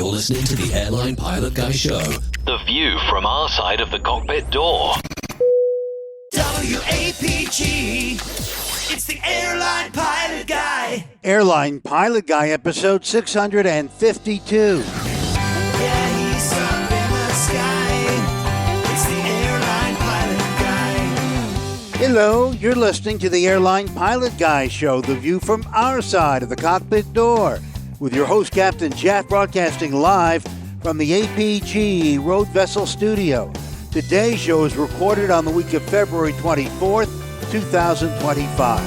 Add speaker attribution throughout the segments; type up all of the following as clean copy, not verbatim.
Speaker 1: You're listening to the Airline Pilot Guy Show.
Speaker 2: The view from our side of the cockpit door.
Speaker 3: WAPG. It's the Airline Pilot Guy.
Speaker 4: Airline Pilot Guy, episode 652.
Speaker 3: Yeah, he's up in the sky. It's the Airline Pilot Guy.
Speaker 4: Hello, you're listening to the Airline Pilot Guy Show, the view from our side of the cockpit door, with your host, Captain Jeff, broadcasting live from the APG Road Vessel Studio. Today's show is recorded on the week of February 24th, 2025.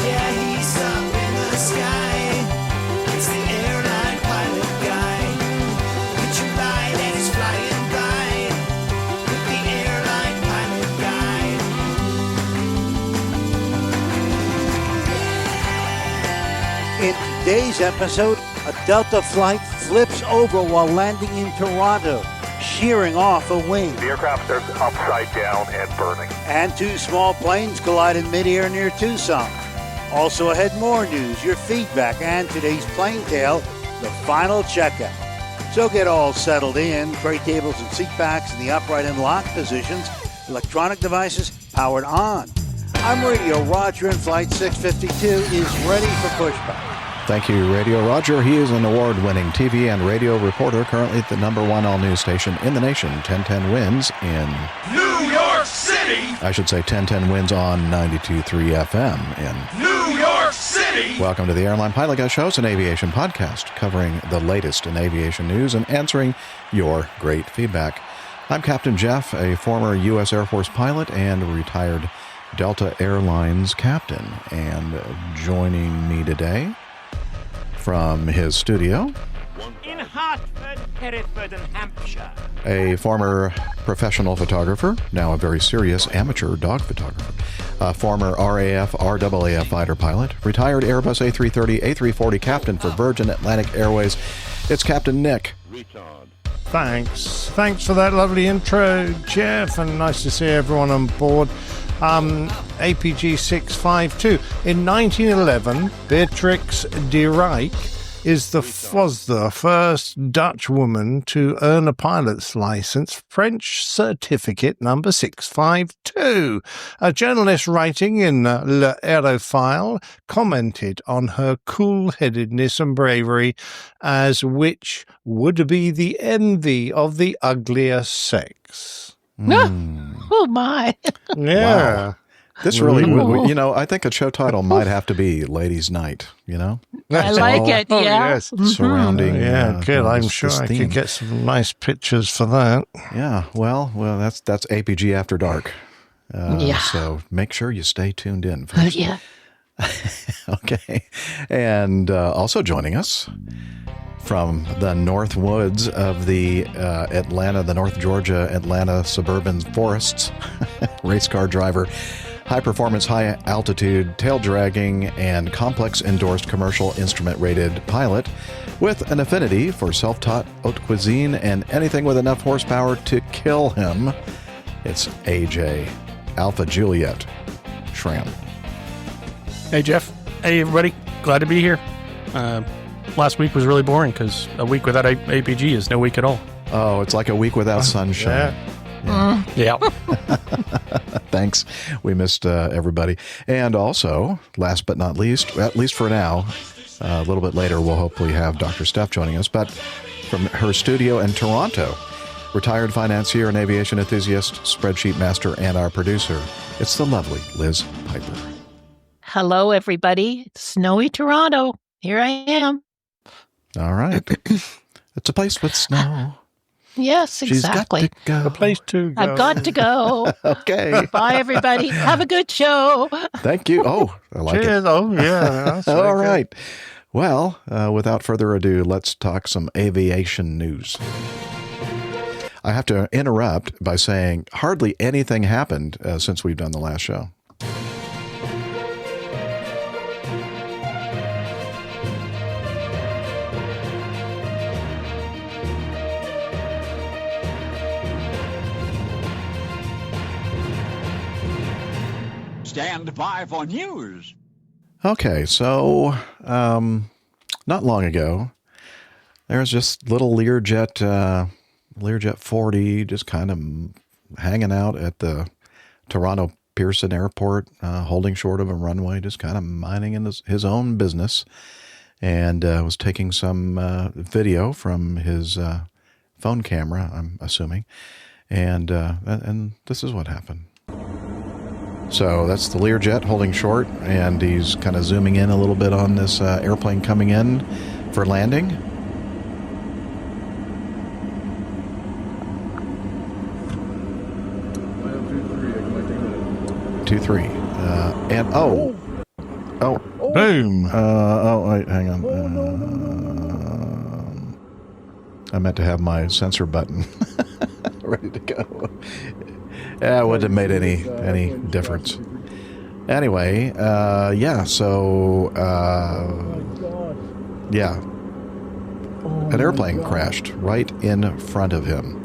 Speaker 3: Yeah, he's up in the sky. It's the Airline Pilot Guy. Get your ride and he's flying by with the Airline Pilot Guy.
Speaker 4: In today's episode, a Delta flight flips over while landing in Toronto, shearing off a wing.
Speaker 5: The aircraft is upside down and burning.
Speaker 4: And two small planes collide in midair near Tucson. Also ahead, more news, your feedback, and today's plane tale, the final checkout. So get all settled in, tray tables and seat backs in the upright and lock positions, electronic devices powered on. I'm Radio Roger, and Flight 652 is ready for pushback.
Speaker 6: Thank you, Radio Roger. He is an award-winning TV and radio reporter, currently at the #1 all-news station in the nation, 1010 Wins in
Speaker 7: New York City.
Speaker 6: I should say 1010 Wins on 92.3 FM in
Speaker 7: New York City.
Speaker 6: Welcome to the Airline Pilot Guy Show. It's an aviation podcast covering the latest in aviation news and answering your great feedback. I'm Captain Jeff, a former U.S. Air Force pilot and retired Delta Airlines captain. And joining me today from his studio,
Speaker 8: in Hartford, Hereford, and Hampshire,
Speaker 6: a former professional photographer, now a very serious amateur dog photographer, a former RAF, RAAF fighter pilot, retired Airbus A330, A340 captain for Virgin Atlantic Airways. It's Captain Nick.
Speaker 9: Thanks for that lovely intro, Jeff, and nice to see everyone on board. APG 652. In 1911, Beatrix de Rijk was the first Dutch woman to earn a pilot's license, French certificate number 652. A journalist writing in L'Aérophile commented on her cool-headedness and bravery as which would be the envy of the uglier sex.
Speaker 10: Oh, my.
Speaker 9: Yeah.
Speaker 6: Wow. This really, I think a show title might have to be Ladies' Night,
Speaker 10: I like it, yeah.
Speaker 9: Yes.
Speaker 6: Surrounding.
Speaker 9: Good. I'm sure I could get some nice pictures for that.
Speaker 6: Yeah, well, that's APG After Dark. So make sure you stay tuned in. Folks.
Speaker 10: Yeah.
Speaker 6: Okay. And also joining us from the North Woods of the the North Georgia Atlanta suburban forests, race car driver, high-performance, high-altitude, tail-dragging, and complex-endorsed commercial instrument-rated pilot with an affinity for self-taught haute cuisine and anything with enough horsepower to kill him. It's AJ, Alpha Juliet, Schramm.
Speaker 11: Hey, Jeff. Hey, everybody. Glad to be here. Last week was really boring because a week without APG is no week at all.
Speaker 6: Oh, it's like a week without sunshine.
Speaker 11: Yeah.
Speaker 6: Thanks. We missed everybody. And also, last but not least, at least for now, a little bit later, we'll hopefully have Dr. Steph joining us, but from her studio in Toronto, retired financier and aviation enthusiast, spreadsheet master, and our producer, it's the lovely Liz Piper.
Speaker 10: Hello, everybody. Snowy Toronto. Here I am.
Speaker 6: All right. It's a place with snow.
Speaker 10: Yes, exactly.
Speaker 6: She's got to go.
Speaker 9: A place to go.
Speaker 10: I've got to go.
Speaker 6: Okay.
Speaker 10: Bye, everybody. Have a good show.
Speaker 6: Thank you. Oh, I like
Speaker 9: Cheers.
Speaker 6: it.
Speaker 9: Oh, yeah.
Speaker 6: All right. Well, without further ado, let's talk some aviation news. I have to interrupt by saying hardly anything happened since we've done the last show.
Speaker 12: Stand by for news.
Speaker 6: Okay, so not long ago, There's just little Learjet 40 just kind of hanging out at the Toronto Pearson Airport, holding short of a runway, just kind of minding in his own business, and was taking some video from his phone camera, I'm assuming, and this is what happened. So that's the Learjet holding short, and he's kind of zooming in a little bit on this airplane coming in for landing. Two, three, and
Speaker 9: boom.
Speaker 6: Wait, hang on. I meant to have my sensor button ready to go. Yeah, it wouldn't have made any difference. Anyway, so an airplane crashed right in front of him.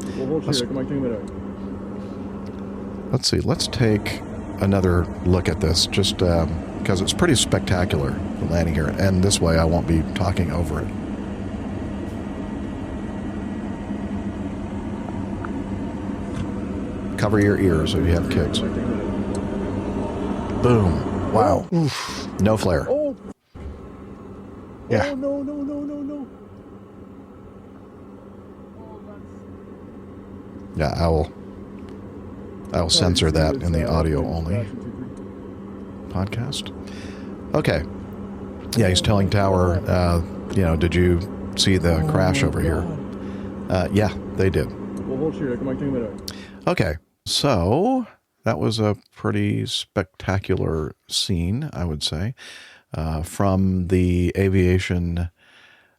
Speaker 6: Let's see. Let's take another look at this, just because it's pretty spectacular, the landing here, and this way I won't be talking over it. Cover your ears if you have kids. Boom. Wow. Oof. No flare. Yeah.
Speaker 13: No.
Speaker 6: Yeah, I'll censor that in the audio only podcast. Okay. Yeah, he's telling Tower, did you see the crash over here? Yeah, they did. Okay, so that was a pretty spectacular scene, I would say, from the Aviation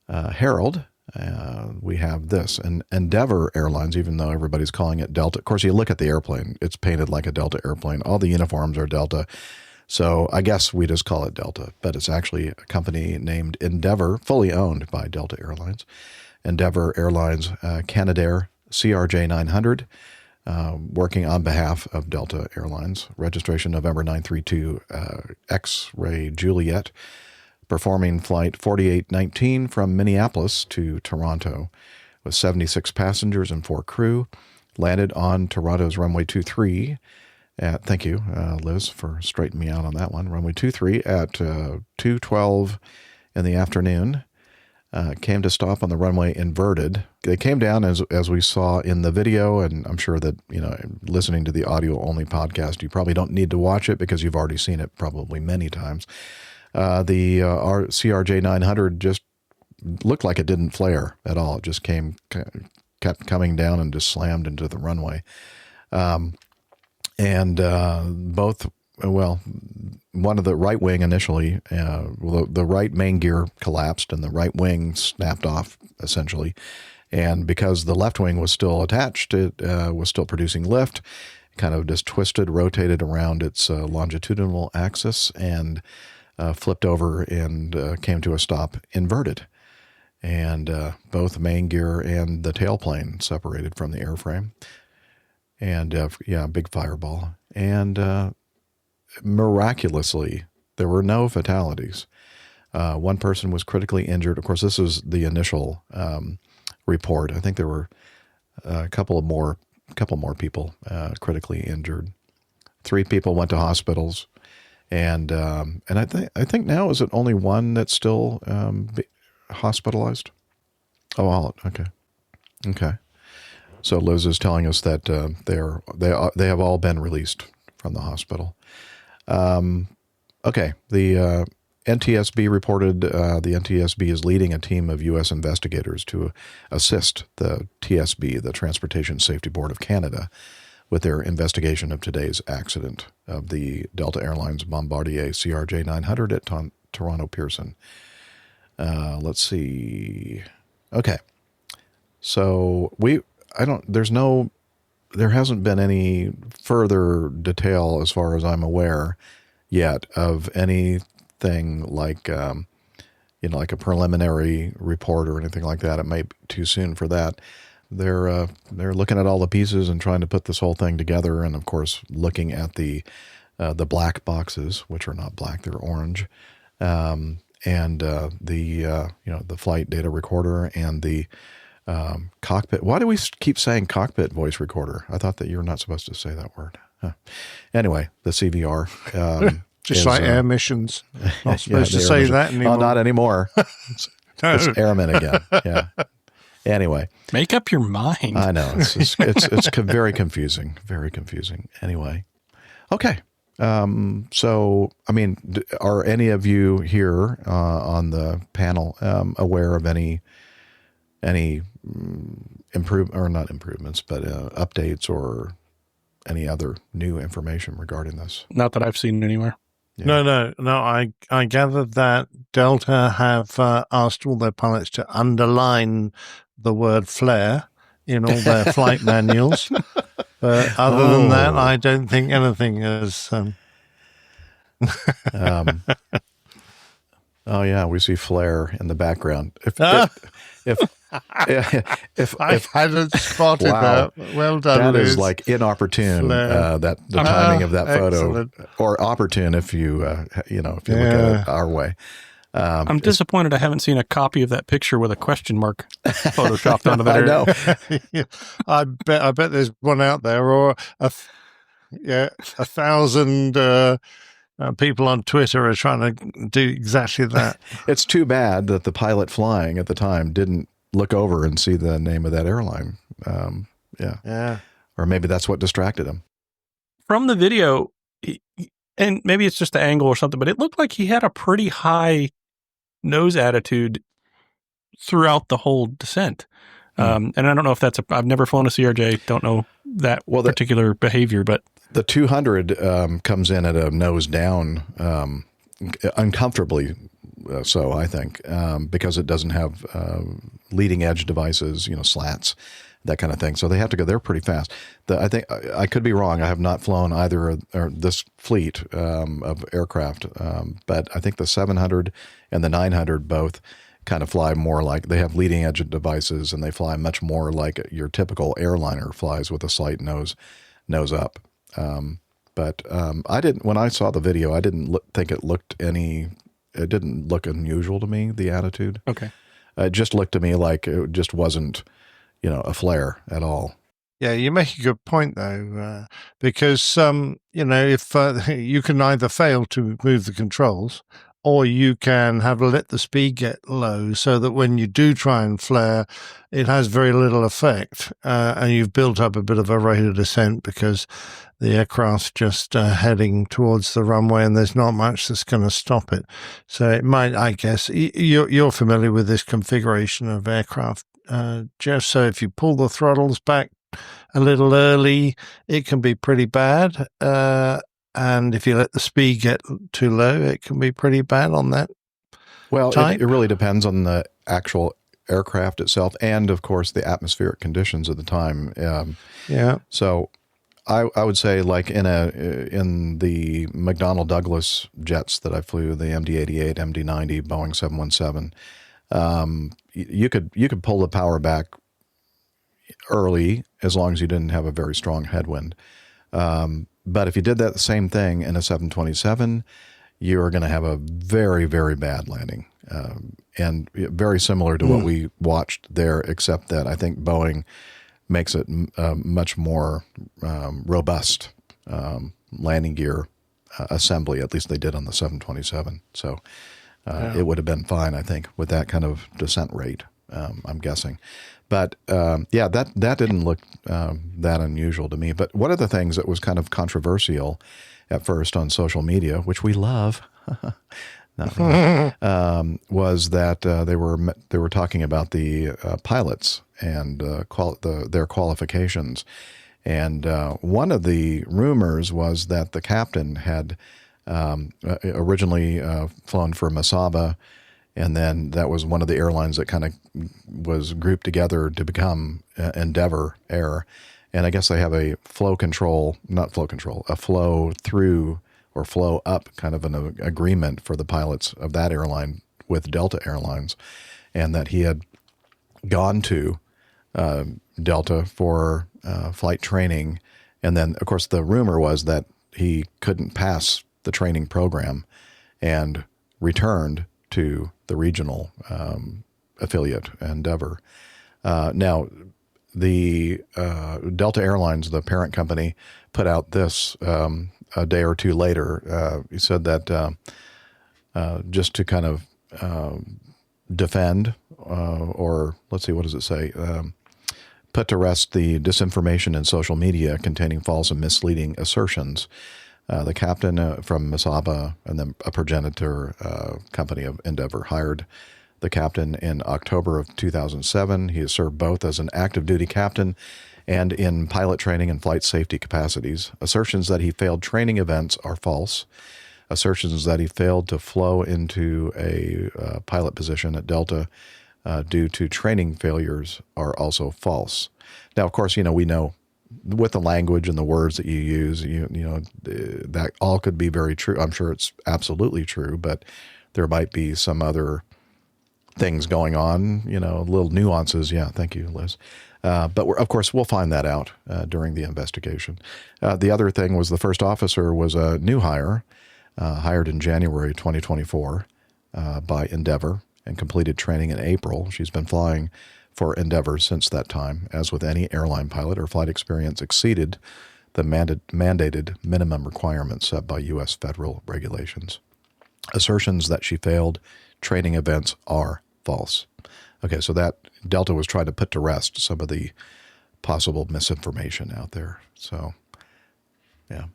Speaker 6: Herald. We have this, and Endeavor Airlines, even though everybody's calling it Delta. Of course, you look at the airplane, it's painted like a Delta airplane. All the uniforms are Delta. So I guess we just call it Delta, but it's actually a company named Endeavor, fully owned by Delta Airlines. Endeavor Airlines Canadair CRJ 900, working on behalf of Delta Airlines. Registration November 932 X-Ray Juliet, performing flight 4819 from Minneapolis to Toronto with 76 passengers and 4 crew. Landed on Toronto's runway 23 at, thank you, Liz, for straightening me out on that one, runway 23 at 2:12 in the afternoon. Came to stop on the runway inverted. They came down as we saw in the video, and I'm sure that, listening to the audio-only podcast, you probably don't need to watch it because you've already seen it probably many times. The CRJ 900 just looked like it didn't flare at all. It just kept coming down and just slammed into the runway. One of the right wing initially, the right main gear collapsed and the right wing snapped off essentially. And because the left wing was still attached, it was still producing lift, kind of just twisted, rotated around its longitudinal axis and flipped over and came to a stop inverted. And both main gear and the tailplane separated from the airframe. And big fireball. And miraculously, there were no fatalities. One person was critically injured. Of course, this is the initial report. I think there were a couple more people critically injured. 3 people went to hospitals, and I think now is it only one that's still hospitalized? Oh, all okay. So Liz is telling us that they have all been released from the hospital. Okay, the NTSB reported the NTSB is leading a team of U.S. investigators to assist the TSB, the Transportation Safety Board of Canada, with their investigation of today's accident of the Delta Airlines Bombardier CRJ 900 at Toronto Pearson. Let's see. Okay, so there hasn't been any further detail as far as I'm aware yet of anything like, like a preliminary report or anything like that. It may be too soon for that. They're looking at all the pieces and trying to put this whole thing together. And of course, looking at the black boxes, which are not black, they're orange. and the flight data recorder and the cockpit. Why do we keep saying cockpit voice recorder? I thought that you're not supposed to say that word. Huh. Anyway, the CVR.
Speaker 9: Just like air missions. Not supposed to say that anymore.
Speaker 6: Oh, not anymore. It's airmen again. Yeah. Anyway.
Speaker 11: Make up your mind.
Speaker 6: I know. It's very confusing. Very confusing. Anyway. Okay. So, I mean, are any of you here on the panel aware of any not improvements, but updates or any other new information regarding this?
Speaker 11: Not that I've seen anywhere.
Speaker 9: Yeah. No. I gathered that Delta have asked all their pilots to underline the word flare in all their flight manuals. But other than that, I don't think anything is.
Speaker 6: Oh yeah, we see flare in the background. If
Speaker 9: I hadn't spotted that. Well done.
Speaker 6: That is like inopportune. The timing of that photo, excellent. Or opportune if you if you look at it our way.
Speaker 11: I'm disappointed I haven't seen a copy of that picture with a question mark photoshopped onto that.
Speaker 6: I know.
Speaker 9: I bet there's one out there, or 1,000 people on Twitter are trying to do exactly that.
Speaker 6: It's too bad that the pilot flying at the time didn't look over and see the name of that airline.
Speaker 9: Yeah.
Speaker 6: Or maybe that's what distracted him.
Speaker 11: From the video, and maybe it's just the angle or something, but it looked like he had a pretty high nose attitude throughout the whole descent. And I don't know if I've never flown a CRJ, don't know that particular behavior, but
Speaker 6: the 200 comes in at a nose down, uncomfortably so, I think, because it doesn't have leading edge devices, slats, that kind of thing. So they have to go there pretty fast. I think I could be wrong. I have not flown either or this fleet of aircraft, but I think the 700 and the 900 both kind of fly more like they have leading edge devices, and they fly much more like your typical airliner flies with a slight nose up. But I didn't. When I saw the video, I didn't think it looked It didn't look unusual to me. The attitude.
Speaker 11: Okay.
Speaker 6: It just looked to me like it just wasn't, a flare at all.
Speaker 9: Yeah, you make a good point though, because if you can either fail to move the controls, or you can have let the speed get low so that when you do try and flare, it has very little effect, and you've built up a bit of a rate of descent because the aircraft's just heading towards the runway and there's not much that's going to stop it. So it might, I guess, you're familiar with this configuration of aircraft, Jeff, so if you pull the throttles back a little early, it can be pretty bad. And if you let the speed get too low, it can be pretty bad on that.
Speaker 6: Well, it really depends on the actual aircraft itself and, of course, the atmospheric conditions at the time. So I would say, like in the McDonnell Douglas jets that I flew, the MD-88, MD-90, Boeing 717, you could pull the power back early as long as you didn't have a very strong headwind. But if you did that same thing in a 727, you're going to have a very, very bad landing. And very similar to what we watched there, except that I think Boeing makes it much more robust landing gear assembly. At least they did on the 727. So it would have been fine, I think, with that kind of descent rate, I'm guessing. But that didn't look that unusual to me. But one of the things that was kind of controversial at first on social media, which we love, was that they were talking about the pilots and their qualifications. And one of the rumors was that the captain had originally flown for Masaba. And then that was one of the airlines that kind of was grouped together to become Endeavor Air. And I guess they have a flow through or flow up kind of an agreement for the pilots of that airline with Delta Airlines. And that he had gone to Delta for flight training. And then, of course, the rumor was that he couldn't pass the training program and returned to the regional affiliate, Endeavor. Now, the Delta Airlines, the parent company, put out this a day or two later. He said that just to kind of defend, or let's see, what does it say? Put to rest the disinformation in social media containing false and misleading assertions. The captain from Mesaba and then a progenitor company of Endeavor hired the captain in October of 2007. He has served both as an active duty captain and in pilot training and flight safety capacities. Assertions that he failed training events are false. Assertions that he failed to flow into a pilot position at Delta due to training failures are also false. Now, of course, we know with the language and the words that you use, that all could be very true. I'm sure it's absolutely true, but there might be some other things going on, little nuances. Yeah, thank you, Liz. But of course, we'll find that out during the investigation. The other thing was the first officer was a new hire, hired in January 2024 by Endeavor and completed training in April. She's been flying for Endeavor since that time. As with any airline pilot, her flight experience exceeded the mandated minimum requirements set by U.S. federal regulations. Assertions that she failed training events are false. Okay, so that Delta was trying to put to rest some of the possible misinformation out there. So, yeah.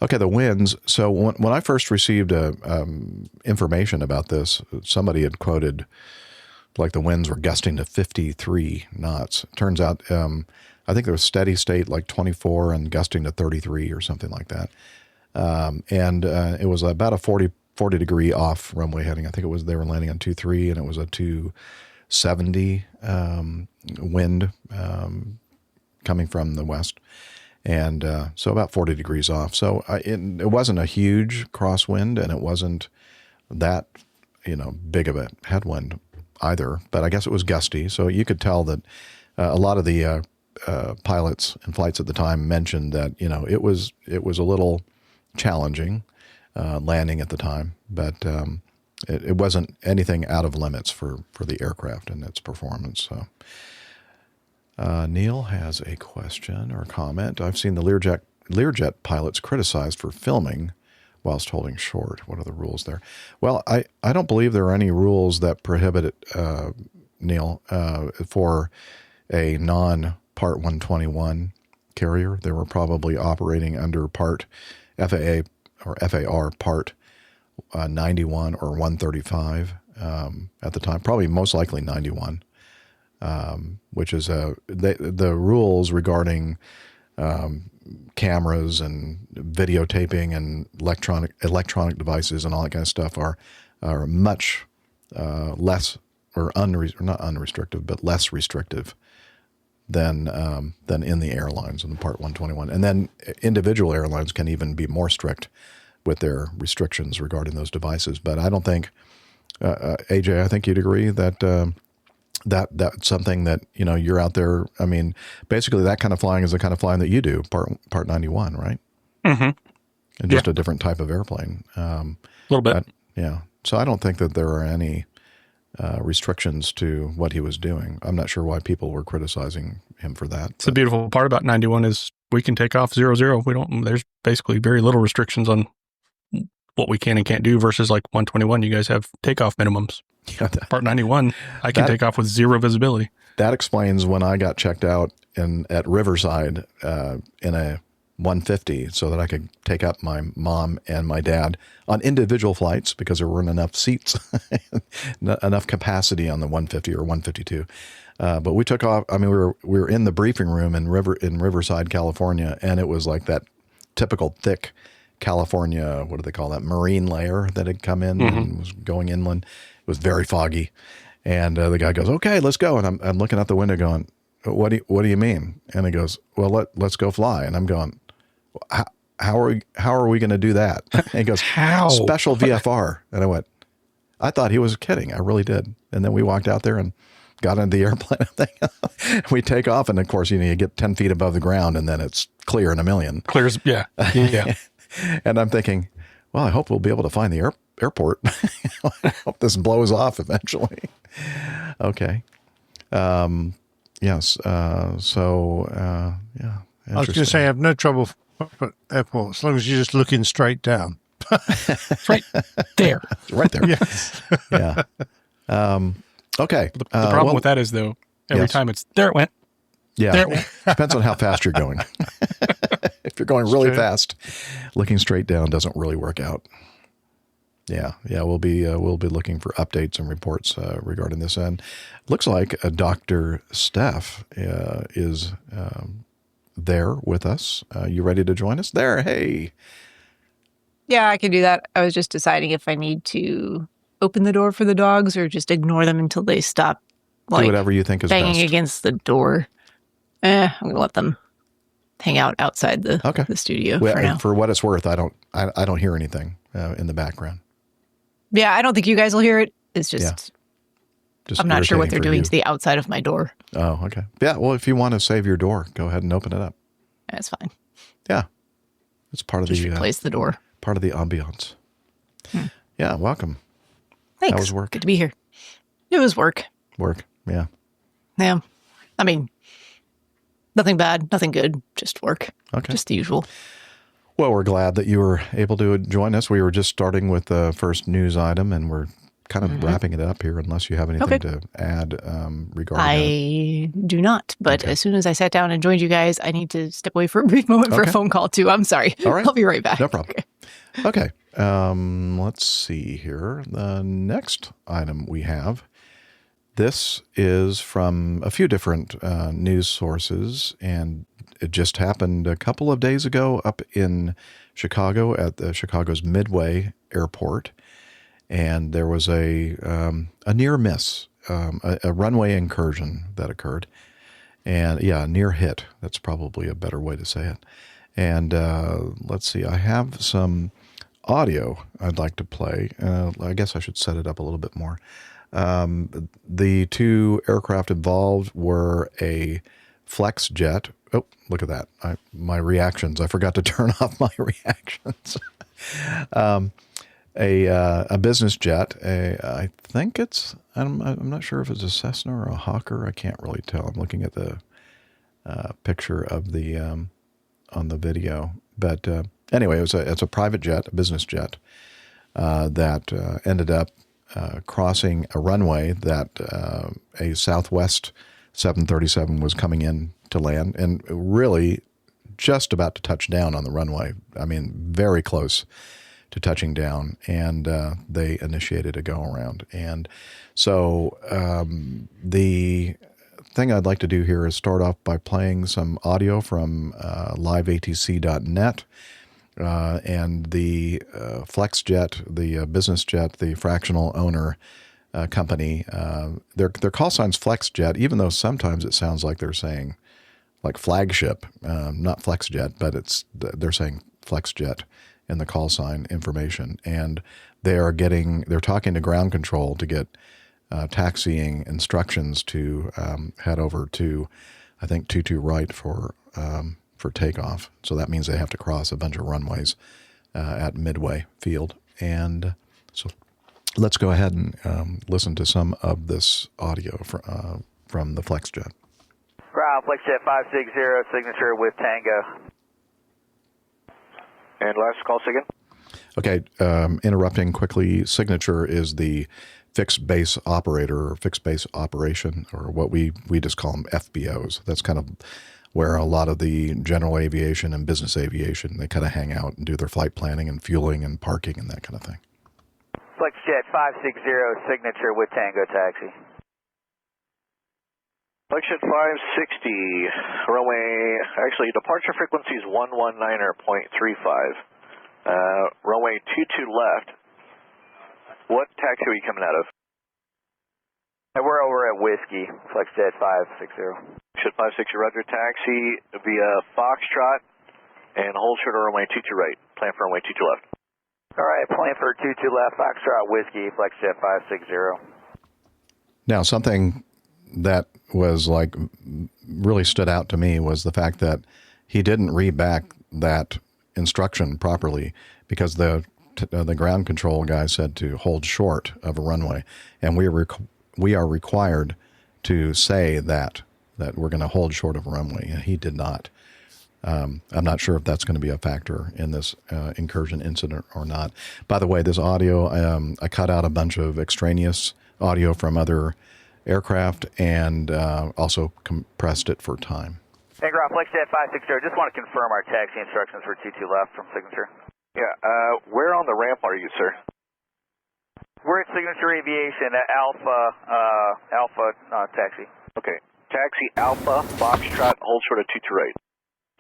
Speaker 6: Okay, the winds. So when I first received information about this, somebody had quoted like the winds were gusting to 53 knots. Turns out, I think there was steady state like 24 and gusting to 33 or something like that. And it was about a 40 degree off runway heading. I think it was, they were landing on 23 and it was a 270 wind coming from the west. And so about 40 degrees off. So it wasn't a huge crosswind and it wasn't that, big of a headwind either, but I guess it was gusty. So you could tell that a lot of the pilots and flights at the time mentioned that, it was a little challenging landing at the time, but it wasn't anything out of limits for the aircraft and its performance. So Neil has a question or comment. I've seen the Learjet pilots criticized for filming whilst holding short. What are the rules there? Well, I don't believe there are any rules that prohibit it, Neil, for a non-Part 121 carrier. They were probably operating under Part FAA or FAR Part 91 or 135 at the time, probably most likely 91, which is the rules regarding cameras and videotaping and electronic devices and all that kind of stuff are much less or not unrestrictive, but less restrictive than in the airlines in the Part 121. And then individual airlines can even be more strict with their restrictions regarding those devices. But I don't think, AJ, I think you'd agree that that's something that, you're out there. I mean, basically that kind of flying is the kind of flying that you do, Part 91, right?
Speaker 11: Mm-hmm.
Speaker 6: And just a different type of airplane.
Speaker 11: A little bit.
Speaker 6: Yeah. So I don't think that there are any restrictions to what he was doing. I'm not sure why people were criticizing him for that.
Speaker 11: The beautiful part about 91 is we can take off 00. There's basically very little restrictions on what we can and can't do versus like 121. You guys have takeoff minimums. Yeah, Part 91, I can take off with zero visibility. That
Speaker 6: explains when I got checked out at Riverside in a 150 so that I could take up my mom and my dad on individual flights because there weren't enough seats, enough capacity on the 150 or 152. But we took off. I mean, we were in the briefing room in Riverside, California, and it was like that typical thick California, what do they call that, marine layer that had come in and was going inland. It was very foggy. And the guy goes, okay, let's go. And I'm looking out the window going, what do you mean? And he goes, well, let's go fly. And I'm going, how are we going to do that? And he goes, how? Special VFR. And I went, I thought he was kidding. I really did. And then we walked out there and got into the airplane. We take off. And of course, you get 10 feet above the ground and then it's clear in a million.
Speaker 11: Clears. Yeah. Yeah.
Speaker 6: And I'm thinking, well, I hope we'll be able to find the airport. I hope this blows off eventually. Okay. Yes. Yeah.
Speaker 9: I was going to say, I have no trouble at airport as long as you're just looking straight down.
Speaker 11: It's right there.
Speaker 6: Right there.
Speaker 9: Yes.
Speaker 6: Yeah. Okay.
Speaker 11: The problem with that is, though, every time it's there it went.
Speaker 6: Yeah.
Speaker 11: There it went.
Speaker 6: Depends on how fast you're going. If you're going really fast, looking straight down doesn't really work out. Yeah. We'll be looking for updates and reports regarding this. And looks like Dr. Steph is there with us. You ready to join us? There. Hey.
Speaker 13: Yeah, I can do that. I was just deciding if I need to open the door for the dogs or just ignore them until they stop
Speaker 6: Do whatever you think is
Speaker 13: banging
Speaker 6: best.
Speaker 13: against the door. I'm going to let them hang out outside the studio for now.
Speaker 6: For what it's worth, I don't hear anything in the background.
Speaker 13: Yeah, I don't think you guys will hear it. It's just I'm not sure what they're doing to the outside of my door.
Speaker 6: Oh, okay. Yeah, well, if you want to save your door, go ahead and open it up.
Speaker 13: That's fine.
Speaker 6: Yeah. It's part of
Speaker 13: just replace the door.
Speaker 6: Part of the ambiance. Yeah, welcome.
Speaker 13: Thanks.
Speaker 6: How was work?
Speaker 13: Good to be here. It was work.
Speaker 6: Work, yeah.
Speaker 13: Yeah. I mean, nothing bad, nothing good, just work.
Speaker 6: Okay.
Speaker 13: Just the usual.
Speaker 6: Well, we're glad that you were able to join us. We were just starting with the first news item, and we're kind of wrapping it up here unless you have anything to add regarding
Speaker 13: I do not, but as soon as I sat down and joined you guys, I need to step away for a brief moment for a phone call too. I'm sorry.
Speaker 6: All right.
Speaker 13: I'll be right back.
Speaker 6: No problem. Okay. Let's see here. The next item we have, this is from a few different news sources, and it just happened a couple of days ago up in Chicago at the Chicago's Midway Airport. And there was a near miss, a runway incursion that occurred. And near hit. That's probably a better way to say it. And let's see, I have some audio I'd like to play. I guess I should set it up a little bit more. The two aircraft involved were a FlexJet. Oh, look at that. My reactions. I forgot to turn off my reactions. A business jet. I think it's, I'm not sure if it's a Cessna or a Hawker. I can't really tell. I'm looking at the picture of the on the video. But anyway, it's a private jet, a business jet that ended up crossing a runway that a Southwest 737 was coming in to land, and really just about to touch down on the runway. I mean, very close to touching down, and they initiated a go-around. And so the thing I'd like to do here is start off by playing some audio from liveatc.net, and the FlexJet, the business jet, the fractional owner company. Their call sign's FlexJet, even though sometimes it sounds like they're saying like flagship, not FlexJet, but they're saying FlexJet in the call sign information. And they're talking to ground control to get taxiing instructions to head over to, I think, 22 right for takeoff. So that means they have to cross a bunch of runways at Midway Field. And so let's go ahead and listen to some of this audio from the FlexJet.
Speaker 14: Ground, FlexJet 560, signature with Tango. And last call again.
Speaker 6: Okay, interrupting quickly. Signature is the fixed base operator or fixed base operation, or what we just call them FBOs. That's kind of where a lot of the general aviation and business aviation, they kind of hang out and do their flight planning and fueling and parking and that kind of thing.
Speaker 14: FlexJet 560, signature with Tango Taxi.
Speaker 5: FlexJet 560, runway, actually departure frequency is 119.35. Runway 22 left. What taxi are you coming out of?
Speaker 14: We're over at Whiskey, FlexJet 560.
Speaker 5: FlexJet 560, roger, taxi via Foxtrot and hold short runway 22 right. Plan for runway 22 left.
Speaker 14: All right, plan for 22 left, Foxtrot Whiskey, FlexJet 560.
Speaker 6: Now, something that was like really stood out to me was the fact that he didn't read back that instruction properly, because the the ground control guy said to hold short of a runway, and we are required to say that we're going to hold short of a runway, and he did not. I'm not sure if that's going to be a factor in this incursion incident or not. By the way, this audio, I cut out a bunch of extraneous audio from other aircraft and also compressed it for time.
Speaker 14: Aircraft FlexJet 560, just want to confirm our taxi instructions for 22 left from Signature.
Speaker 5: Yeah, where on the ramp are you, sir?
Speaker 14: We're at Signature Aviation at Alpha taxi.
Speaker 5: Okay, taxi Alpha, Foxtrot, hold short of 22 right.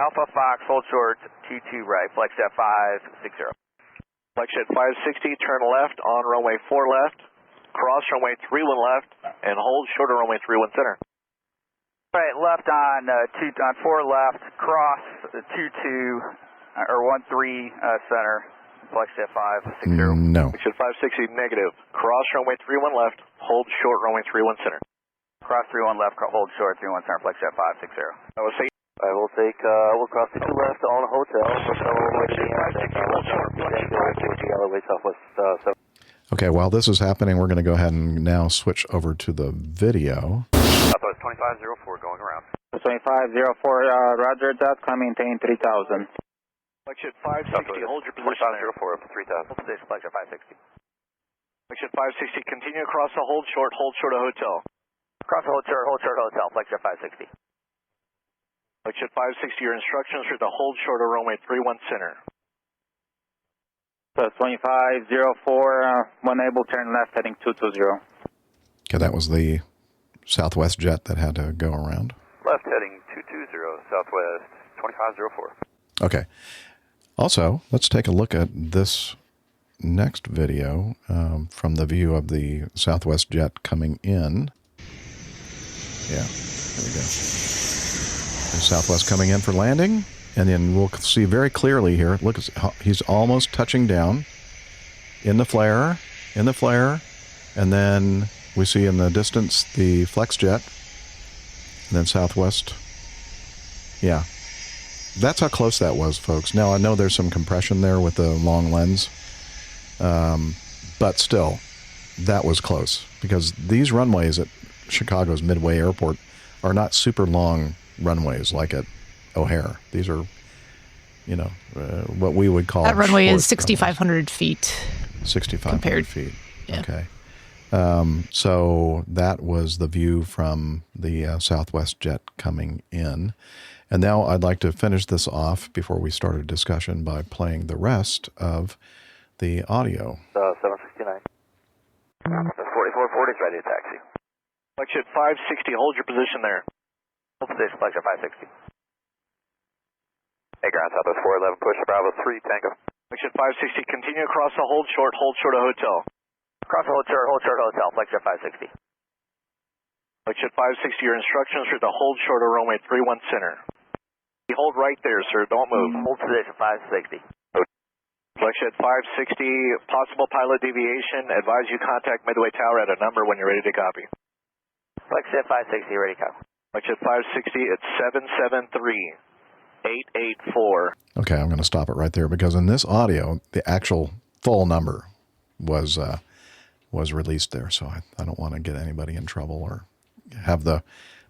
Speaker 14: Alpha Fox, hold short, 22 right, FlexJet 560.
Speaker 5: FlexJet 560, turn left on runway 4 left, cross runway 31 left, and hold short of runway 31 center.
Speaker 14: Right, left on 4 left, cross 22 or 13 center, FlexJet 560.
Speaker 6: No.
Speaker 5: FlexJet 560 negative. Cross runway 31 left, hold short runway 31 center.
Speaker 14: Cross 31 left, hold short 31 center, FlexJet 560.
Speaker 5: I will take, we'll cross 22 left on a hotel.
Speaker 6: Okay, while this is happening, we're going to go ahead and now switch over to the video.
Speaker 14: Southwest 2504 going around. 2504, roger that, maintain 3000.
Speaker 5: FlexJet 560, hold your position there.
Speaker 14: 2504 up to 3000. Hold position, FlexJet 560.
Speaker 5: FlexJet 560, continue across the hold short of hotel.
Speaker 14: Cross the hold short hotel, FlexJet 560.
Speaker 5: FlexJet 560, your instructions are to hold short of runway 31 center.
Speaker 14: So 2504, when able, turn left heading 220.
Speaker 6: Okay, that was the Southwest jet that had to go around.
Speaker 14: Left heading 220, Southwest 2504.
Speaker 6: Okay. Also, let's take a look at this next video from the view of the Southwest jet coming in. Yeah, there we go. The Southwest coming in for landing, and then we'll see very clearly here. Look, he's almost touching down in the flare, and then we see in the distance the FlexJet, and then Southwest. Yeah. That's how close that was, folks. Now, I know there's some compression there with the long lens, but still, that was close, because these runways at Chicago's Midway Airport are not super long runways like at O'Hare. These are, what we would call...
Speaker 13: That runway is 6,500 feet.
Speaker 6: 6,500 feet.
Speaker 13: Yeah.
Speaker 6: Okay. So that was the view from the Southwest jet coming in. And now I'd like to finish this off before we start a discussion by playing the rest of the audio.
Speaker 14: 769. 4440 is ready to taxi.
Speaker 5: FlexJet 560, hold your position there.
Speaker 14: Hold position, FlexJet 560. Hey, ground Southwest 411, push Bravo 3, Tango.
Speaker 5: FlexJet 560, continue across the hold short of hotel.
Speaker 14: Cross the hold short hotel, FlexJet 560.
Speaker 5: FlexJet 560, your instructions are to hold short of runway 31 center. You hold right there, sir, don't move.
Speaker 14: Hold position 560.
Speaker 5: FlexJet 560, possible pilot deviation, advise you contact Midway Tower at a number when you're ready to copy.
Speaker 14: FlexJet 560, ready to copy.
Speaker 5: FlexJet 560, it's 773-884.
Speaker 6: Okay, I'm going to stop it right there, because in this audio, the actual full number was released there, so I don't want to get anybody in trouble or have the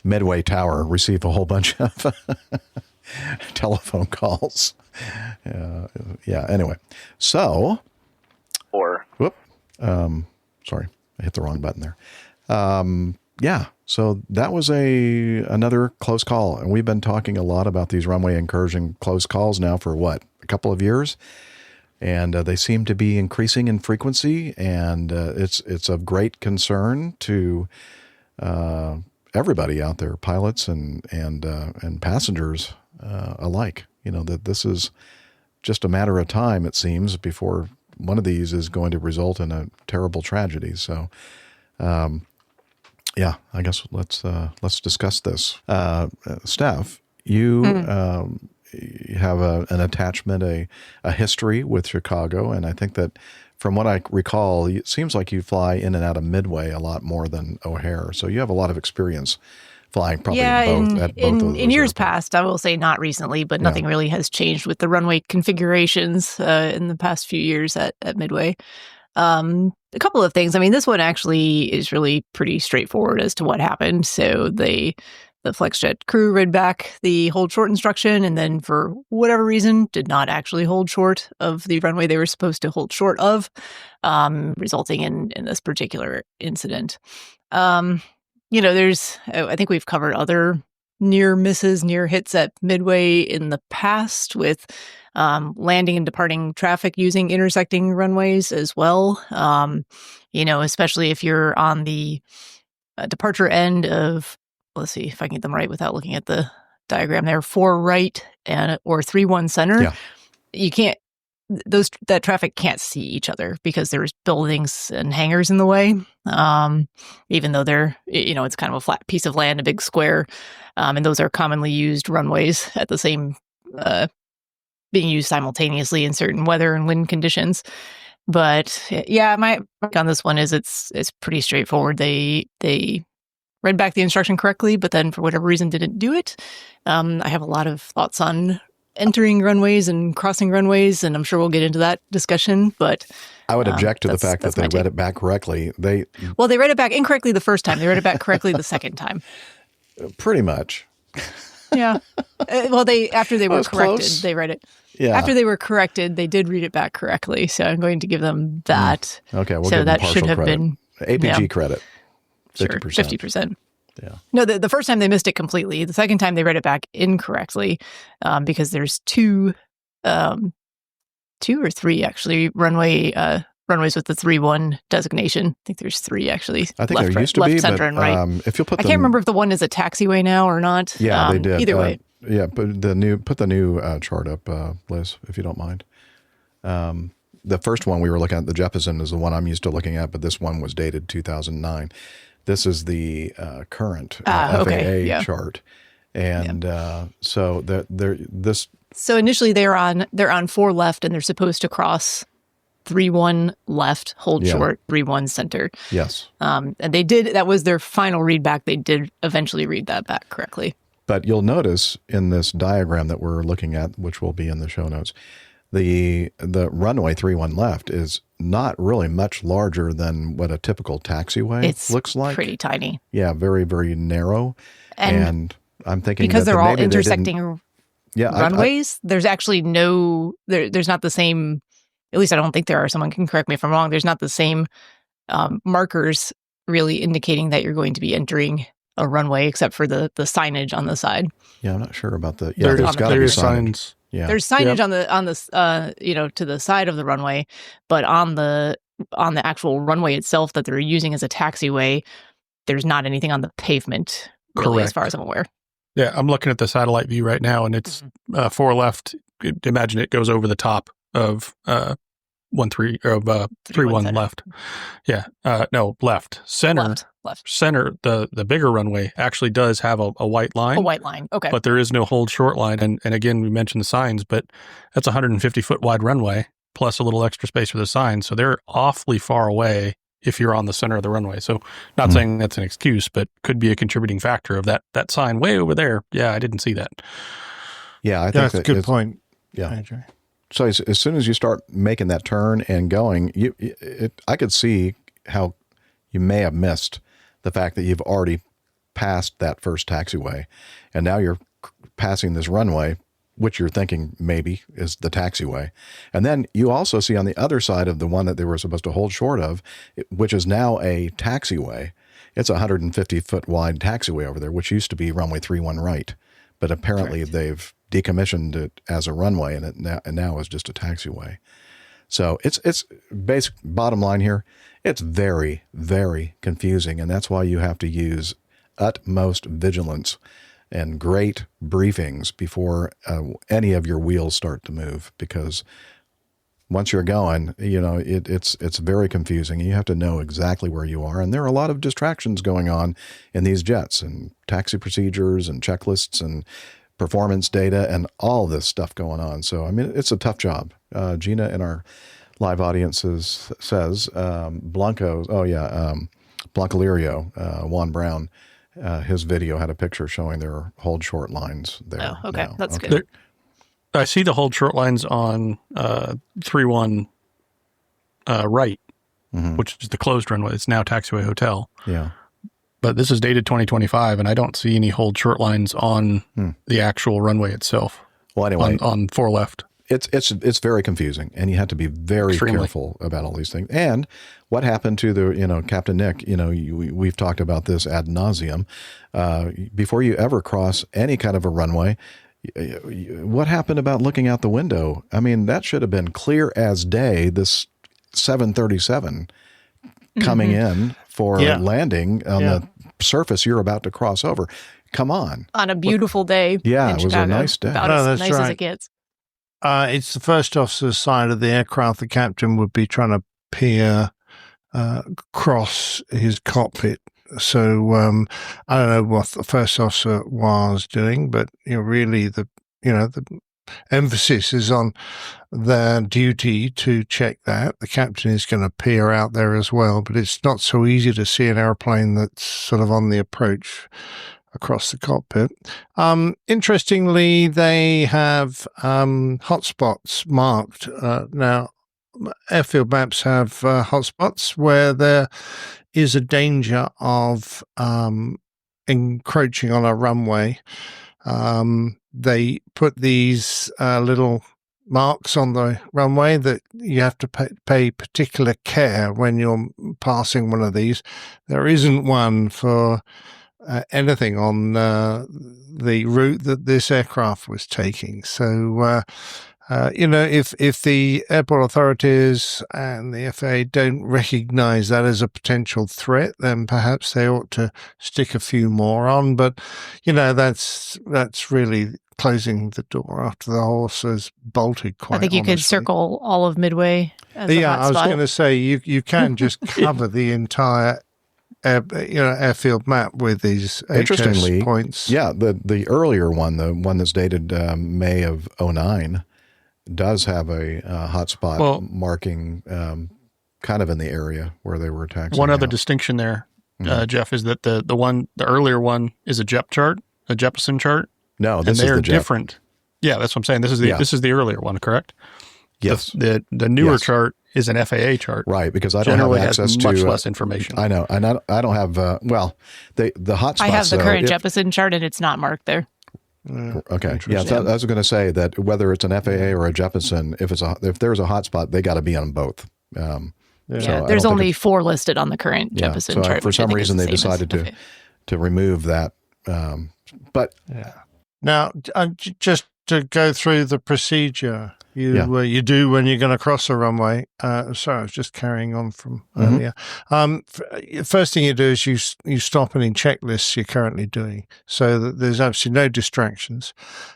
Speaker 6: Midway Tower receive a whole bunch of telephone calls. Anyway. So, sorry, I hit the wrong button there. So that was another close call, and we've been talking a lot about these runway incursion close calls now for a couple of years, and they seem to be increasing in frequency, and it's of great concern to everybody out there, pilots and passengers alike. That this is just a matter of time, it seems, before one of these is going to result in a terrible tragedy. So, I guess let's discuss this. Steph, you have an attachment, a history with Chicago, and I think that from what I recall, it seems like you fly in and out of Midway a lot more than O'Hare. So you have a lot of experience flying probably
Speaker 13: Yeah,
Speaker 6: at both of those.
Speaker 13: in years past, I will say not recently, but nothing really has changed with the runway configurations in the past few years at Midway. A couple of things. I mean, this one actually is really pretty straightforward as to what happened. So the FlexJet crew read back the hold short instruction, and then for whatever reason did not actually hold short of the runway they were supposed to hold short of, resulting in this particular incident. I think we've covered other near misses, near hits at Midway in the past with landing and departing traffic using intersecting runways as well. Especially if you're on the departure end of, let's see if I can get them right without looking at the diagram there, 4 right or 3-1 center. Yeah. You can't, that traffic can't see each other because there's buildings and hangars in the way. Even though they're, it's kind of a flat piece of land, a big square. And those are commonly used runways at the same, being used simultaneously in certain weather and wind conditions. But yeah, my mark on this one is it's pretty straightforward. They read back the instruction correctly, but then for whatever reason didn't do it. I have a lot of thoughts on entering runways and crossing runways, and I'm sure we'll get into that discussion. But
Speaker 6: I would object to the fact that they read it back correctly. They
Speaker 13: read it back incorrectly the first time. They read it back correctly the second time.
Speaker 6: Pretty much.
Speaker 13: Yeah. After they were corrected,
Speaker 6: close.
Speaker 13: they read it.
Speaker 6: Yeah.
Speaker 13: After they were corrected, they did read it back correctly. So I'm going to give them that.
Speaker 6: Okay, we'll
Speaker 13: so
Speaker 6: give them
Speaker 13: that
Speaker 6: partial
Speaker 13: should have
Speaker 6: credit.
Speaker 13: been
Speaker 6: APG credit. 50%.
Speaker 13: Sure, 50%.
Speaker 6: Yeah.
Speaker 13: No, the first time they missed it completely. The second time they read it back incorrectly, because there's two or three actually runways with the 3-1 designation. I think there's 3 actually.
Speaker 6: I think there used to be,
Speaker 13: center,
Speaker 6: but
Speaker 13: and right.
Speaker 6: If you'll put,
Speaker 13: I can't remember if the one is a taxiway now or not.
Speaker 6: Yeah, they did.
Speaker 13: Either way.
Speaker 6: Yeah, put the new chart up, Liz, if you don't mind. The first one we were looking at, the Jeppesen, is the one I'm used to looking at, but this one was dated 2009. This is the current FAA chart, and so this. So
Speaker 13: initially they're on 4 left, and they're supposed to cross 3-1 left, hold short, 3-1 center.
Speaker 6: Yes,
Speaker 13: and they did. That was their final readback. They did eventually read that back correctly.
Speaker 6: But you'll notice in this diagram that we're looking at, which will be in the show notes, the runway 3-1 left is not really much larger than what a typical taxiway looks like.
Speaker 13: Pretty tiny.
Speaker 6: Yeah, very, very narrow. And I'm thinking
Speaker 13: because
Speaker 6: that
Speaker 13: they're all
Speaker 6: maybe
Speaker 13: intersecting runways, there's actually there's not the same, at least I don't think there are, someone can correct me if I'm wrong, there's not the same markers really indicating that you're going to be entering a runway except for the signage on the side.
Speaker 6: Yeah, I'm not sure about the. Yeah, there's got to be signs. Yeah.
Speaker 13: There's signage on the to the side of the runway, but on the actual runway itself that they're using as a taxiway, there's not anything on the pavement, really, as far as I'm aware.
Speaker 11: Yeah, I'm looking at the satellite view right now, and it's 4 left. Imagine it goes over the top of 3-1 left. Yeah, no, left. Center. Left. Center, the bigger runway actually does have a white line.
Speaker 13: A white line, okay.
Speaker 11: But there is no hold short line. And again, we mentioned the signs, but that's a 150-foot wide runway plus a little extra space for the signs. So they're awfully far away if you're on the center of the runway. So not saying that's an excuse, but could be a contributing factor of that sign way over there. Yeah, I didn't see that.
Speaker 6: Yeah, I think
Speaker 9: that's a good point.
Speaker 6: Yeah. So as soon as you start making that turn and going, I could see how you may have missed the fact that you've already passed that first taxiway, and now you're passing this runway, which you're thinking maybe is the taxiway. And then you also see on the other side of the one that they were supposed to hold short of, which is now a taxiway. It's a 150-foot wide taxiway over there, which used to be runway 3-1 right. But apparently they've decommissioned it as a runway, and it now is just a taxiway. So it's basic bottom line here. It's very, very confusing, and that's why you have to use utmost vigilance and great briefings before any of your wheels start to move, because once you're going, it's very confusing. You have to know exactly where you are, and there are a lot of distractions going on in these jets, and taxi procedures and checklists and performance data and all this stuff going on. So, I mean, it's a tough job. Gina in our live audiences says Blancolirio, Juan Brown, his video had a picture showing their hold short lines there.
Speaker 13: Oh, okay.
Speaker 6: now.
Speaker 13: That's good.
Speaker 11: I see the hold short lines on 3-1 right, which is the closed runway. It's now Taxiway Hotel.
Speaker 6: Yeah.
Speaker 11: But this is dated 2025, and I don't see any hold short lines on the actual runway itself.
Speaker 6: Well, anyway.
Speaker 11: On 4 left.
Speaker 6: It's very confusing, and you have to be very
Speaker 11: Extremely.
Speaker 6: careful about all these things. And what happened to the, Captain Nick, we've talked about this ad nauseum. Before you ever cross any kind of a runway, what happened about looking out the window? I mean, that should have been clear as day, this 737 coming in for landing on the surface you're about to cross over. Come on.
Speaker 13: On a beautiful day.
Speaker 6: Yeah,
Speaker 13: in
Speaker 6: it was
Speaker 13: Chicago.
Speaker 6: a nice day.
Speaker 13: About as nice as it gets.
Speaker 9: It's the first officer's side of the aircraft. The captain would be trying to peer across his cockpit. So I don't know what the first officer was doing, but really the emphasis is on their duty to check that. The captain is going to peer out there as well, but it's not so easy to see an airplane that's sort of on the approach across the cockpit. Interestingly, they have hotspots marked. Now, airfield maps have hotspots where there is a danger of encroaching on a runway. They put these little marks on the runway that you have to pay particular care when you're passing one of these. There isn't one for anything on the route that this aircraft was taking. So, if the airport authorities and the FAA don't recognize that as a potential threat, then perhaps they ought to stick a few more on. But, that's really closing the door after the horse has bolted quite
Speaker 13: I think you could circle all of Midway as a
Speaker 9: I was
Speaker 13: hotspot.
Speaker 9: going to say, you can just cover the entire airfield map with these
Speaker 6: Interestingly,
Speaker 9: HS points.
Speaker 6: Yeah, the earlier one, the one that's dated May of 2009, does have a hotspot marking kind of in the area where they were taxiing.
Speaker 11: One other distinction there, Jeff, is that the earlier one is a Jeppesen chart.
Speaker 6: No, this
Speaker 11: and
Speaker 6: is
Speaker 11: they're
Speaker 6: the Jep.
Speaker 11: different. Yeah, that's what I'm saying. This is the earlier one, correct?
Speaker 6: Yes.
Speaker 11: The newer chart is an FAA chart.
Speaker 6: Right, because I don't
Speaker 11: generally
Speaker 6: have access
Speaker 11: has
Speaker 6: to
Speaker 11: much less information.
Speaker 6: I know. I don't have the hotspots.
Speaker 13: I have the current
Speaker 6: if,
Speaker 13: Jeppesen chart, and it's not marked there.
Speaker 6: Okay. Yeah, so I was going to say that whether it's an FAA or a Jeppesen, if there's a hotspot, they got to be on both. So
Speaker 13: there's only 4 listed on the current Jeppesen
Speaker 6: so
Speaker 13: chart.
Speaker 6: For some reason, they decided to remove that. But
Speaker 9: now, just to go through the procedure you do when you're going to cross a runway. Sorry, I was just carrying on from earlier. First thing you do is you stop any checklists you're currently doing, so that there's absolutely no distractions.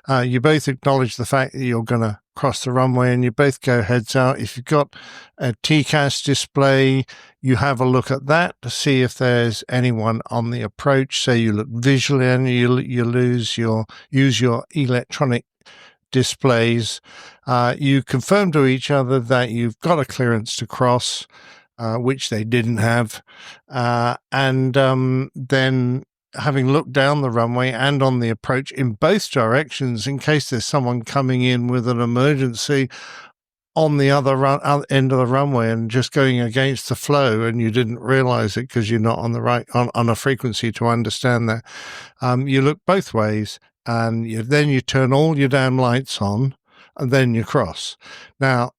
Speaker 9: You both acknowledge the fact that you're going to cross the runway, and you both go heads out. If you've got a TCAS display, you have a look at that to see if there's anyone on the approach. So you look visually, and you use your electronic displays. You confirm to each other that you've got a clearance to cross, which they didn't have, and then having looked down the runway and on the approach in both directions, in case there's someone coming in with an emergency on the other end of the runway and just going against the flow, and you didn't realize it because you're not on the right on a frequency to understand that. You look both ways, and then you turn all your damn lights on, and then you cross. Now,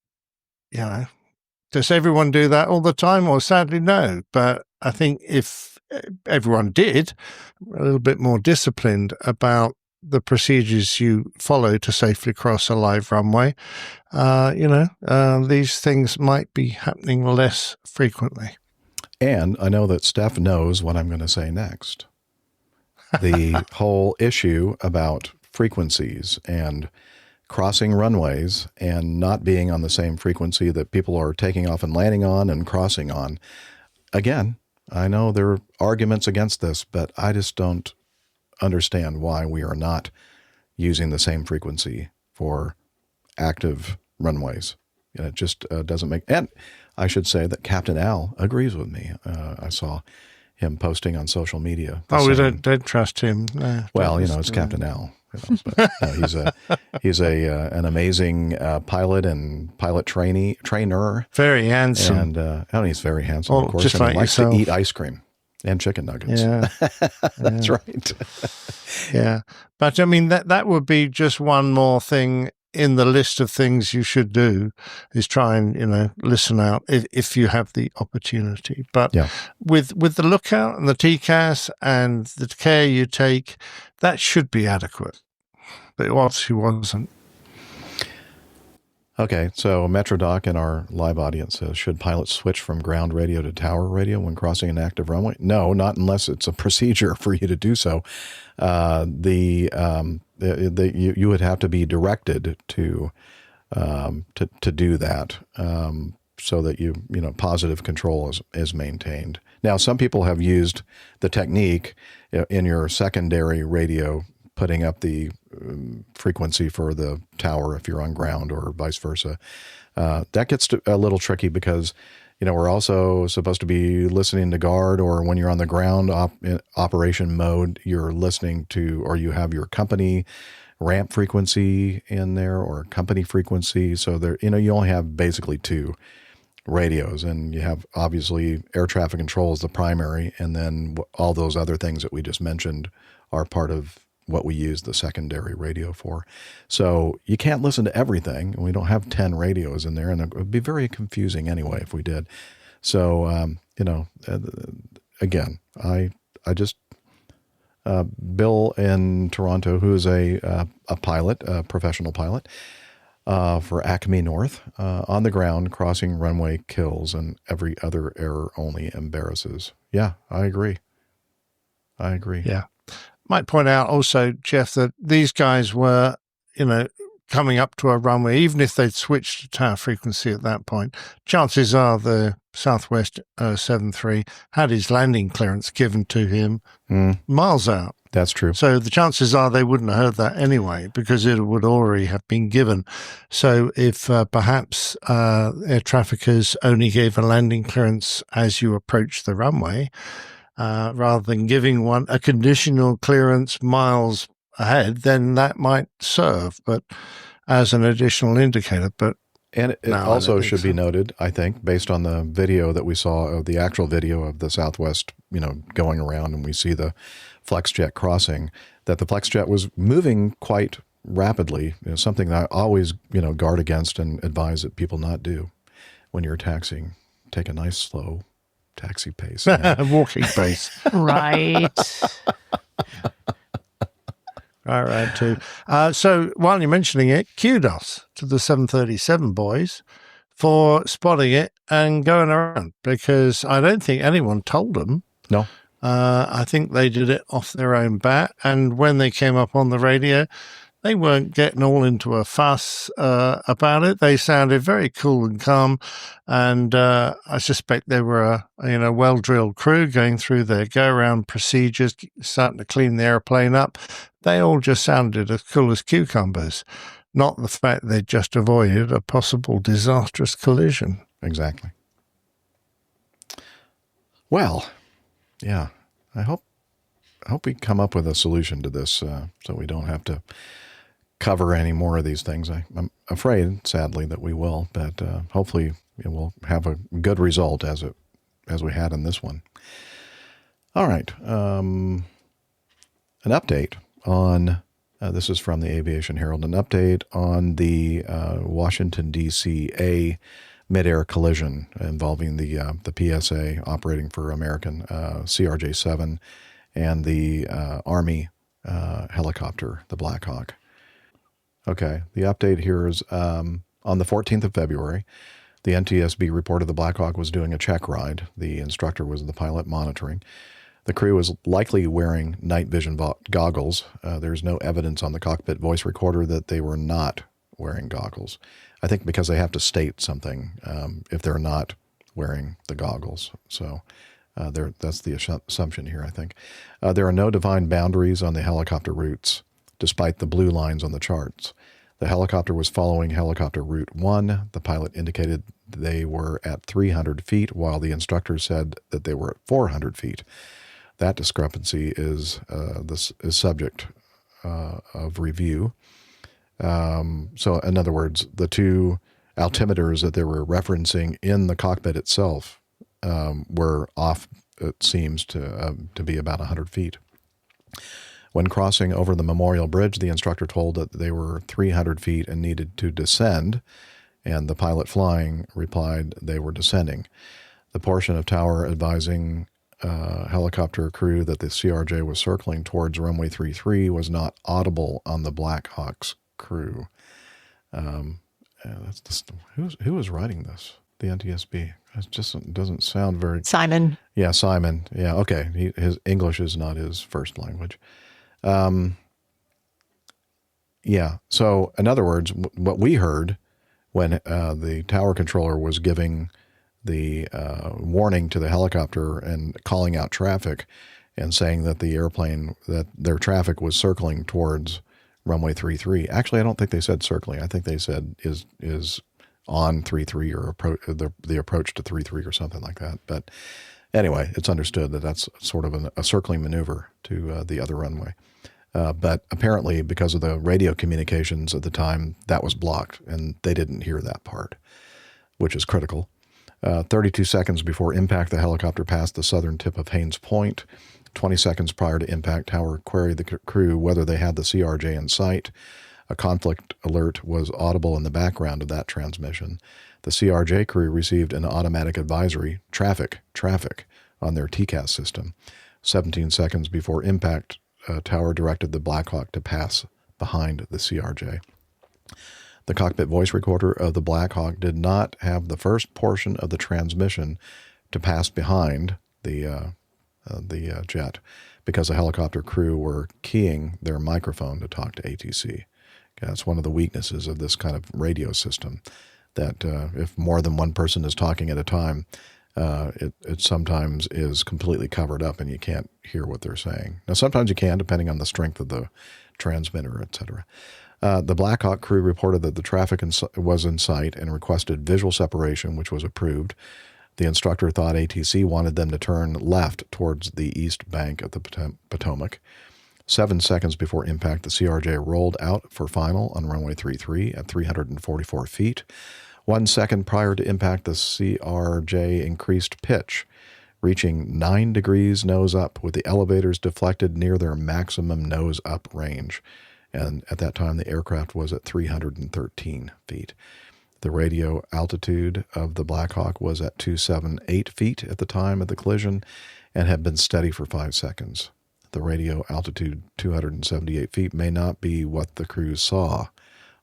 Speaker 9: does everyone do that all the time? Well, sadly, no. But I think if everyone did, a little bit more disciplined about the procedures you follow to safely cross a live runway, these things might be happening less frequently.
Speaker 6: And I know that Steph knows what I'm going to say next. The whole issue about frequencies and crossing runways and not being on the same frequency that people are taking off and landing on and crossing on. Again, I know there are arguments against this, but I just don't understand why we are not using the same frequency for active runways. It just doesn't make... And I should say that Captain Al agrees with me. I saw him posting on social media.
Speaker 9: We don't trust him. No,
Speaker 6: well, it's Captain Al. But he's an amazing pilot and pilot trainer.
Speaker 9: Very handsome,
Speaker 6: and he's very handsome. Of course,
Speaker 9: just like
Speaker 6: he likes
Speaker 9: yourself.
Speaker 6: to eat ice cream and chicken nuggets.
Speaker 9: Yeah,
Speaker 6: that's right.
Speaker 9: Yeah, but I mean that would be just one more thing in the list of things you should do, is try and listen out if you have the opportunity. But with the lookout and the TCAS and the care you take, that should be adequate. But it obviously wasn't.
Speaker 6: Okay, so MetroDoc in our live audience says, should pilots switch from ground radio to tower radio when crossing an active runway? No, not unless it's a procedure for you to do so. You would have to be directed to do that, so that positive control is maintained. Now, some people have used the technique in your secondary radio, putting up the frequency for the tower if you're on ground, or vice versa. That gets a little tricky because, we're also supposed to be listening to guard, or when you're on the ground operation mode, you're listening to, or you have your company ramp frequency in there, or company frequency. So there, you only have basically two radios, and you have obviously air traffic control is the primary, and then all those other things that we just mentioned are part of what we use the secondary radio for. So you can't listen to everything. We don't have 10 radios in there, and it would be very confusing anyway if we did. So, again, I just, Bill in Toronto, who is a pilot, a professional pilot, for ACME North, on the ground, crossing runway kills, and every other error only embarrasses. Yeah, I agree.
Speaker 9: Yeah. Might point out also, Jeff, that these guys were, coming up to a runway, even if they'd switched to tower frequency at that point, chances are the Southwest 73 had his landing clearance given to him miles out.
Speaker 6: That's true.
Speaker 9: So the chances are they wouldn't have heard that anyway, because it would already have been given. So if perhaps air traffickers only gave a landing clearance as you approach the runway, rather than giving one a conditional clearance miles ahead, then that might serve, but as an additional indicator.
Speaker 6: And it also should be noted, I think, based on the video that we saw, of the actual video of the Southwest, going around, and we see the FlexJet crossing, that the FlexJet was moving quite rapidly. Something that I always, guard against and advise that people not do when you're taxiing. Take a nice slow taxi pace.
Speaker 9: Walking pace.
Speaker 10: Right.
Speaker 9: All right, too. So while you're mentioning it, kudos to the 737 boys for spotting it and going around, because I don't think anyone told them.
Speaker 6: No.
Speaker 9: I think they did it off their own bat. And when they came up on the radio, they weren't getting all into a fuss about it. They sounded very cool and calm. And I suspect they were a well-drilled crew going through their go-around procedures, starting to clean the airplane up. They all just sounded as cool as cucumbers, not the fact they just avoided a possible disastrous collision.
Speaker 6: Exactly. Well, yeah, I hope we come up with a solution to this, so we don't have to cover any more of these things. I'm afraid, sadly, that we will, but hopefully we'll have a good result as we had in this one. All right, an update on this is from the Aviation Herald. An update on the Washington D.C. Midair collision involving the PSA operating for American CRJ-7 and the Army helicopter, the Black Hawk. Okay, the update here is on the 14th of February, the NTSB reported the Black Hawk was doing a check ride. The instructor was the pilot monitoring. The crew was likely wearing night vision goggles. There's no evidence on the cockpit voice recorder that they were not wearing goggles. I think because they have to state something if they're not wearing the goggles. So that's the assumption here, I think. There are no defined boundaries on the helicopter routes, despite the blue lines on the charts. The helicopter was following helicopter route 1. The pilot indicated they were at 300 feet, while the instructor said that they were at 400 feet. That discrepancy is subject of review. So, in other words, the two altimeters that they were referencing in the cockpit itself were off, it seems, to be about 100 feet. When crossing over the Memorial Bridge, the instructor told that they were 300 feet and needed to descend, and the pilot flying replied they were descending. The portion of tower advising helicopter crew that the CRJ was circling towards runway 33 was not audible on the Black Hawk's crew. That's just, who is writing this? The NTSB. It just doesn't sound very...
Speaker 13: Simon.
Speaker 6: Yeah, Simon. Yeah, okay. His English is not his first language. Yeah, so in other words, what we heard when the tower controller was giving the warning to the helicopter and calling out traffic and saying that the airplane, that their traffic was circling towards runway 33. Actually, I don't think they said circling. I think they said is on 33 or the approach to 33 or something like that. But anyway, it's understood that that's sort of a circling maneuver to the other runway. But apparently, because of the radio communications at the time, that was blocked, and they didn't hear that part, which is critical. 32 seconds before impact, the helicopter passed the southern tip of Haines Point. 20 seconds prior to impact, tower queried the crew whether they had the CRJ in sight. A conflict alert was audible in the background of that transmission. The CRJ crew received an automatic advisory, traffic, on their TCAS system. 17 seconds before impact, tower directed the Black Hawk to pass behind the CRJ. The cockpit voice recorder of the Black Hawk did not have the first portion of the transmission to pass behind the jet because the helicopter crew were keying their microphone to talk to ATC. That's one of the weaknesses of this kind of radio system, that if more than one person is talking at a time, it sometimes is completely covered up and you can't hear what they're saying. Now, sometimes you can, depending on the strength of the transmitter, etc. The Black Hawk crew reported that the traffic was in sight and requested visual separation, which was approved. The instructor thought ATC wanted them to turn left towards the east bank of the Potomac. 7 seconds before impact, the CRJ rolled out for final on runway 33 at 344 feet. 1 second prior to impact, the CRJ increased pitch, reaching 9 degrees nose up, with the elevators deflected near their maximum nose up range. And at that time, the aircraft was at 313 feet. The radio altitude of the Black Hawk was at 278 feet at the time of the collision and had been steady for 5 seconds. The radio altitude, 278 feet, may not be what the crew saw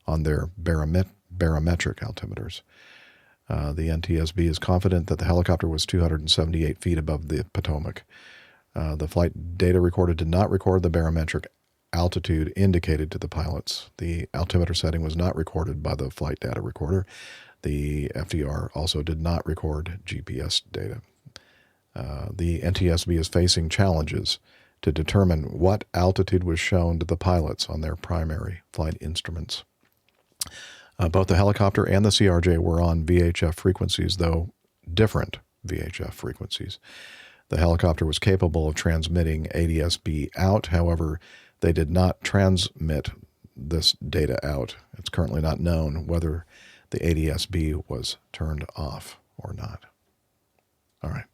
Speaker 6: on their barometric altimeters. The NTSB is confident that the helicopter was 278 feet above the Potomac. The flight data recorder did not record the barometric altitude indicated to the pilots. The altimeter setting was not recorded by the flight data recorder. The FDR also did not record GPS data. The NTSB is facing challenges to determine what altitude was shown to the pilots on their primary flight instruments. Both the helicopter and the CRJ were on VHF frequencies, though different VHF frequencies. The helicopter was capable of transmitting ADS-B out. However, they did not transmit this data out. It's currently not known whether the ADS-B was turned off or not. All right.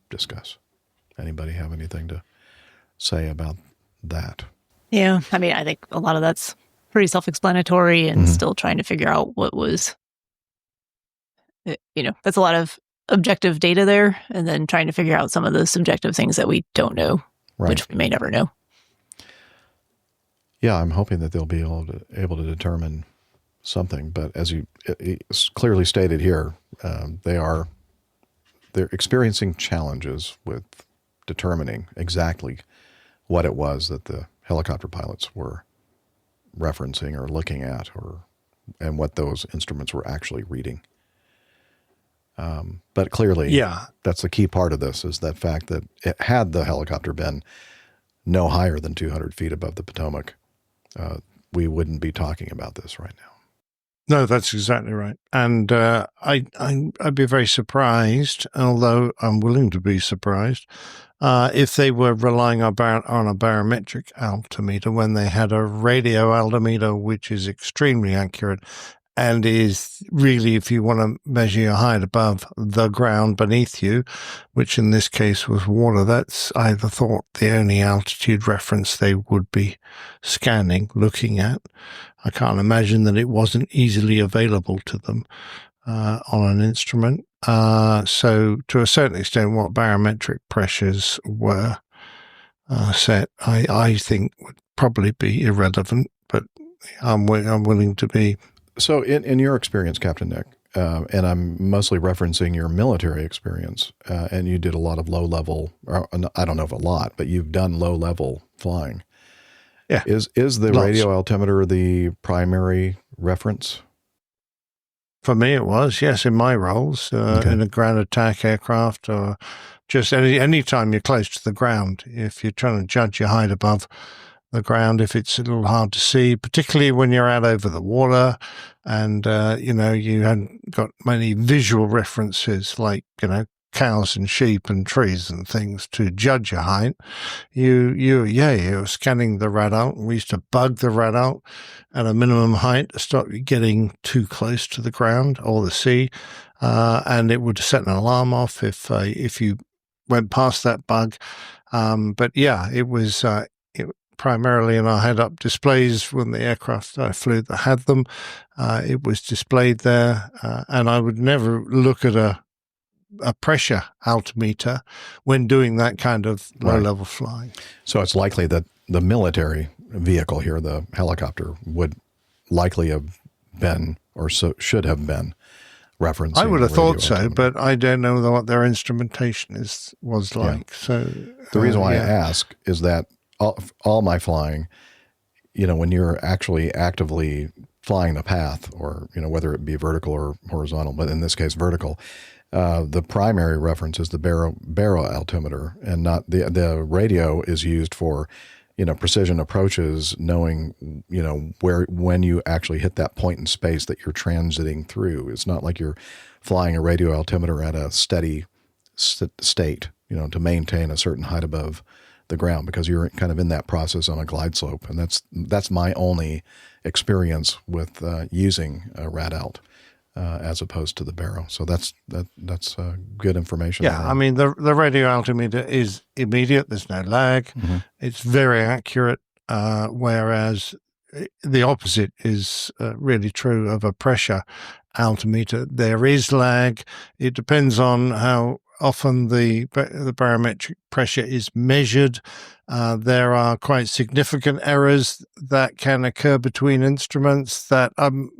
Speaker 6: Discuss. Anybody have anything to say about that?
Speaker 13: Yeah, I mean, I think a lot of that's pretty self-explanatory and still trying to figure out what was, that's a lot of objective data there, and then trying to figure out some of the subjective things that we don't know, which we may never know.
Speaker 6: Yeah, I'm hoping that they'll be able to determine something. But as it's clearly stated here, they're experiencing challenges with determining exactly what it was that the helicopter pilots were referencing or looking at, and what those instruments were actually reading. But clearly, that's the key part of this, is that fact that had the helicopter been no higher than 200 feet above the Potomac, we wouldn't be talking about this right now.
Speaker 9: No, that's exactly right. And I'd be very surprised, although I'm willing to be surprised, if they were relying on a barometric altimeter when they had a radio altimeter, which is extremely accurate and is really, if you want to measure your height above the ground beneath you, which in this case was water, that's, I either thought, the only altitude reference they would be scanning, looking at. I can't imagine that it wasn't easily available to them on an instrument. So to a certain extent, what barometric pressures were set, I think would probably be irrelevant, but I'm willing to be.
Speaker 6: So in your experience, Captain Nick, and I'm mostly referencing your military experience, and you did a lot of low-level, I don't know if a lot, but you've done low-level flying.
Speaker 9: Yeah.
Speaker 6: Is the radio altimeter the primary reference?
Speaker 9: For me, it was, yes, in my roles, in a ground attack aircraft, or just any time you're close to the ground. If you're trying to judge your height above the ground, if it's a little hard to see, particularly when you're out over the water and, you hadn't got many visual references like, cows and sheep and trees and things to judge your height. You're scanning the radar. We used to bug the radar at a minimum height to stop you getting too close to the ground or the sea, and it would set an alarm off if you went past that bug. But yeah, it was primarily in our head-up displays when the aircraft I flew that had them. It was displayed there, and I would never look at a pressure altimeter when doing that kind of low-level flying.
Speaker 6: So it's likely that the military vehicle here, the helicopter, would likely have been, or should have been, referencing.
Speaker 9: I would have thought so, but I don't know what their instrumentation was like. Yeah. So
Speaker 6: the reason why I ask is that all my flying, when you're actually actively flying the path, or whether it be vertical or horizontal, but in this case vertical, the primary reference is the baro altimeter, and not the radio is used for, precision approaches, knowing, when you actually hit that point in space that you're transiting through. It's not like you're flying a radio altimeter at a steady state, to maintain a certain height above the ground, because you're kind of in that process on a glide slope. And that's my only experience with using a rad alt. As opposed to the baro. So that's good information.
Speaker 9: Yeah, I mean, the radio altimeter is immediate. There's no lag. Mm-hmm. It's very accurate, whereas the opposite is really true of a pressure altimeter. There is lag. It depends on how often the barometric pressure is measured. There are quite significant errors that can occur between instruments that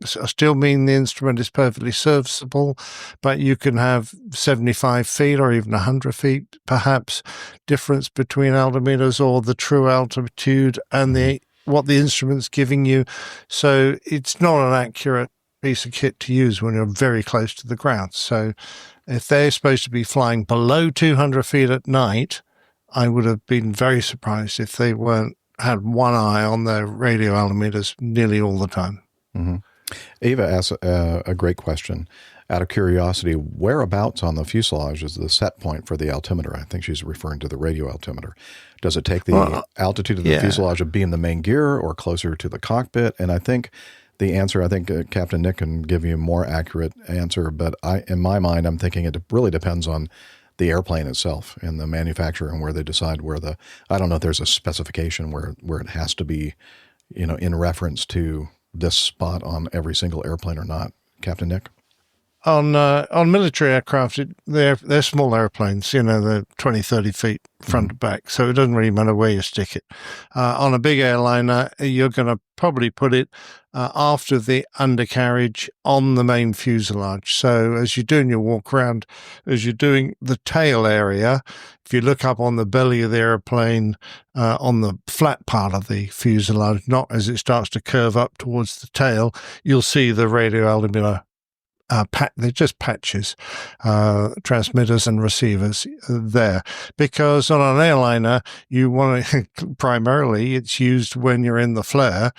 Speaker 9: still mean the instrument is perfectly serviceable, but you can have 75 feet or even 100 feet, perhaps, difference between altimeters or the true altitude and what the instrument's giving you. So it's not an accurate piece of kit to use when you're very close to the ground. So if they're supposed to be flying below 200 feet at night, I would have been very surprised if they had one eye on their radio altimeters nearly all the time.
Speaker 6: Mm-hmm. Ava asks a great question. Out of curiosity, whereabouts on the fuselage is the set point for the altimeter? I think she's referring to the radio altimeter. Does it take the altitude of the fuselage of being the main gear or closer to the cockpit? And I think the answer, Captain Nick can give you a more accurate answer, but in my mind, I'm thinking it really depends on the airplane itself and the manufacturer and where they decide I don't know if there's a specification where it has to be, in reference to this spot on every single airplane or not. Captain Nick?
Speaker 9: On military aircraft, they're small airplanes, they're 20, 30 feet front to back, so it doesn't really matter where you stick it. On a big airliner, you're going to probably put it after the undercarriage on the main fuselage. So as you're doing your walk around, as you're doing the tail area, if you look up on the belly of the airplane, on the flat part of the fuselage, not as it starts to curve up towards the tail, you'll see the radio altimeter they're just patches, transmitters and receivers there. Because on an airliner, you want to, primarily, it's used when you're in the flare,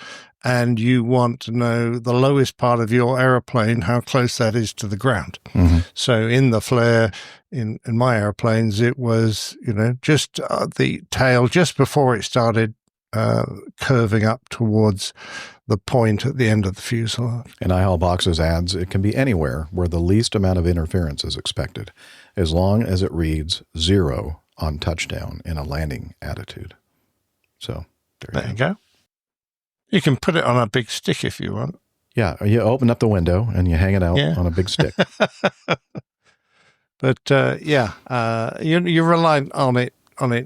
Speaker 9: and you want to know the lowest part of your aeroplane, how close that is to the ground.
Speaker 6: Mm-hmm.
Speaker 9: So in the flare, in my airplanes, it was, just the tail just before it started curving up towards the point at the end of the fuselage.
Speaker 6: And IHALBoxes adds it can be anywhere where the least amount of interference is expected, as long as it reads 0 on touchdown in a landing attitude. So there you go.
Speaker 9: You can put it on a big stick if you want.
Speaker 6: Yeah, you open up the window and you hang it out on a big stick.
Speaker 9: But you rely on it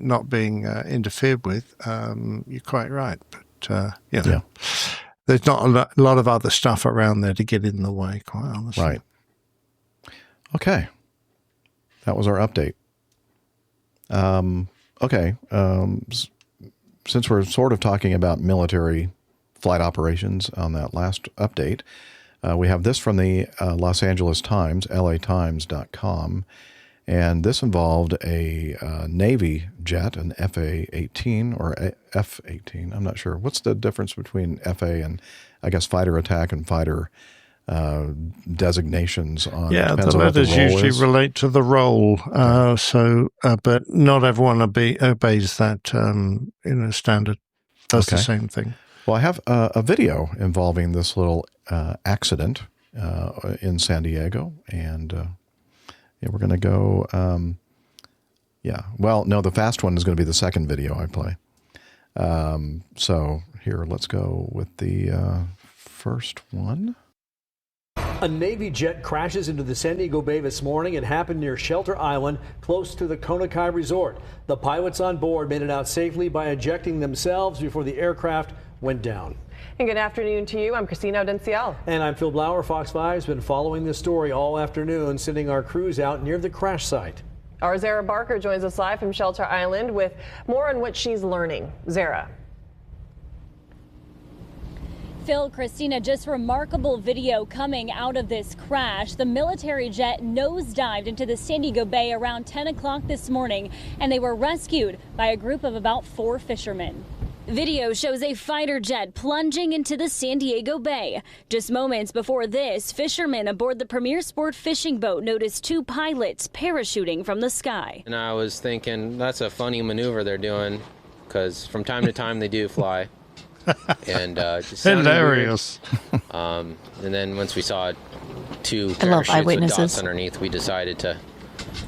Speaker 9: not being interfered with. You're quite right, but there's not a lot of other stuff around there to get in the way, quite honestly.
Speaker 6: Right. Okay. That was our update. Since we're sort of talking about military flight operations on that last update, we have this from the Los Angeles Times, latimes.com. And this involved a Navy jet, an FA-18 or F-18. I'm not sure. What's the difference between FA and, I guess, fighter attack and fighter designations?
Speaker 9: The letters usually relate to the role. But not everyone obeys that standard. Does the same thing.
Speaker 6: Well, I have a video involving this little accident in San Diego, and we're going to go, the fast one is going to be the second video I play. So here, let's go with the first one.
Speaker 15: A Navy jet crashes into the San Diego Bay this morning and happened near Shelter Island, close to the Konakai Resort. The pilots on board made it out safely by ejecting themselves before the aircraft went down.
Speaker 16: And good afternoon to you. I'm Christina Odenciel.
Speaker 15: And I'm Phil Blauer. Fox 5's been following this story all afternoon, sending our crews out near the crash site.
Speaker 16: Our Zara Barker joins us live from Shelter Island with more on what she's learning. Zara.
Speaker 17: Phil, Christina, just remarkable video coming out of this crash. The military jet nosedived into the San Diego Bay around 10 o'clock this morning, and they were rescued by a group of about 4 fishermen. Video shows a fighter jet plunging into the San Diego Bay. Just moments before this, fishermen aboard the Premier Sport fishing boat noticed 2 pilots parachuting from the sky.
Speaker 18: And I was thinking, that's a funny maneuver they're doing, because from time to time they do fly. And just hilarious. And then once we saw 2 parachutes with dots underneath, we decided to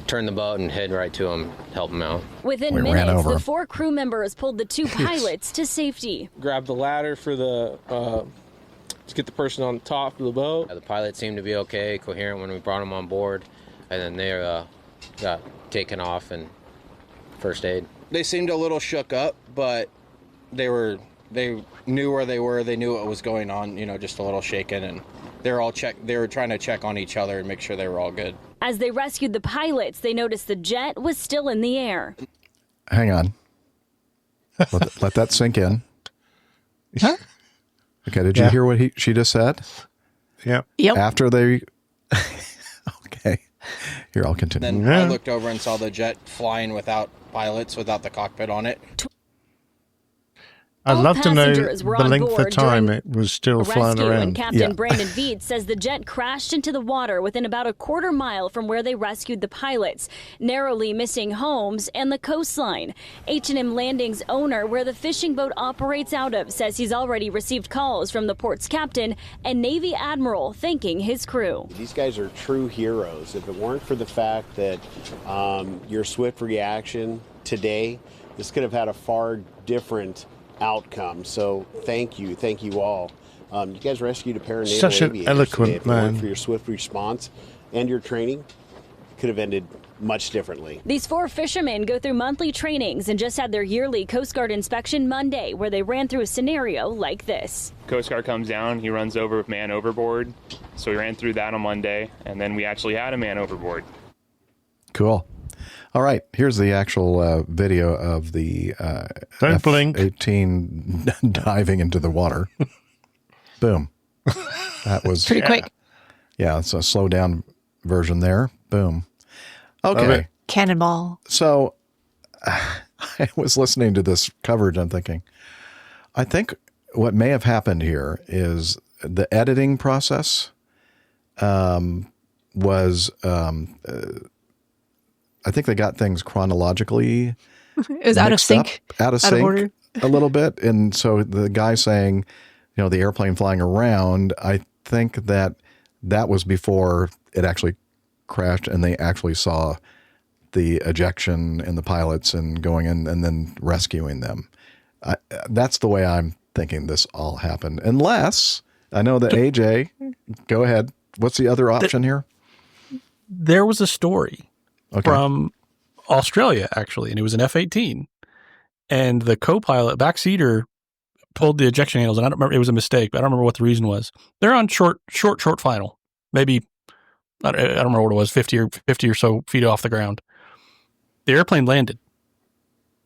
Speaker 18: turn the boat and head right to them, help them out.
Speaker 17: Within minutes, the 4 crew members pulled the 2 pilots to safety.
Speaker 19: Grabbed the ladder for the to get the person on top of the boat.
Speaker 18: The pilots seemed to be okay, coherent when we brought them on board, and then they got taken off and first aid.
Speaker 19: They seemed a little shook up, but they knew where they were. They knew what was going on. Just a little shaken, and they were trying to check on each other and make sure they were all good.
Speaker 17: As they rescued the pilots, they noticed the jet was still in the air.
Speaker 6: Hang on. Let that sink in.
Speaker 9: Huh?
Speaker 6: Okay, did you hear what she just said?
Speaker 9: Yep.
Speaker 6: After they... Okay. Here, I'll continue.
Speaker 19: Then I looked over and saw the jet flying without pilots, without the cockpit on it.
Speaker 9: I'd love to know the length of time it was still flying around.
Speaker 17: And Captain Brandon Veets says the jet crashed into the water within about a quarter mile from where they rescued the pilots, narrowly missing homes and the coastline. H&M Landing's owner, where the fishing boat operates out of, says he's already received calls from the port's captain and Navy admiral thanking his crew.
Speaker 20: These guys are true heroes. If it weren't for the fact that your swift reaction today, this could have had a far different outcome. So thank you all. You guys rescued a pair of naval
Speaker 9: Such an
Speaker 20: aviators
Speaker 9: eloquent
Speaker 20: today. If it weren't
Speaker 9: man.
Speaker 20: for your swift response and your training, could have ended much differently.
Speaker 17: These 4 fishermen go through monthly trainings and just had their yearly Coast Guard inspection Monday, where they ran through a scenario like this.
Speaker 21: Coast Guard comes down, he runs over with man overboard. So we ran through that on Monday, and then we actually had a man overboard.
Speaker 6: Cool. All right, here's the actual video of the F-18 diving into the water. Boom. That was
Speaker 13: pretty quick.
Speaker 6: Yeah, it's a slow down version there. Boom. Okay.
Speaker 13: Cannonball.
Speaker 6: So I was listening to this coverage. I'm thinking, I think what may have happened here is the editing process was, I think they got things chronologically.
Speaker 13: It was out of sync.
Speaker 6: Out of sync a little bit. And so the guy saying, the airplane flying around, I think that was before it actually crashed and they actually saw the ejection and the pilots and going in and then rescuing them. That's the way I'm thinking this all happened. Unless, I know that AJ, go ahead. What's the other option here?
Speaker 11: There was a story from Australia, actually, and it was an F-18. And the co-pilot, backseater, pulled the ejection handles, and I don't remember, it was a mistake, but I don't remember what the reason was. They're on short final, maybe, I don't remember what it was, 50 or so feet off the ground. The airplane landed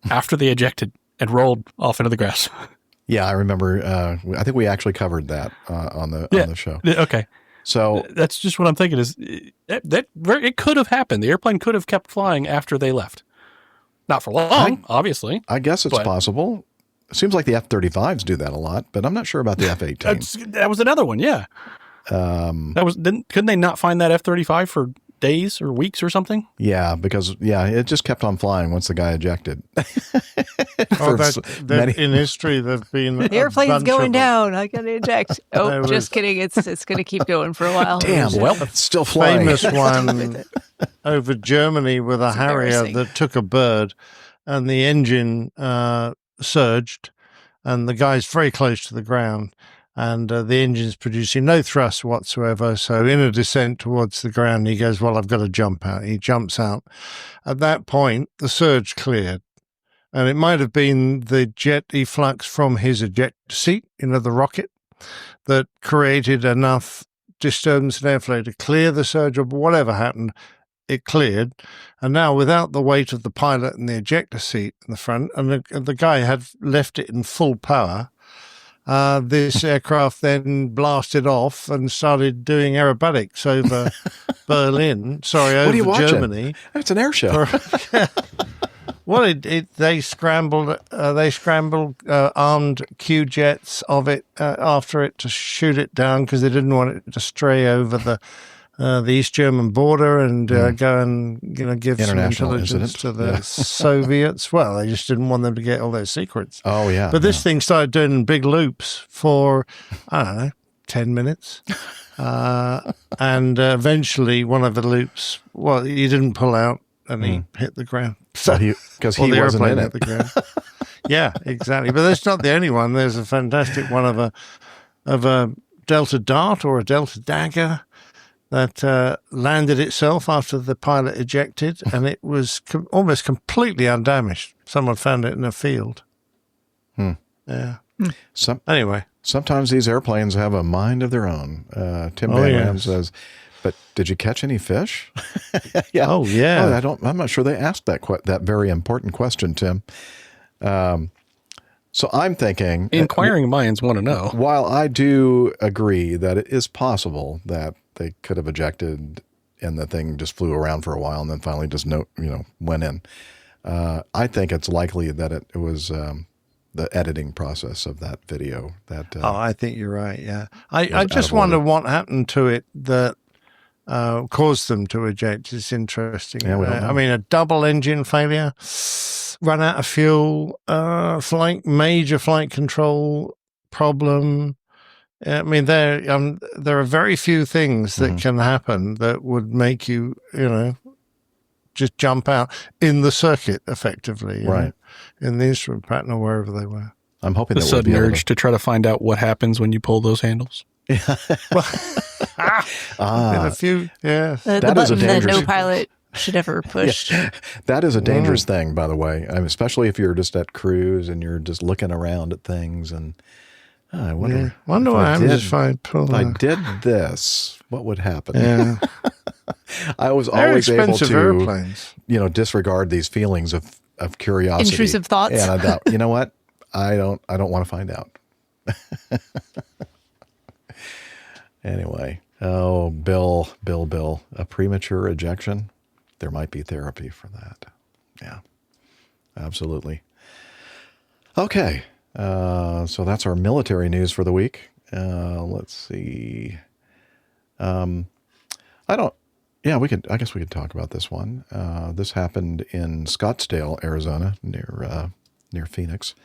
Speaker 11: after they ejected and rolled off into the grass.
Speaker 6: Yeah, I remember. I think we actually covered that on the show.
Speaker 11: Okay.
Speaker 6: So
Speaker 11: that's just what I'm thinking is that it could have happened. The airplane could have kept flying after they left. Not for long, obviously.
Speaker 6: I guess it's possible. It seems like the F-35s do that a lot, but I'm not sure about the F-18.
Speaker 11: That was another one, yeah. Couldn't they not find that F-35 for days or weeks or something?
Speaker 6: Yeah, because it just kept on flying once the guy ejected.
Speaker 9: In history, there've been
Speaker 13: the airplane's going down. I got to eject. Oh, just kidding. It's going to keep going for a while.
Speaker 6: Damn. Well, it's still flying.
Speaker 9: Famous one over Germany with a Harrier that took a bird, and the engine surged, and the guy's very close to the ground. And the engine's producing no thrust whatsoever. So in a descent towards the ground, he goes, well, I've got to jump out. He jumps out. At that point, the surge cleared. And it might have been the jet efflux from his ejector seat, the rocket, that created enough disturbance in airflow to clear the surge, or whatever happened, it cleared. And now, without the weight of the pilot and the ejector seat in the front, and the guy had left it in full power, this aircraft then blasted off and started doing aerobatics over Berlin. Sorry, over
Speaker 6: what are you
Speaker 9: Germany.
Speaker 6: Watching? It's an air show.
Speaker 9: Well, they scrambled armed Q jets of it after it to shoot it down because they didn't want it to stray over the East German border and go and give some intelligence to the Soviets. Well, they just didn't want them to get all their secrets.
Speaker 6: Oh yeah.
Speaker 9: But this thing started doing big loops for 10 minutes, and eventually one of the loops. Well, he didn't pull out and he hit the ground.
Speaker 6: So because he wasn't in it.
Speaker 9: Hit the ground. Yeah, exactly. But that's not the only one. There's a fantastic one of a Delta Dart or a Delta Dagger that landed itself after the pilot ejected, and it was almost completely undamaged. Someone found it in a field. Yeah. Anyway.
Speaker 6: Sometimes these airplanes have a mind of their own. Tim Van Ram says, but did you catch any fish?
Speaker 9: Yeah. Oh, yeah.
Speaker 6: I'm not sure they asked that very important question, Tim. So I'm thinking...
Speaker 11: Inquiring minds want to know.
Speaker 6: While I do agree that it is possible that they could have ejected and the thing just flew around for a while and then finally just went in. I think it's likely that it was the editing process of that video.
Speaker 9: I think you're right, yeah. I just wonder what happened to it that caused them to eject. It's interesting.
Speaker 6: Yeah, we don't know.
Speaker 9: I mean, a double engine failure, run out of fuel, major flight control problem. I mean, there are very few things that can happen that would make you, just jump out in the circuit effectively,
Speaker 6: right?
Speaker 9: In the instrument pattern or wherever they were.
Speaker 6: I'm hoping
Speaker 11: the sudden urge to try to find out what happens when you pull those handles.
Speaker 9: Yeah. A few, yeah.
Speaker 13: The button that no pilot should ever push.
Speaker 6: Yeah. That is a dangerous thing, by the way. Especially if you're just at cruise and you're just looking around at things and. I wonder
Speaker 9: what happens if I
Speaker 6: did this, what would happen?
Speaker 9: Yeah.
Speaker 6: I was always able to, disregard these feelings of curiosity,
Speaker 13: intrusive thoughts,
Speaker 6: and I thought, you know what, I don't want to find out. Anyway, Oh, Bill, a premature ejection. There might be therapy for that. Yeah, absolutely. Okay, so that's our military news for the week. Let's see. I guess we could talk about this one. This happened in Scottsdale, Arizona, near Phoenix.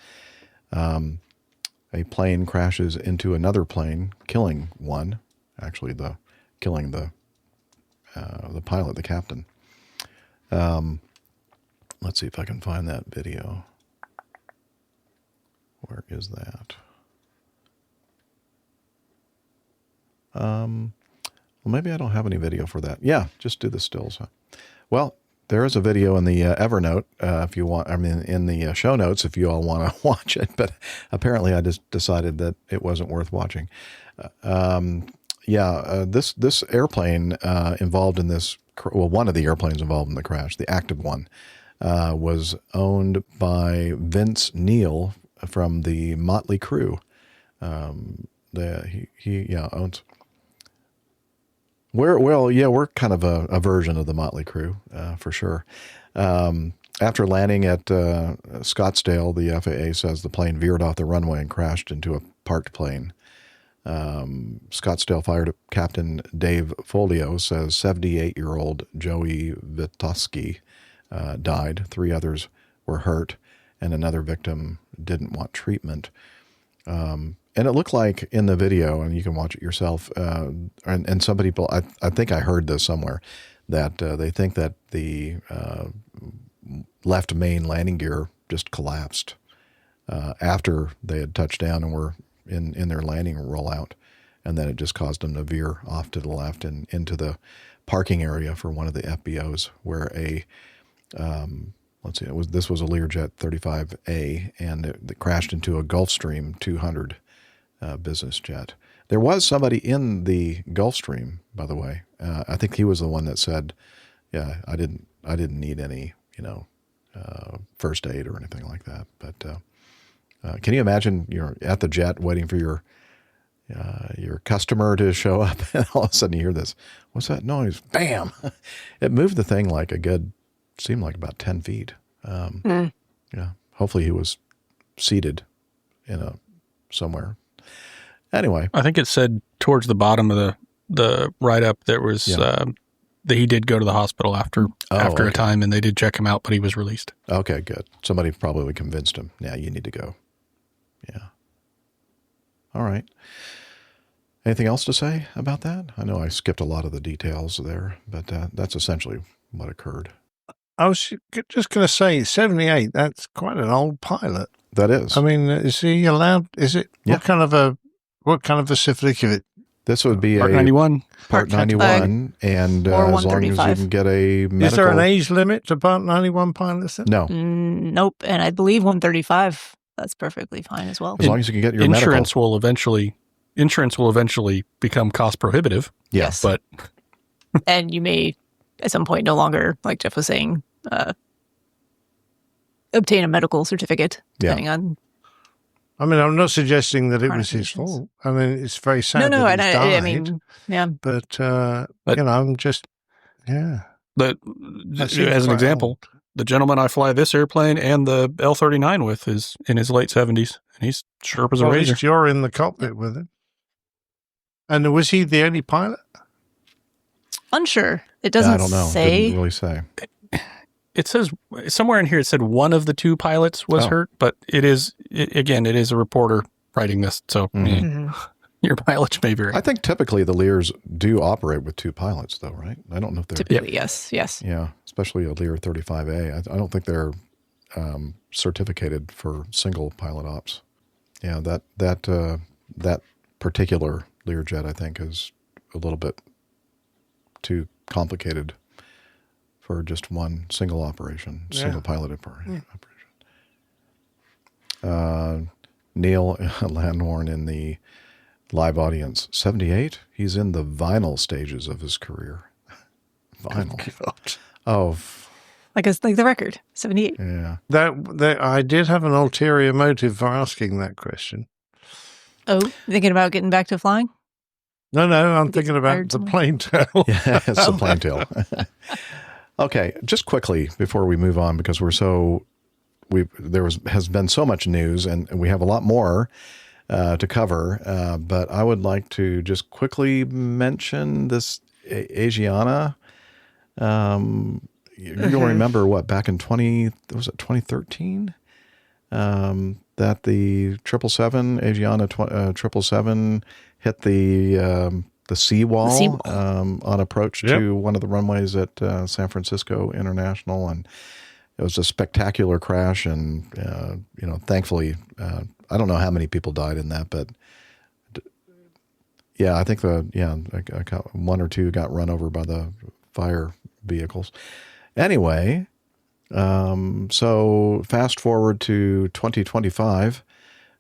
Speaker 6: A plane crashes into another plane, killing one. Actually, killing the pilot, the captain. Let's see if I can find that video. Where is that? Well, maybe I don't have any video for that. Yeah, just do the stills. Huh? Well, there is a video in the Evernote if you want. I mean, in the show notes if you all want to watch it. But apparently, I just decided that it wasn't worth watching. This airplane involved in this. Well, one of the airplanes involved in the crash, the active one, was owned by Vince Neil from the Motley Crue. He owns. We're kind of a version of the Motley Crue, for sure. After landing at Scottsdale, the FAA says the plane veered off the runway and crashed into a parked plane. Scottsdale Fire Captain Dave Folio says 78-year-old Joey Vitoski died. 3 others were hurt, and another victim didn't want treatment. And it looked like in the video, and you can watch it yourself, and some people, I think I heard this somewhere, that they think that the left main landing gear just collapsed after they had touched down and were in their landing rollout, and then it just caused them to veer off to the left and into the parking area for one of the FBOs, where this was a Learjet 35A, and it crashed into a Gulfstream 200 business jet. There was somebody in the Gulfstream, by the way. I think he was the one that said, "Yeah, I didn't need any, first aid or anything like that." But can you imagine you're at the jet waiting for your customer to show up, and all of a sudden you hear this? What's that noise? Bam! It moved the thing like seemed like about 10 feet. Yeah. Hopefully he was seated somewhere. Anyway,
Speaker 11: I think it said towards the bottom of the write-up there was that he did go to the hospital after a time, and they did check him out, but he was released.
Speaker 6: Okay, good. Somebody probably convinced him. Yeah, you need to go. Yeah. All right. Anything else to say about that? I know I skipped a lot of the details there, but that's essentially what occurred.
Speaker 9: I was just going to say, 78, that's quite an old pilot.
Speaker 6: That is.
Speaker 9: I mean, is he allowed, what kind of a certificate?
Speaker 6: This would be
Speaker 11: Part 91.
Speaker 6: Part 91, and as long as you can get a medical...
Speaker 9: Is there an age limit to Part 91 pilots?
Speaker 6: No.
Speaker 13: Nope, and I believe 135, that's perfectly fine as well.
Speaker 6: As long as you can get your
Speaker 11: insurance
Speaker 6: medical.
Speaker 11: Insurance will eventually become cost prohibitive.
Speaker 6: Yes.
Speaker 11: But
Speaker 13: and you may, at some point, no longer, like Jeff was saying, obtain a medical certificate, depending on...
Speaker 9: I mean, I'm not suggesting that it was his fault. I mean, it's very sad that he died.
Speaker 13: I mean, yeah.
Speaker 9: But I'm just, yeah.
Speaker 11: But as an example, the gentleman I fly this airplane and the L-39 with is in his late 70s, and he's sharp as a razor.
Speaker 9: At least you're in the cockpit with him. And was he the only pilot?
Speaker 13: Unsure. It doesn't
Speaker 6: I don't know.
Speaker 13: say.
Speaker 6: Didn't really say.
Speaker 11: It says somewhere in here, it said one of the 2 pilots was hurt, but it is a reporter writing this. So your mileage may vary.
Speaker 6: I think typically the Lears do operate with 2 pilots though, right? I don't know if they're...
Speaker 13: Typically, yes.
Speaker 6: Yeah, especially a Lear 35A. I don't think they're certificated for single pilot ops. Yeah, that particular Learjet, I think, is a little bit too complicated for just one single operation, single pilot operation. Neil Landhorn in the live audience, 78. He's in the vinyl stages of his career. Vinyl.
Speaker 13: Like the record, 78.
Speaker 6: Yeah.
Speaker 9: That I did have an ulterior motive for asking that question.
Speaker 13: Oh, thinking about getting back to flying?
Speaker 9: No, I'm thinking about the plane tail.
Speaker 6: Yeah, it's the plane tail. Okay, just quickly before we move on, because has been so much news, and we have a lot more to cover. But I would like to just quickly mention this Asiana. You'll remember back in 2013? That the 777 Asiana 777 hit the seawall on approach to one of the runways at San Francisco International, and it was a spectacular crash. And thankfully, I don't know how many people died in that, but yeah, I think one or two got run over by the fire vehicles. Anyway. So fast forward to 2025,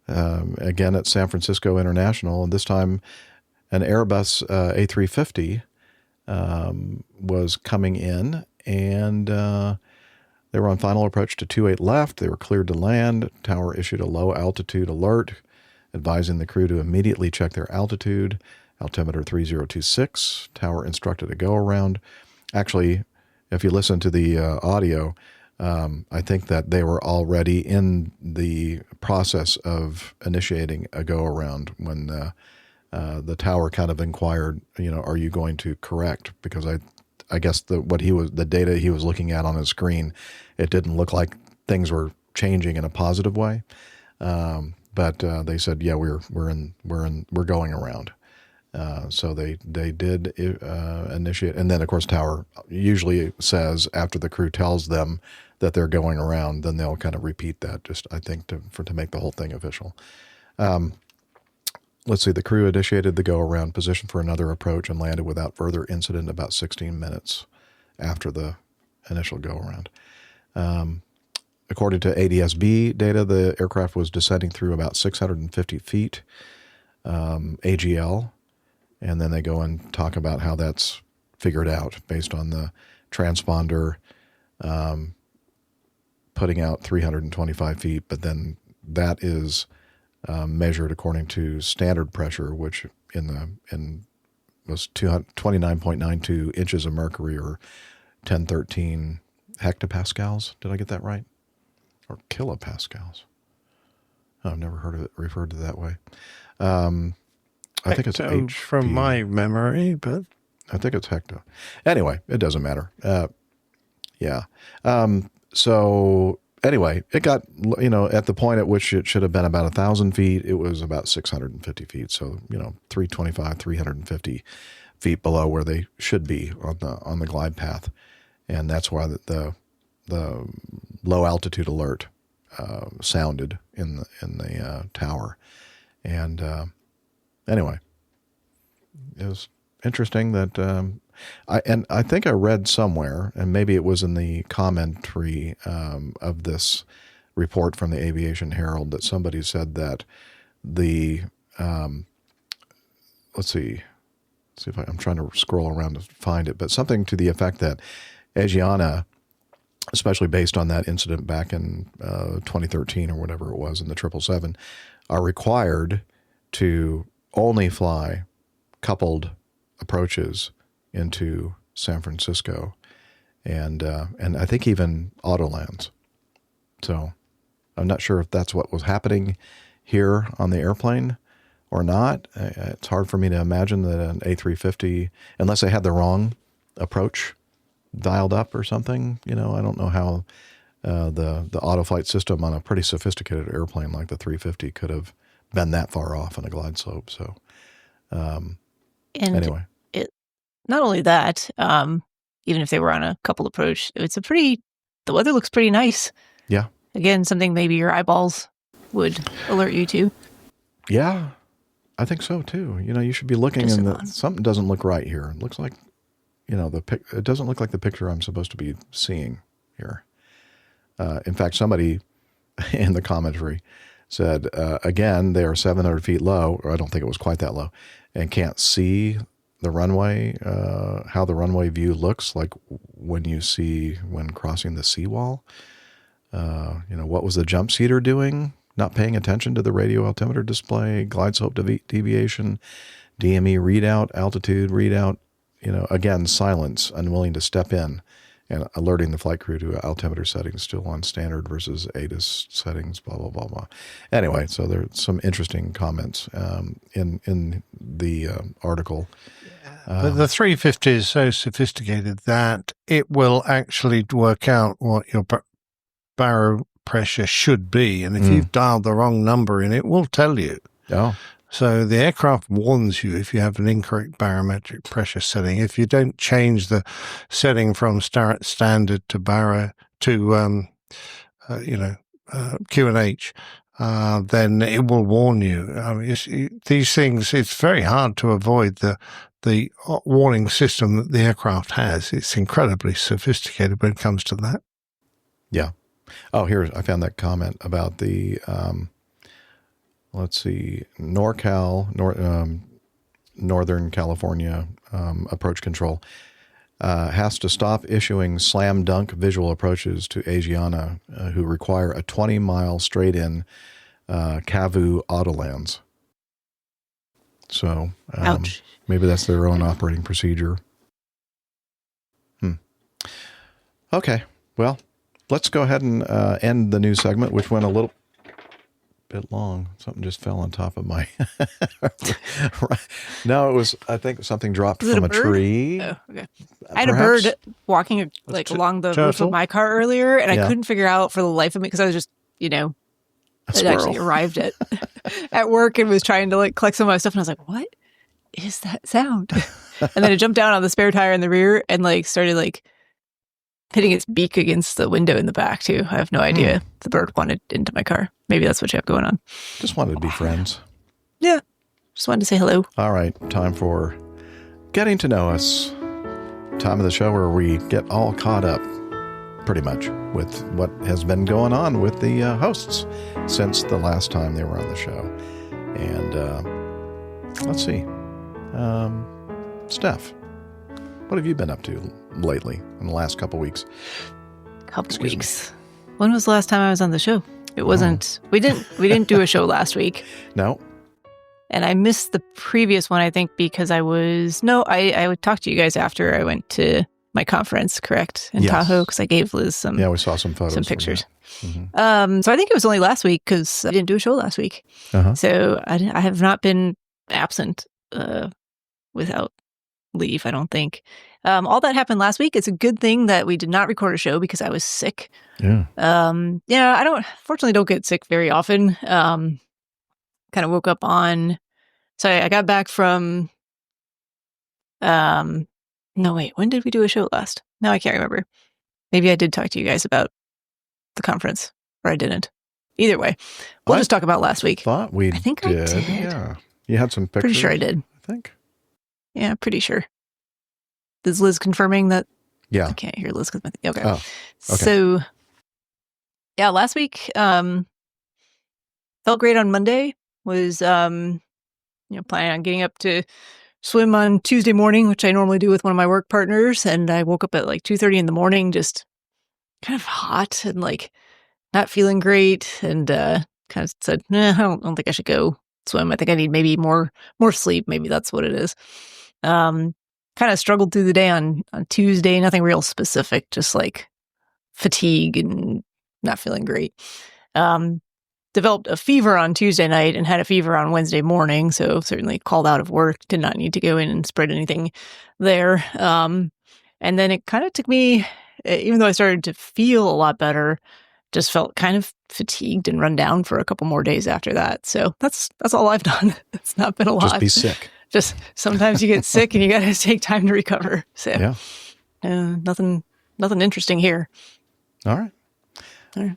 Speaker 6: again at San Francisco International, and this time an Airbus A350 was coming in, and they were on final approach to 28 left. They were cleared to land. Tower issued a low altitude alert, advising the crew to immediately check their altitude. Altimeter 3026. Tower instructed a go around. Actually, if you listen to the audio, I think that they were already in the process of initiating a go-around when the tower kind of inquired, are you going to correct? Because I guess the data he was looking at on his screen, it didn't look like things were changing in a positive way. But they said, yeah, we're going around. So they did initiate, and then of course tower usually says after the crew tells them that they're going around, then they'll kind of repeat that, just I think to make the whole thing official. Let's see, the crew initiated the go around, position for another approach, and landed without further incident about 16 minutes after the initial go around. According to ADS-B data, the aircraft was descending through about 650 feet AGL. And then they go and talk about how that's figured out based on the transponder putting out 325 feet, but then that is measured according to standard pressure, which was 29.92 inches of mercury, or 1013 hectopascals. Did I get that right? Or kilopascals? I've never heard of it referred to that way. I think it's
Speaker 9: Hecto from my memory, but
Speaker 6: I think it's hecto. Anyway, it doesn't matter. Yeah. So anyway, it got, at the point at which it should have been about 1,000 feet, it was about 650 feet. So, 325, 350 feet below where they should be on the glide path. And that's why the low altitude alert sounded in the tower. And anyway, it was interesting that I think I read somewhere, and maybe it was in the commentary of this report from the Aviation Herald, that somebody said that the let's see if I'm trying to scroll around to find it, but something to the effect that Asiana, especially based on that incident back in 2013 or whatever it was in the 777, are required to only fly coupled approaches into San Francisco, and I think even autolands. So I'm not sure if that's what was happening here on the airplane or not. It's hard for me to imagine that an A350, unless they had the wrong approach dialed up or something. I don't know how the auto flight system on a pretty sophisticated airplane like the 350 could have been that far off on a glide slope. So anyway,
Speaker 13: not only that, even if they were on a coupled approach, the weather looks pretty nice.
Speaker 6: Yeah.
Speaker 13: Again, something maybe your eyeballs would alert you to.
Speaker 6: Yeah, I think so too. You should be looking, and something doesn't look right here. It looks like, it doesn't look like the picture I'm supposed to be seeing here. In fact, somebody in the commentary said, again, they are 700 feet low, or I don't think it was quite that low, and can't see the runway, how the runway view looks like when crossing the seawall. What was the jump seater doing not paying attention to the radio altimeter display, glide slope deviation, DME readout, altitude readout, again, silence, unwilling to step in and alerting the flight crew to altimeter settings still on standard versus ATIS settings, blah, blah, blah, blah. Anyway, so there's some interesting comments in the article.
Speaker 9: But the 350 is so sophisticated that it will actually work out what your baro pressure should be. And if you've dialed the wrong number in, it will tell you.
Speaker 6: Oh.
Speaker 9: So the aircraft warns you if you have an incorrect barometric pressure setting. If you don't change the setting from standard to baro to, Q&H, then it will warn you. I mean, these things, it's very hard to avoid the warning system that the aircraft has. It's incredibly sophisticated when it comes to that.
Speaker 6: Yeah. Oh, here, I found that comment about the, let's see, Northern California approach control has to stop issuing slam dunk visual approaches to Asiana who require a 20-mile straight-in CAVU autolands. So maybe that's their own operating procedure. Okay, well, let's go ahead and end the news segment, which went a little bit long. Something just fell on top of my... No, it was, I think something dropped from a tree.
Speaker 13: Oh, okay. I had a bird walking along the roof of my car earlier, and I couldn't figure out for the life of me, because I was just, it actually arrived at work and was trying to collect some of my stuff, and I was like, what is that sound? And then it jumped down on the spare tire in the rear and started hitting its beak against the window in the back too. I have no idea if the bird wanted into my car. Maybe that's what you have going on.
Speaker 6: Just wanted to be friends.
Speaker 13: Yeah. Just wanted to say hello.
Speaker 6: All right. Time for getting to know us. Time of the show where we get all caught up pretty much with what has been going on with the hosts since the last time they were on the show. And let's see. Steph, what have you been up to lately in the last couple weeks?
Speaker 13: Weeks. When was the last time I was on the show? It wasn't. We didn't do a show last week.
Speaker 6: No.
Speaker 13: And I missed the previous one, I think, because I would talk to you guys after I went to my conference, correct? In Tahoe, because I gave Liz some.
Speaker 6: Yeah, we saw some photos.
Speaker 13: Some pictures. Mm-hmm. So I think it was only last week because I didn't do a show last week. So I have not been absent without leave, I don't think. All that happened last week. It's a good thing that we did not record a show because I was sick.
Speaker 6: Yeah.
Speaker 13: I fortunately don't get sick very often. Kind of woke up on, so I got back from, no, wait, when did we do a show last? No, I can't remember. Maybe I did talk to you guys about the conference, or I didn't. Either way, we'll just talk about last week.
Speaker 6: I think
Speaker 13: I did.
Speaker 6: Yeah. You had some pictures?
Speaker 13: Pretty sure I did.
Speaker 6: I think.
Speaker 13: Yeah, pretty sure. Is Liz confirming that?
Speaker 6: Yeah.
Speaker 13: I can't hear Liz. Okay.
Speaker 6: Oh, okay.
Speaker 13: So, yeah, last week felt great on Monday. Was planning on getting up to swim on Tuesday morning, which I normally do with one of my work partners, and I woke up at 2:30 in the morning, just kind of hot and not feeling great, and kind of said, I don't think I should go swim. I think I need maybe more sleep. Maybe that's what it is. Kind of struggled through the day on Tuesday. Nothing real specific, just fatigue and not feeling great. Developed a fever on Tuesday night and had a fever on Wednesday morning. So certainly called out of work. Did not need to go in and spread anything there. And then it kind of took me, even though I started to feel a lot better, just felt kind of fatigued and run down for a couple more days after that. So that's all I've done. It's not been a lot.
Speaker 6: Just be sick.
Speaker 13: Just sometimes you get sick and you got to take time to recover. So nothing interesting here.
Speaker 6: All right.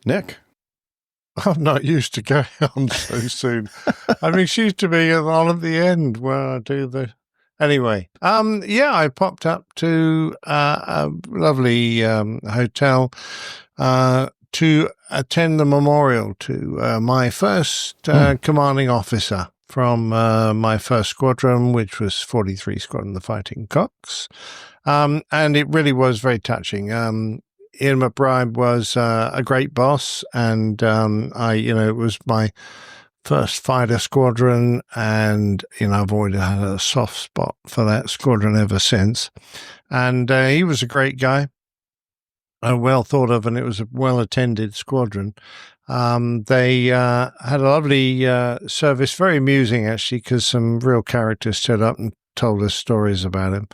Speaker 6: Nick.
Speaker 9: I'm not used to going on so soon. I mean, she used to be on at the end where I do the... Anyway, I popped up to a lovely hotel to attend the memorial to my first commanding officer from my first squadron, which was 43 Squadron, the Fighting Cocks. And it really was very touching. Ian McBride was a great boss, and it was my first fighter squadron, and I've always had a soft spot for that squadron ever since. And he was a great guy, well thought of, and it was a well attended squadron. They had a lovely service, very amusing actually, because some real characters stood up and told us stories about him.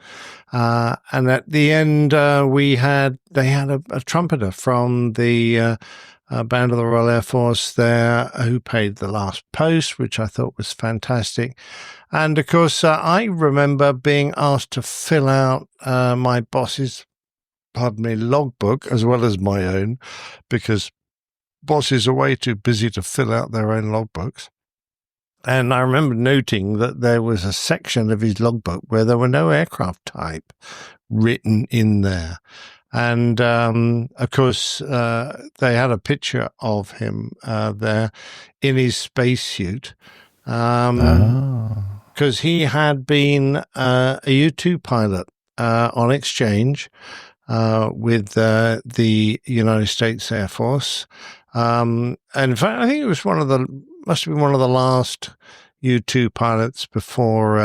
Speaker 9: And at the end, they had a trumpeter from the Band of the Royal Air Force there who paid the last post, which I thought was fantastic. And of course, I remember being asked to fill out my boss's, logbook as well as my own, because bosses are way too busy to fill out their own logbooks. And I remember noting that there was a section of his logbook where there were no aircraft type written in there. And, of course, they had a picture of him there in his spacesuit. Because he had been a U-2 pilot on exchange with the United States Air Force. And in fact, I think it was must have been one of the last U-2 pilots before,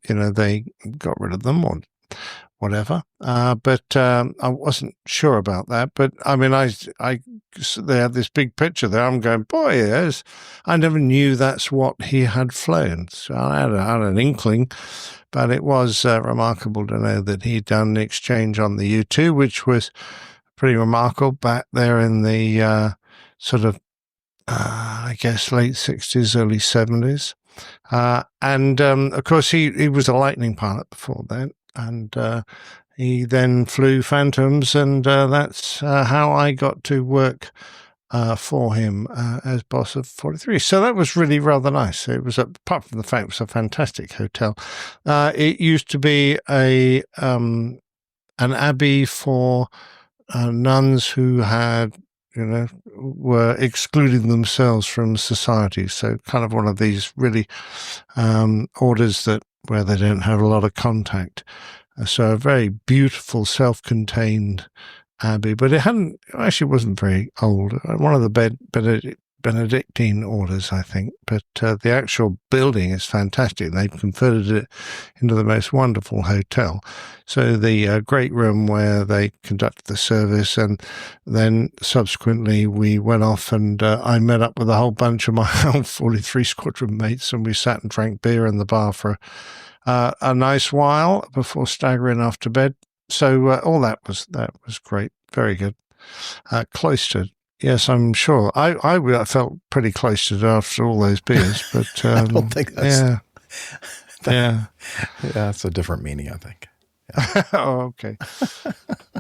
Speaker 9: they got rid of them or whatever. But I wasn't sure about that. But I mean, they had this big picture there. I'm going, boy, yes. I never knew that's what he had flown. So I had an inkling, but it was remarkable to know that he'd done the exchange on the U-2, which was pretty remarkable back there in the sort of, I guess, late 60s, early 70s. And of course, he was a Lightning pilot before that. And he then flew Phantoms, and that's how I got to work for him as boss of 43. So that was really rather nice. It was, apart from the fact it was a fantastic hotel, it used to be an abbey for nuns who had, were excluding themselves from society. So kind of one of these really orders where they don't have a lot of contact. So a very beautiful, self-contained abbey, but it actually wasn't very old. One of the Benedictine orders, I think, but the actual building is fantastic. They've converted it into the most wonderful hotel. So the great room where they conducted the service, and then subsequently we went off and I met up with a whole bunch of my old 43 squadron mates, and we sat and drank beer in the bar for a nice while before staggering off to bed. So all that was great, very good. Cloistered. Yes, I'm sure. I felt pretty cloistered after all those beers, but
Speaker 6: I don't think that's...
Speaker 9: Yeah.
Speaker 6: Yeah, it's a different meaning, I think.
Speaker 9: Yeah. Oh, okay.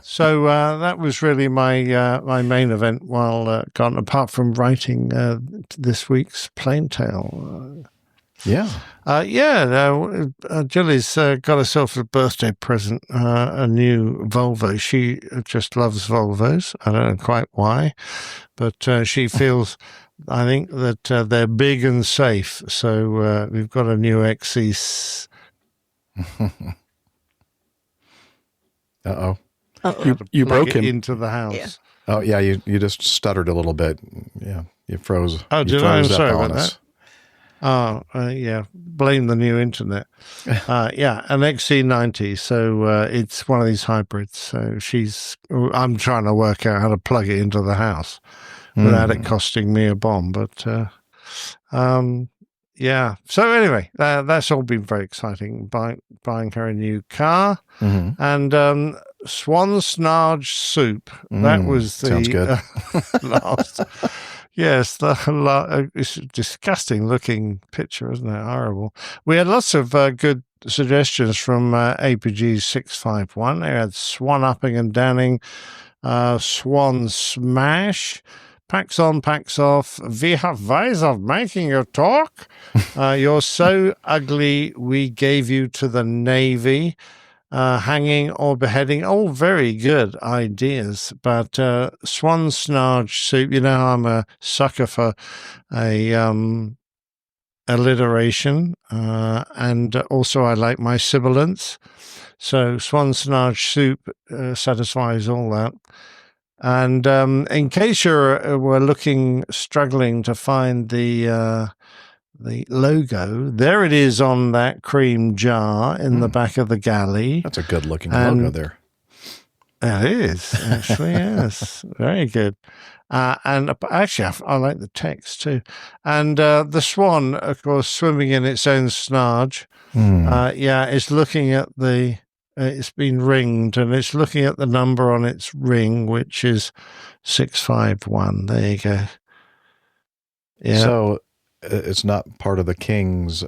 Speaker 9: So that was really my my main event while gone, apart from writing this week's Plain Tale. Julie's got herself a birthday present, a new Volvo. She just loves Volvos. I don't know quite why, but she feels, I think, that they're big and safe. So we've got a new XC.
Speaker 6: Uh-oh.
Speaker 11: You broke him
Speaker 9: into the house.
Speaker 13: Yeah.
Speaker 6: Oh, yeah, you just stuttered a little bit. Yeah, you froze.
Speaker 9: Oh,
Speaker 6: did
Speaker 9: I? I'm
Speaker 6: froze
Speaker 9: sorry
Speaker 6: up on
Speaker 9: about
Speaker 6: us.
Speaker 9: that. Yeah, blame the new internet. An XC90, so it's one of these hybrids. So I'm trying to work out how to plug it into the house without it costing me a bomb. But so anyway, that's all been very exciting. Buying her a new car and Swan Snarge soup. That was the
Speaker 6: sounds good.
Speaker 9: last. Yes, it's a disgusting looking picture, isn't it? Horrible. We had lots of good suggestions from APG 651. They had Swan Upping and Downing, Swan Smash, Packs on, Packs off. We have ways of making you talk. You're so ugly, we gave you to the Navy. Hanging or beheading, all very good ideas. But Swan Snarge soup, I'm a sucker for alliteration, and also I like my sibilants. So Swan Snarge soup satisfies all that. And in case we're struggling to find the logo, there it is on that cream jar in the back of the galley.
Speaker 6: That's a good looking logo there.
Speaker 9: It is, actually, yes. Very good. And actually, I like the text too. And the swan, of course, swimming in its own snarge. It's looking at it's been ringed, and it's looking at the number on its ring, which is 651. There you go. Yeah.
Speaker 6: So it's not part of the king's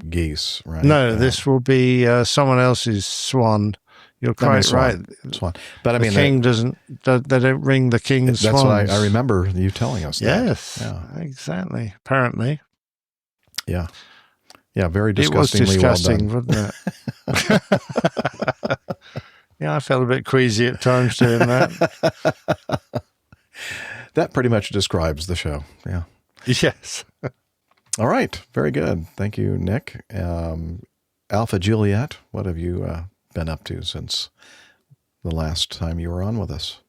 Speaker 6: geese, right?
Speaker 9: No, this will be someone else's swan. You're quite right.
Speaker 6: Swan. But I mean,
Speaker 9: the king they don't ring the king's swans.
Speaker 6: That's what I remember you telling us.
Speaker 9: Yes, exactly. Apparently.
Speaker 6: Yeah. Yeah, very disgustingly
Speaker 9: well done.
Speaker 6: It was
Speaker 9: disgusting, wasn't it? Yeah, I felt a bit queasy at times doing that.
Speaker 6: That pretty much describes the show. Yeah.
Speaker 9: Yes.
Speaker 6: All right. Very good. Thank you, Nick. Alpha Juliet, what have you been up to since the last time you were on with us?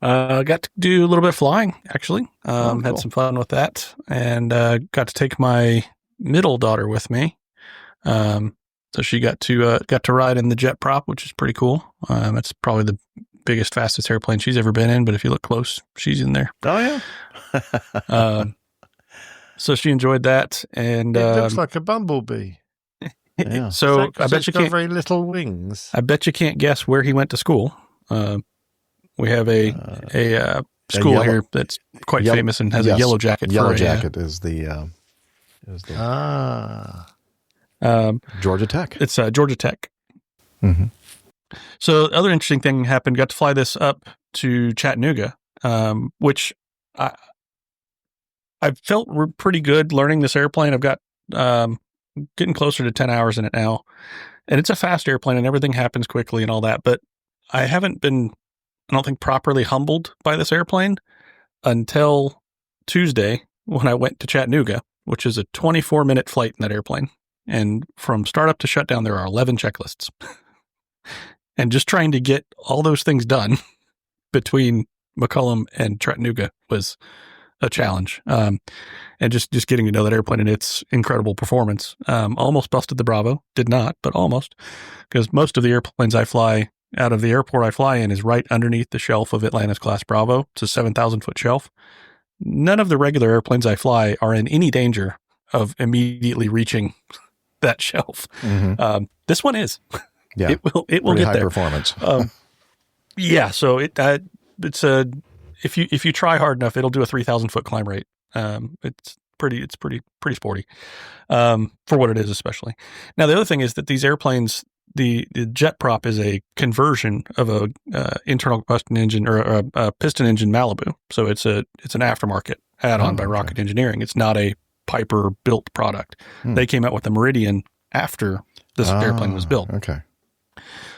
Speaker 11: Got to do a little bit of flying, actually.
Speaker 6: Cool.
Speaker 11: Had some fun with that, and got to take my middle daughter with me. So she got to ride in the jet prop, which is pretty cool. It's probably the biggest, fastest airplane she's ever been in, but if you look close, she's in there.
Speaker 6: Oh yeah.
Speaker 11: So she enjoyed that, and
Speaker 9: it looks like a bumblebee.
Speaker 6: Yeah.
Speaker 11: So I bet you can't.
Speaker 9: Very little wings.
Speaker 11: I bet you can't guess where he went to school. We have a school here that's quite famous and has a yellow jacket.
Speaker 6: Yellow jacket is the Georgia Tech.
Speaker 11: It's Georgia Tech.
Speaker 6: Mm-hmm.
Speaker 11: So the other interesting thing happened. Got to fly this up to Chattanooga, which I felt pretty good learning this airplane. I've got getting closer to 10 hours in it now, and it's a fast airplane and everything happens quickly and all that. But I haven't been, I don't think, properly humbled by this airplane until Tuesday when I went to Chattanooga, which is a 24-minute flight in that airplane. And from startup to shutdown, there are 11 checklists. And just trying to get all those things done between McCollum and Chattanooga was a challenge. And just getting to know that airplane and its incredible performance. Almost busted the Bravo. Did not, but almost. Because most of the airplanes I fly out of the airport I fly in is right underneath the shelf of Atlanta's Class Bravo. It's a 7,000-foot shelf. None of the regular airplanes I fly are in any danger of immediately reaching that shelf.
Speaker 6: Mm-hmm.
Speaker 11: This one is.
Speaker 6: Yeah,
Speaker 11: it will
Speaker 6: pretty
Speaker 11: get
Speaker 6: high
Speaker 11: there.
Speaker 6: Performance.
Speaker 11: Yeah, so it's a if you try hard enough, it'll do a 3,000-foot climb rate. It's pretty sporty for what it is, especially. Now the other thing is that these airplanes, the jet prop is a conversion of a internal combustion engine or a piston engine Malibu. So it's an aftermarket add-on by Rocket Engineering. It's not a Piper built product. They came out with the Meridian after this airplane was built.
Speaker 6: Okay.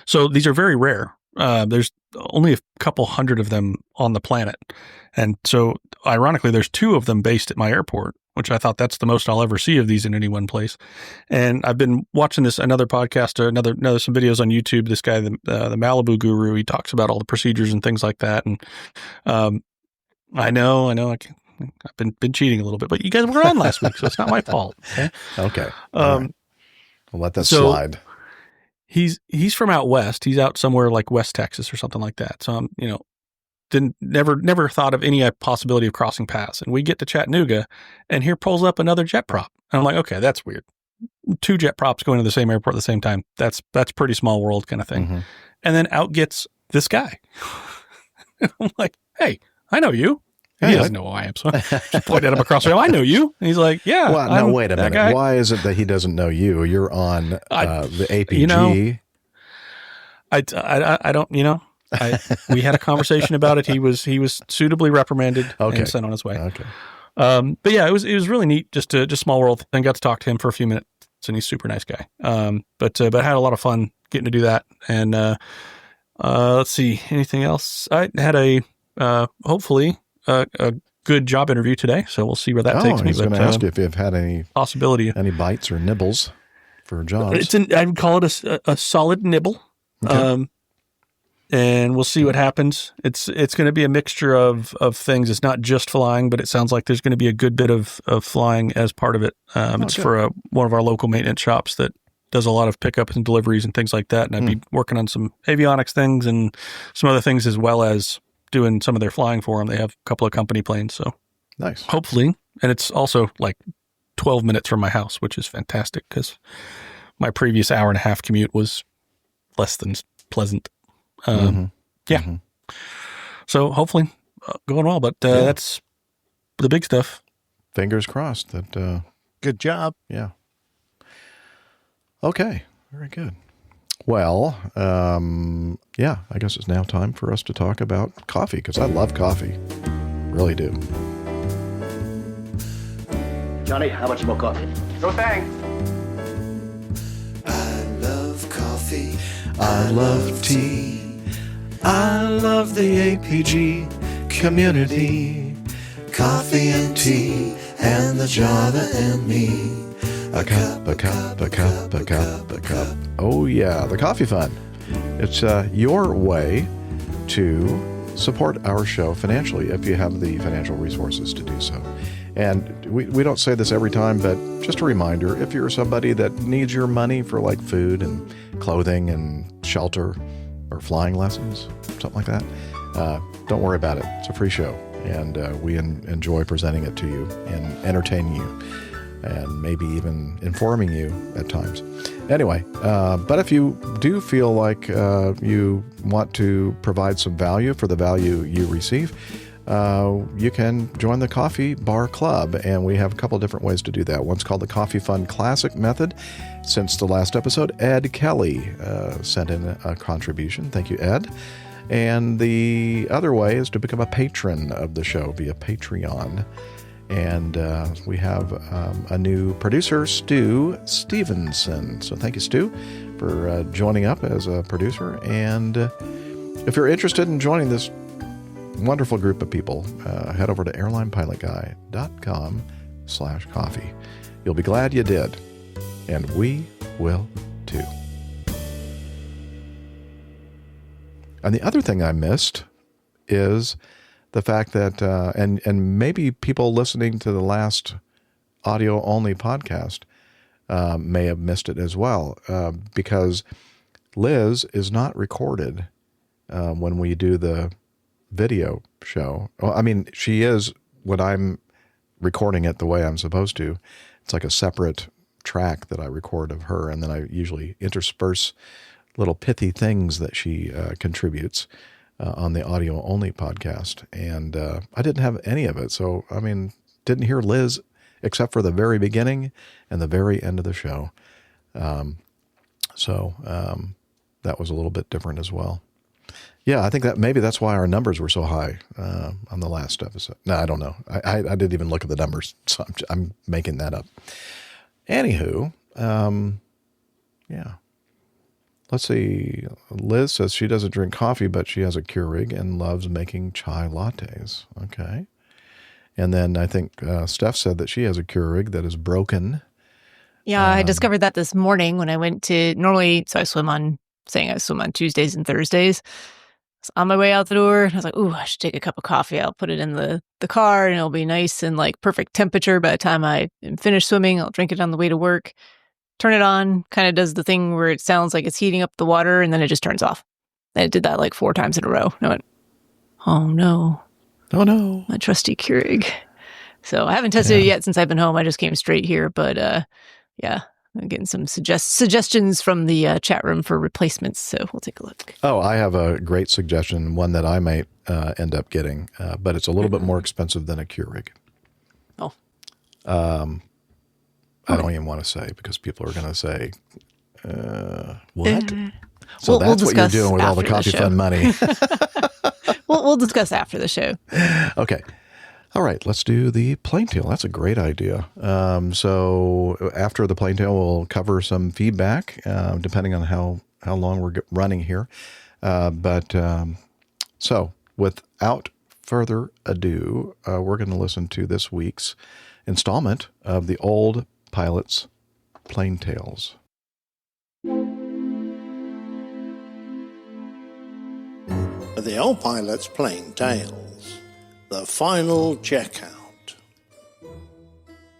Speaker 11: So these are very rare. There's only a couple hundred of them on the planet. And so ironically, there's 2 of them based at my airport, which I thought that's the most I'll ever see of these in any one place. And I've been watching another podcast, some videos on YouTube. This guy, the Malibu Guru, he talks about all the procedures and things like that. And I know, I've been cheating a little bit, but you guys were on last week, so it's not my fault.
Speaker 6: Okay. Right. We'll let that slide.
Speaker 11: He's from out west. He's out somewhere like West Texas or something like that. So I'm, never thought of any possibility of crossing paths. And we get to Chattanooga, and here pulls up another jet prop. And I'm like, okay, that's weird. 2 jet props going to the same airport at the same time. That's pretty small world kind of thing. Mm-hmm. And then out gets this guy. I'm like, hey, I know you. He doesn't know who I am. So I just point at him across the room. I know you. And he's like, yeah.
Speaker 6: Well, no, wait a minute. Guy. Why is it that he doesn't know you? You're on the APG.
Speaker 11: I don't, we had a conversation about it. He was suitably reprisanded and sent on his way.
Speaker 6: Okay.
Speaker 11: But yeah, it was really neat. Just small world thing. Got to talk to him for a few minutes, and he's a super nice guy. But had a lot of fun getting to do that. And let's see, anything else? I had hopefully a good job interview today, so we'll see where that takes me.
Speaker 6: I was going to ask you if you've had any
Speaker 11: possibility,
Speaker 6: any bites or nibbles for jobs.
Speaker 11: I would call it a solid nibble.
Speaker 6: Okay.
Speaker 11: and we'll see what happens. It's going to be a mixture of things. It's not just flying, but it sounds like there's going to be a good bit of flying as part of it. It's
Speaker 6: good.
Speaker 11: for one of our local maintenance shops that does a lot of pickups and deliveries and things like that. And I'd be working on some avionics things and some other things, as well as doing some of their flying for them. They have a couple of company planes. So
Speaker 6: nice.
Speaker 11: Hopefully. And it's also like 12 minutes from my house, which is fantastic because my previous hour and a half commute was less than pleasant. So hopefully going well, but that's the big stuff.
Speaker 6: Fingers crossed that.
Speaker 9: Good job.
Speaker 6: Yeah. Okay. Very good. Well, I guess it's now time for us to talk about coffee, because I love coffee. Really do.
Speaker 1: Johnny, how much more coffee?
Speaker 7: No thanks.
Speaker 3: I love coffee.
Speaker 6: I love tea. I love the APG community. Coffee and tea and the Java and me. A cup, a cup, a cup, a cup, a cup. Oh yeah, the Coffee Fund. It's your way to support our show financially if you have the financial resources to do so. And we don't say this every time, but just a reminder, if you're somebody that needs your money for like food and clothing and shelter or flying lessons, something like that, don't worry about it. It's a free show, and we enjoy presenting it to you and entertaining you and maybe even informing you at times. Anyway, but if you do feel like you want to provide some value for the value you receive, you can join the Coffee Bar Club, and we have a couple of different ways to do that. One's called the Coffee Fund Classic Method. Since the last episode, Ed Kelly sent in a contribution. Thank you, Ed. And the other way is to become a patron of the show via Patreon. And we have a new producer, Stu Stevenson. So thank you, Stu, for joining up as a producer. And if you're interested in joining this wonderful group of people, head over to airlinepilotguy.com/coffee. You'll be glad you did, and we will too. And the other thing I missed is the fact that, and maybe people listening to the last audio-only podcast may have missed it as well, because Liz is not recorded when we do the video show. Well, I mean, she is when I'm recording it the way I'm supposed to. It's like a separate track that I record of her, and then I usually intersperse little pithy things that she contributes on the audio-only podcast. And I didn't have any of it, so, I mean, didn't hear Liz except for the very beginning and the very end of the show. So that was a little bit different as well. Yeah, I think that maybe that's why our numbers were so high on the last episode. No, I don't know. I didn't even look at the numbers, so I'm making that up. Anywho, yeah. Let's see. Liz says she doesn't drink coffee, but she has a Keurig and loves making chai lattes. Okay. And then I think Steph said that she has a Keurig that is broken.
Speaker 13: Yeah, I discovered that this morning when I went to, normally, so I swim on Tuesdays and Thursdays. So on my way out the door, I was like, ooh, I should take a cup of coffee. I'll put it in the car and it'll be nice and like perfect temperature. By the time I am finished swimming, I'll drink it on the way to work. Turn it on, kind of does the thing where it sounds like it's heating up the water, and then it just turns off. And it did that like 4 times in a row. And I went, oh no.
Speaker 6: Oh no.
Speaker 13: My trusty Keurig. So I haven't tested it yet since I've been home. I just came straight here. But yeah, I'm getting some suggestions from the chat room for replacements. So we'll take a look.
Speaker 6: Oh, I have a great suggestion, one that I might end up getting, but it's a little bit more expensive than a Keurig.
Speaker 13: Oh.
Speaker 6: I don't even want to say, because people are going to say, what? So
Speaker 13: we'll
Speaker 6: that's what you're doing with all the Coffee Fund money.
Speaker 13: We'll discuss after the show.
Speaker 6: Okay. All right. Let's do the plane tail. That's a great idea. So after the plane tail, we'll cover some feedback, depending on how long we're running here. So without further ado, we're going to listen to this week's installment of the Old Pilots Plane Tales.
Speaker 9: The Old Pilot's Plain Tales, the final checkout.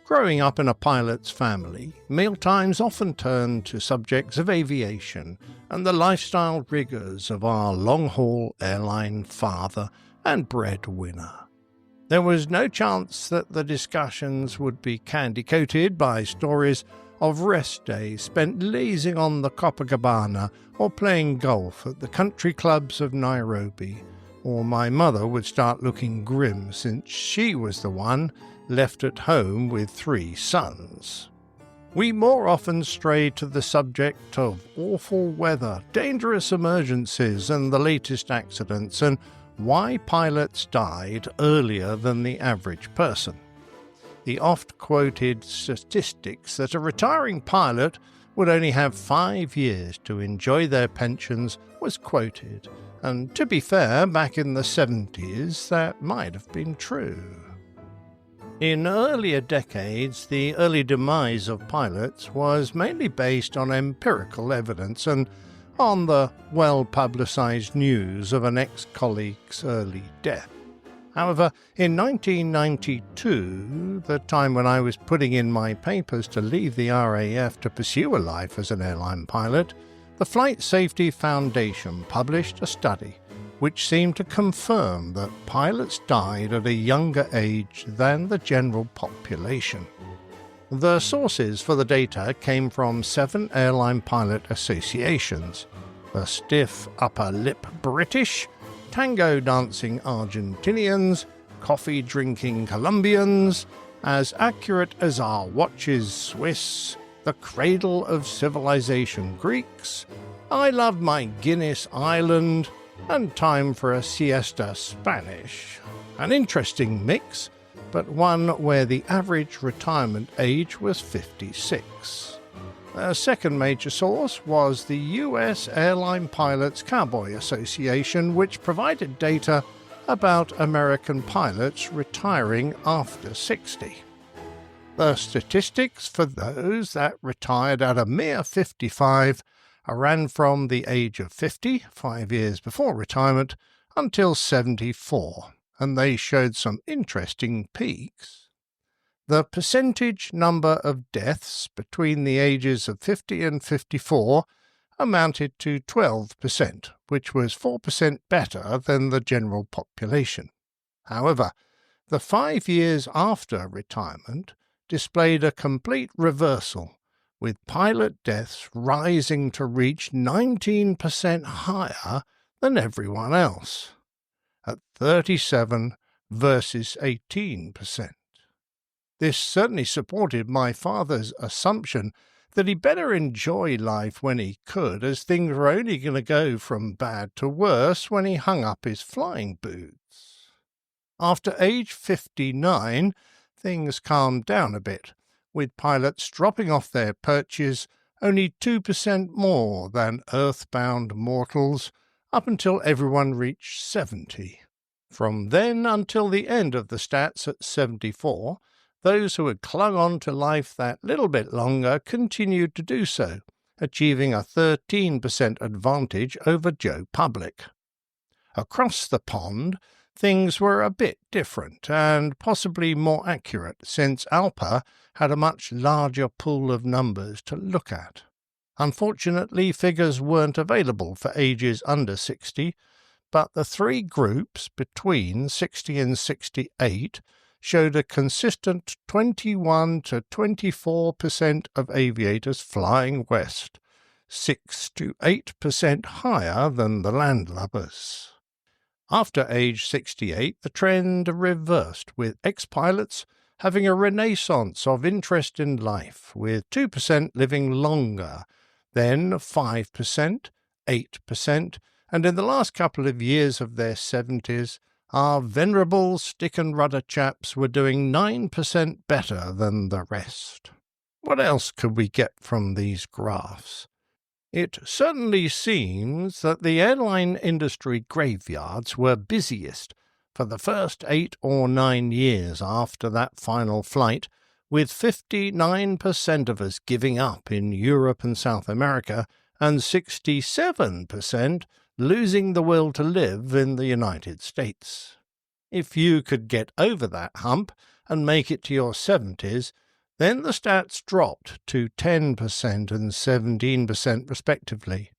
Speaker 9: Growing up in a pilot's family, mealtimes often turned to subjects of aviation and the lifestyle rigours of our long-haul airline father and breadwinner. There was no chance that the discussions would be candy-coated by stories of rest days spent lazing on the Copacabana or playing golf at the country clubs of Nairobi, or my mother would start looking grim since she was the one left at home with 3 sons. We more often strayed to the subject of awful weather, dangerous emergencies and the latest accidents, and why pilots died earlier than the average person. The oft-quoted statistics that a retiring pilot would only have 5 years to enjoy their pensions was quoted, and to be fair, back in the 70s that might have been true. In earlier decades, the early demise of pilots was mainly based on empirical evidence and on the well-publicised news of an ex-colleague's early death. However, in 1992, the time when I was putting in my papers to leave the RAF to pursue a life as an airline pilot, the Flight Safety Foundation published a study which seemed to confirm that pilots died at a younger age than the general population. The sources for the data came from 7 airline pilot associations: the stiff upper lip British, tango dancing Argentinians, coffee drinking Colombians, as accurate as our watches Swiss, the cradle of civilization Greeks, I love my Guinness Island, and time for a siesta Spanish. An interesting mix, but one where the average retirement age was 56. A second major source was the US Airline Pilots Cowboy Association, which provided data about American pilots retiring after 60. The statistics for those that retired at a mere 55 ran from the age of 50, 5 years before retirement, until 74, and they showed some interesting peaks. The percentage number of deaths between the ages of 50 and 54 amounted to 12%, which was 4% better than the general population. However, the 5 years after retirement displayed a complete reversal, with pilot deaths rising to reach 19% higher than everyone else, at 37 versus 18%. This certainly supported my father's assumption that he better enjoy life when he could, as things were only going to go from bad to worse when he hung up his flying boots. After age 59, things calmed down a bit, with pilots dropping off their perches only 2% more than earthbound mortals up until everyone reached 70. From then until the end of the stats at 74, those who had clung on to life that little bit longer continued to do so, achieving a 13% advantage over Joe Public. Across the pond, things were a bit different and possibly more accurate, since ALPA had a much larger pool of numbers to look at. Unfortunately, figures weren't available for ages under 60, but the 3 groups between 60 and 68 showed a consistent 21 to 24% of aviators flying west, 6 to 8% higher than the landlubbers. After age 68, the trend reversed, with ex-pilots having a renaissance of interest in life, with 2% living longer, then 5%, 8%, and in the last couple of years of their 70s, our venerable stick-and-rudder chaps were doing 9% better than the rest. What else could we get from these graphs? It certainly seems that the airline industry graveyards were busiest for the first 8 or 9 years after that final flight, with 59% of us giving up in Europe and South America, and 67% losing the will to live in the United States. If you could get over that hump and make it to your 70s, then the stats dropped to 10% and 17% respectively.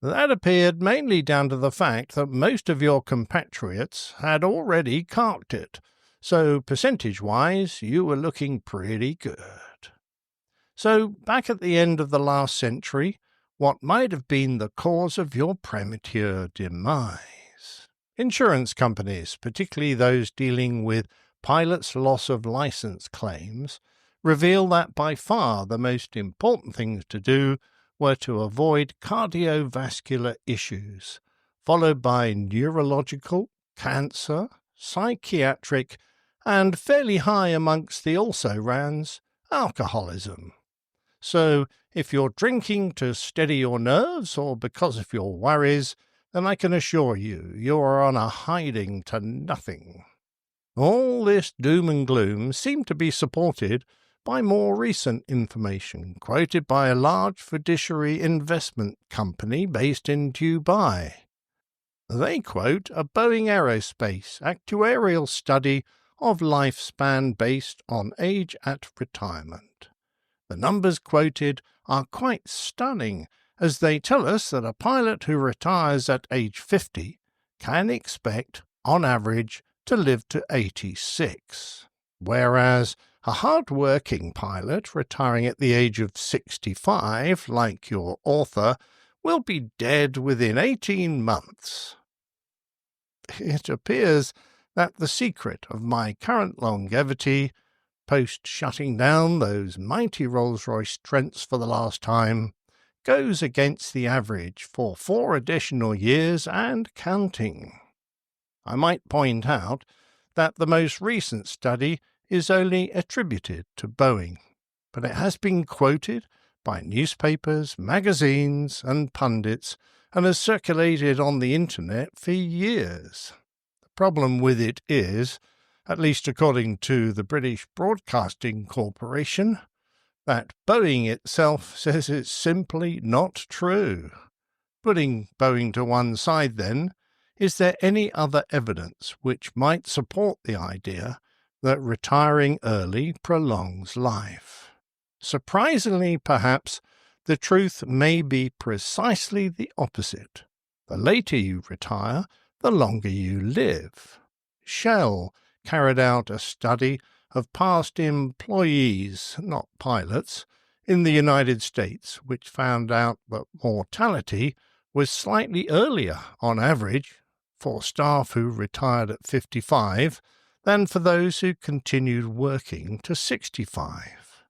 Speaker 9: That appeared mainly down to the fact that most of your compatriots had already carked it, so percentage-wise you were looking pretty good. So back at the end of the last century, what might have been the cause of your premature demise? Insurance companies, particularly those dealing with pilots' loss of license claims, reveal that by far the most important things to do were to avoid cardiovascular issues, followed by neurological, cancer, psychiatric, and fairly high amongst the also-rans, alcoholism. So, if you're drinking to steady your nerves or because of your worries, then I can assure you, you are on a hiding to nothing. All this doom and gloom seemed to be supported by more recent information quoted by a large fiduciary investment company based in Dubai. They quote a Boeing Aerospace actuarial study of lifespan based on age at retirement. The numbers quoted are quite stunning, as they tell us that a pilot who retires at age 50 can expect, on average, to live to 86, whereas a hard-working pilot retiring at the age of 65, like your author, will be dead within 18 months. It appears that the secret of my current longevity, post-shutting down those mighty Rolls-Royce Trents for the last time, goes against the average for 4 additional years and counting. I might point out that the most recent study is only attributed to Boeing, but it has been quoted by newspapers, magazines, and pundits, and has circulated on the internet for years. The problem with it is, at least according to the British Broadcasting Corporation, that Boeing itself says it's simply not true. Putting Boeing to one side, then, is there any other evidence which might support the idea that retiring early prolongs life? Surprisingly, perhaps, the truth may be precisely the opposite. The later you retire, the longer you live. Shell carried out a study of past employees, not pilots, in the United States, which found out that mortality was slightly earlier, on average, for staff who retired at 55 than for those who continued working to 65.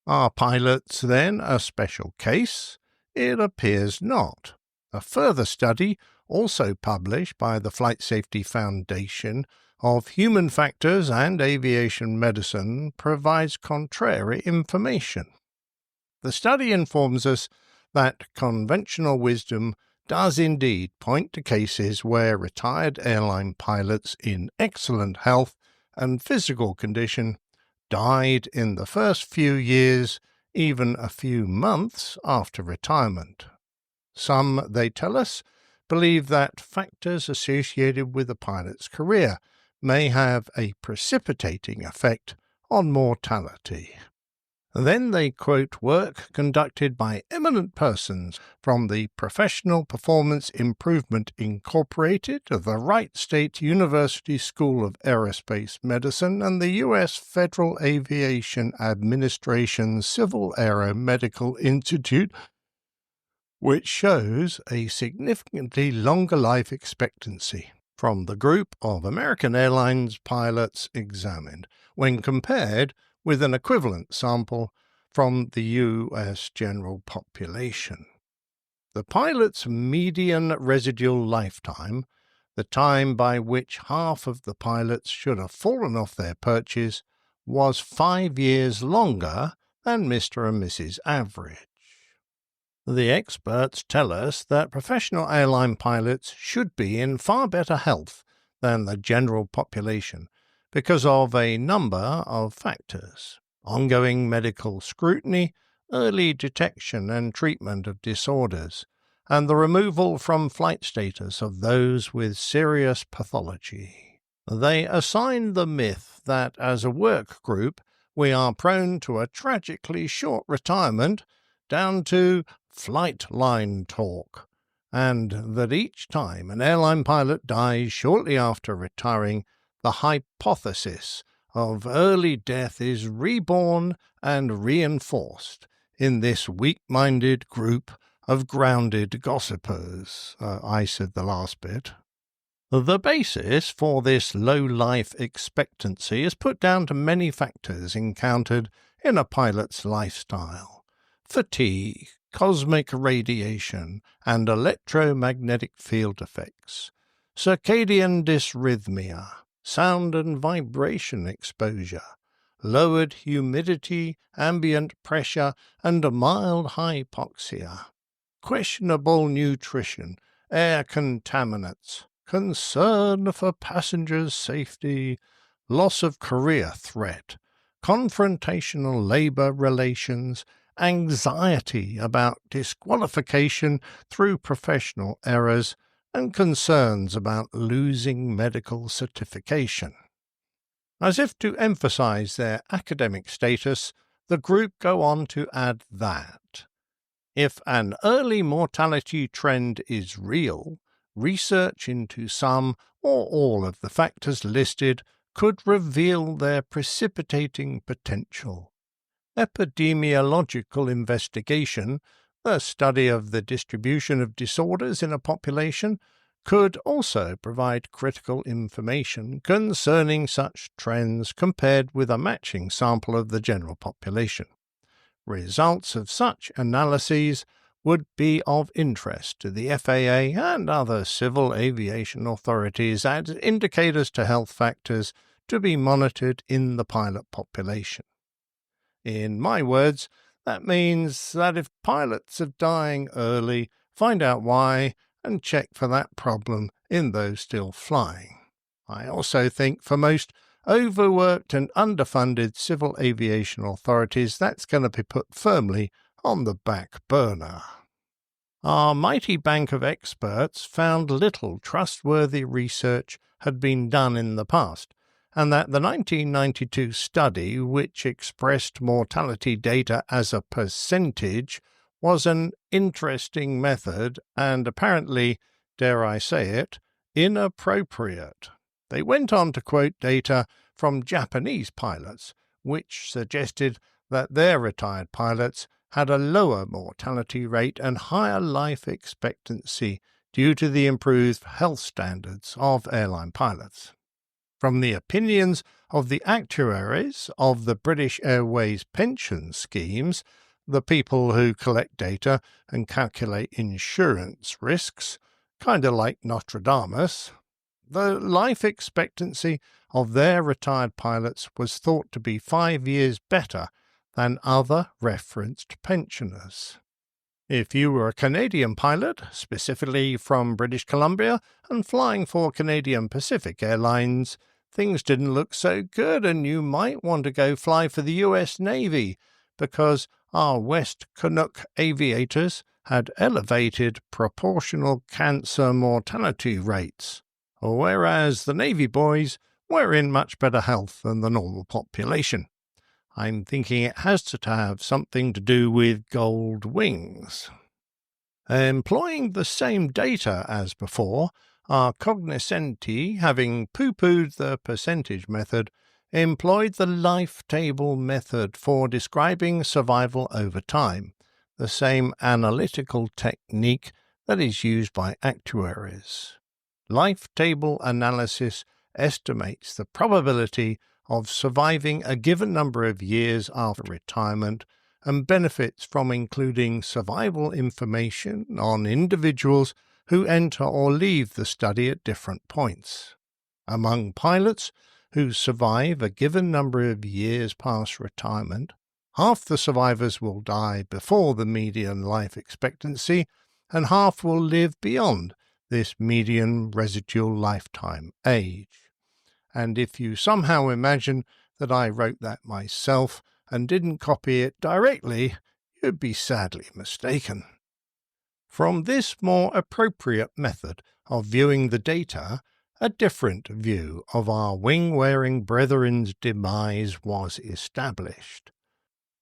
Speaker 9: Are pilots, then, a special case? It appears not. A further study, also published by the Flight Safety Foundation of Human Factors and Aviation Medicine, provides contrary information. The study informs us that conventional wisdom does indeed point to cases where retired airline pilots in excellent health and physical condition died in the first few years, even a few months after retirement. Some, they tell us, believe that factors associated with a pilot's career may have a precipitating effect on mortality. Then they quote work conducted by eminent persons from the Professional Performance Improvement Incorporated of the Wright State University School of Aerospace Medicine and the U.S. Federal Aviation Administration Civil Aeromedical Institute, which shows a significantly longer life expectancy from the group of American Airlines pilots examined when compared with an equivalent sample from the U.S. general population. The pilot's median residual lifetime, the time by which half of the pilots should have fallen off their perches, was 5 years longer than Mr. and Mrs. Average. The experts tell us that professional airline pilots should be in far better health than the general population because of a number of factors: ongoing medical scrutiny, early detection and treatment of disorders, and the removal from flight status of those with serious pathology. They assign the myth that as a work group we are prone to a tragically short retirement down to flight line talk, and that each time an airline pilot dies shortly after retiring, the hypothesis of early death is reborn and reinforced in this weak-minded group of grounded gossipers. I said the last bit. The basis for this low life expectancy is put down to many factors encountered in a pilot's lifestyle: fatigue, cosmic radiation, and electromagnetic field effects, circadian dysrhythmia, sound and vibration exposure, lowered humidity, ambient pressure, and a mild hypoxia, questionable nutrition, air contaminants, concern for passengers' safety, loss of career threat, confrontational labour relations, anxiety about disqualification through professional errors, and concerns about losing medical certification. As if to emphasise their academic status, the group go on to add that if an early mortality trend is real, research into some or all of the factors listed could reveal their precipitating potential. Epidemiological investigation, the study of the distribution of disorders in a population, could also provide critical information concerning such trends compared with a matching sample of the general population. Results of such analyses would be of interest to the FAA and other civil aviation authorities as indicators to health factors to be monitored in the pilot population. In my words, that means that if pilots are dying early, find out why and check for that problem in those still flying. I also think for most overworked and underfunded civil aviation authorities, that's going to be put firmly on the back burner. Our mighty bank of experts found little trustworthy research had been done in the past, and that the 1992 study, which expressed mortality data as a percentage, was an interesting method and apparently, dare I say it, inappropriate. They went on to quote data from Japanese pilots, which suggested that their retired pilots had a lower mortality rate and higher life expectancy due to the improved health standards of airline pilots. From the opinions of the actuaries of the British Airways pension schemes, the people who collect data and calculate insurance risks, kind of like Nostradamus, the life expectancy of their retired pilots was thought to be 5 years better than other referenced pensioners. If you were a Canadian pilot, specifically from British Columbia, and flying for Canadian Pacific Airlines, things didn't look so good and you might want to go fly for the US Navy because our West Canuck aviators had elevated proportional cancer mortality rates, whereas the Navy boys were in much better health than the normal population. I'm thinking it has to have something to do with gold wings. Employing the same data as before, our cognoscenti, having pooh-poohed the percentage method, employed the life table method for describing survival over time, the same analytical technique that is used by actuaries. Life table analysis estimates the probability of surviving a given number of years after retirement and benefits from including survival information on individuals who enter or leave the study at different points. Among pilots who survive a given number of years past retirement, half the survivors will die before the median life expectancy and half will live beyond this median residual lifetime age. And if you somehow imagine that I wrote that myself and didn't copy it directly, you'd be sadly mistaken. From this more appropriate method of viewing the data, a different view of our wing-wearing brethren's demise was established.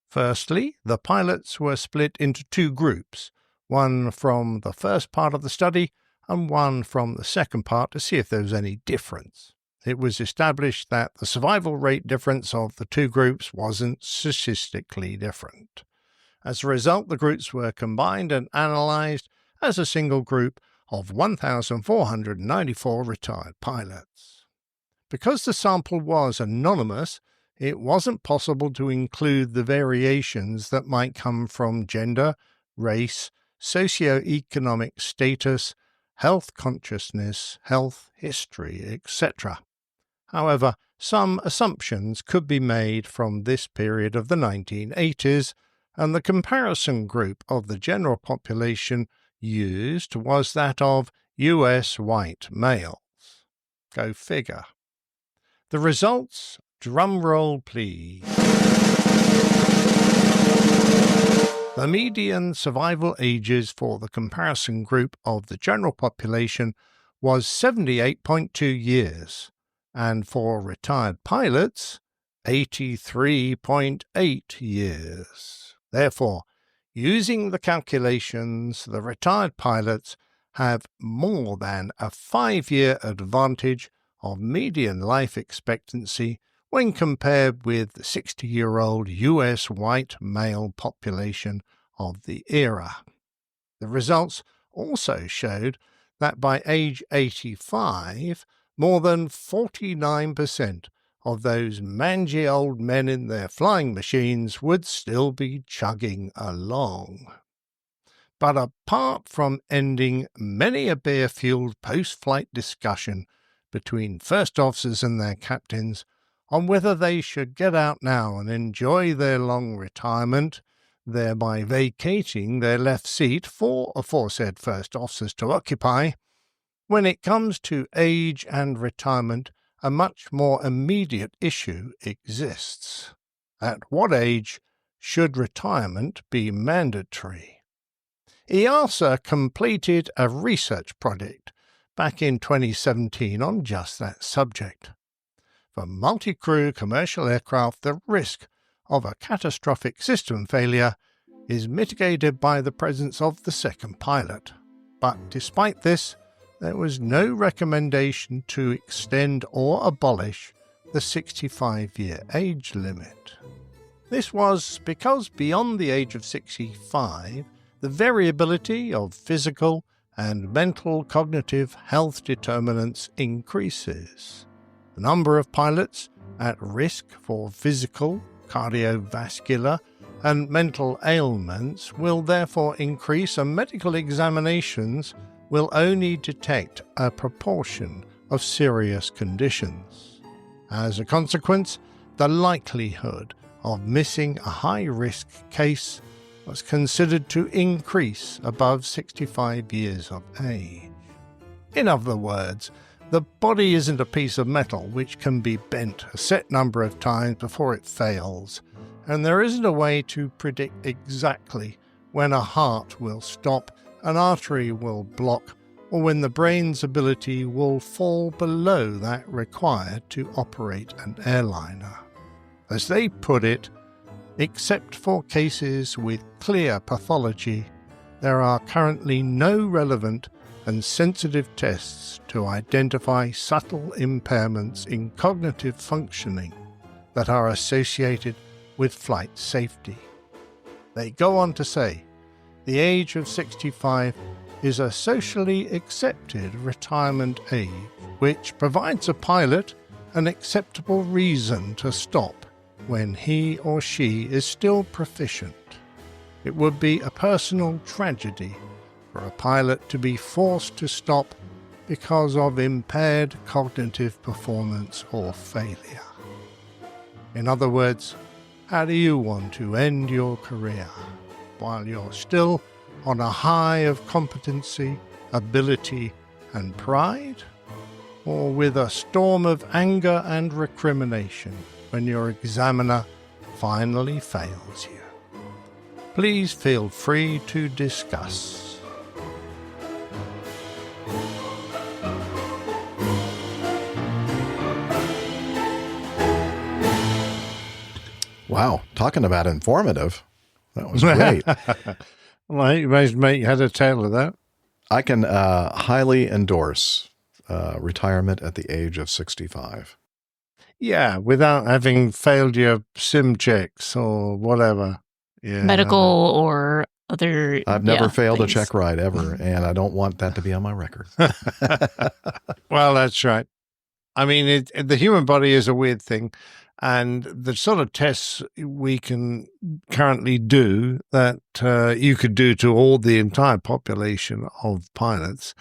Speaker 9: Firstly, the pilots were split into two groups, one from the first part of the study and one from the second part, to see if there was any difference. It was established that the survival rate difference of the two groups wasn't statistically different. As a result, the groups were combined and analysed as a single group of 1,494 retired pilots. Because the sample was anonymous, it wasn't possible to include the variations that might come from gender, race, socio-economic status, health consciousness, health history, etc. However, some assumptions could be made from this period of the 1980s, and the comparison group of the general population used was that of US white males. Go figure. The results, drum roll please. The median survival ages for the comparison group of the general population was 78.2 years, and for retired pilots, 83.8 years. Therefore, using the calculations, the retired pilots have more than a 5-year advantage of median life expectancy when compared with the 60-year-old US white male population of the era. The results also showed that by age 85, more than 49% of those mangy old men in their flying machines would still be chugging along. But apart from ending many a beer-fueled post-flight discussion between first officers and their captains on whether they should get out now and enjoy their long retirement, thereby vacating their left seat for aforesaid first officers to occupy, when it comes to age and retirement, a much more immediate issue exists. At what age should retirement be mandatory? EASA completed a research project back in 2017 on just that subject. For multi-crew commercial aircraft, the risk of a catastrophic system failure is mitigated by the presence of the second pilot. But despite this, there was no recommendation to extend or abolish the 65-year age limit. This was because beyond the age of 65, the variability of physical and mental cognitive health determinants increases. The number of pilots at risk for physical, cardiovascular, and mental ailments will therefore increase, and medical examinations will only detect a proportion of serious conditions. As a consequence, the likelihood of missing a high-risk case was considered to increase above 65 years of age. In other words, the body isn't a piece of metal which can be bent a set number of times before it fails, and there isn't a way to predict exactly when a heart will stop, an artery will block, or when the brain's ability will fall below that required to operate an airliner. As they put it, except for cases with clear pathology, there are currently no relevant and sensitive tests to identify subtle impairments in cognitive functioning that are associated with flight safety. They go on to say, the age of 65 is a socially accepted retirement age, which provides a pilot an acceptable reason to stop when he or she is still proficient. It would be a personal tragedy for a pilot to be forced to stop because of impaired cognitive performance or failure. In other words, how do you want to end your career? While you're still on a high of competency, ability, and pride? Or with a storm of anger and recrimination when your examiner finally fails you? Please feel free to discuss.
Speaker 6: Wow. Talking about informative. That was great.
Speaker 9: Well, you made make head or tail of that.
Speaker 6: I can highly endorse retirement at the age of 65.
Speaker 9: Yeah, without having failed your sim checks or whatever. Yeah.
Speaker 13: Medical or other.
Speaker 6: I've never failed
Speaker 13: things.
Speaker 6: a check ride ever, and I don't want that to be on my record.
Speaker 9: Well, that's right. I mean, the human body is a weird thing, and the sort of tests we can currently do that you could do to all the entire population of pilots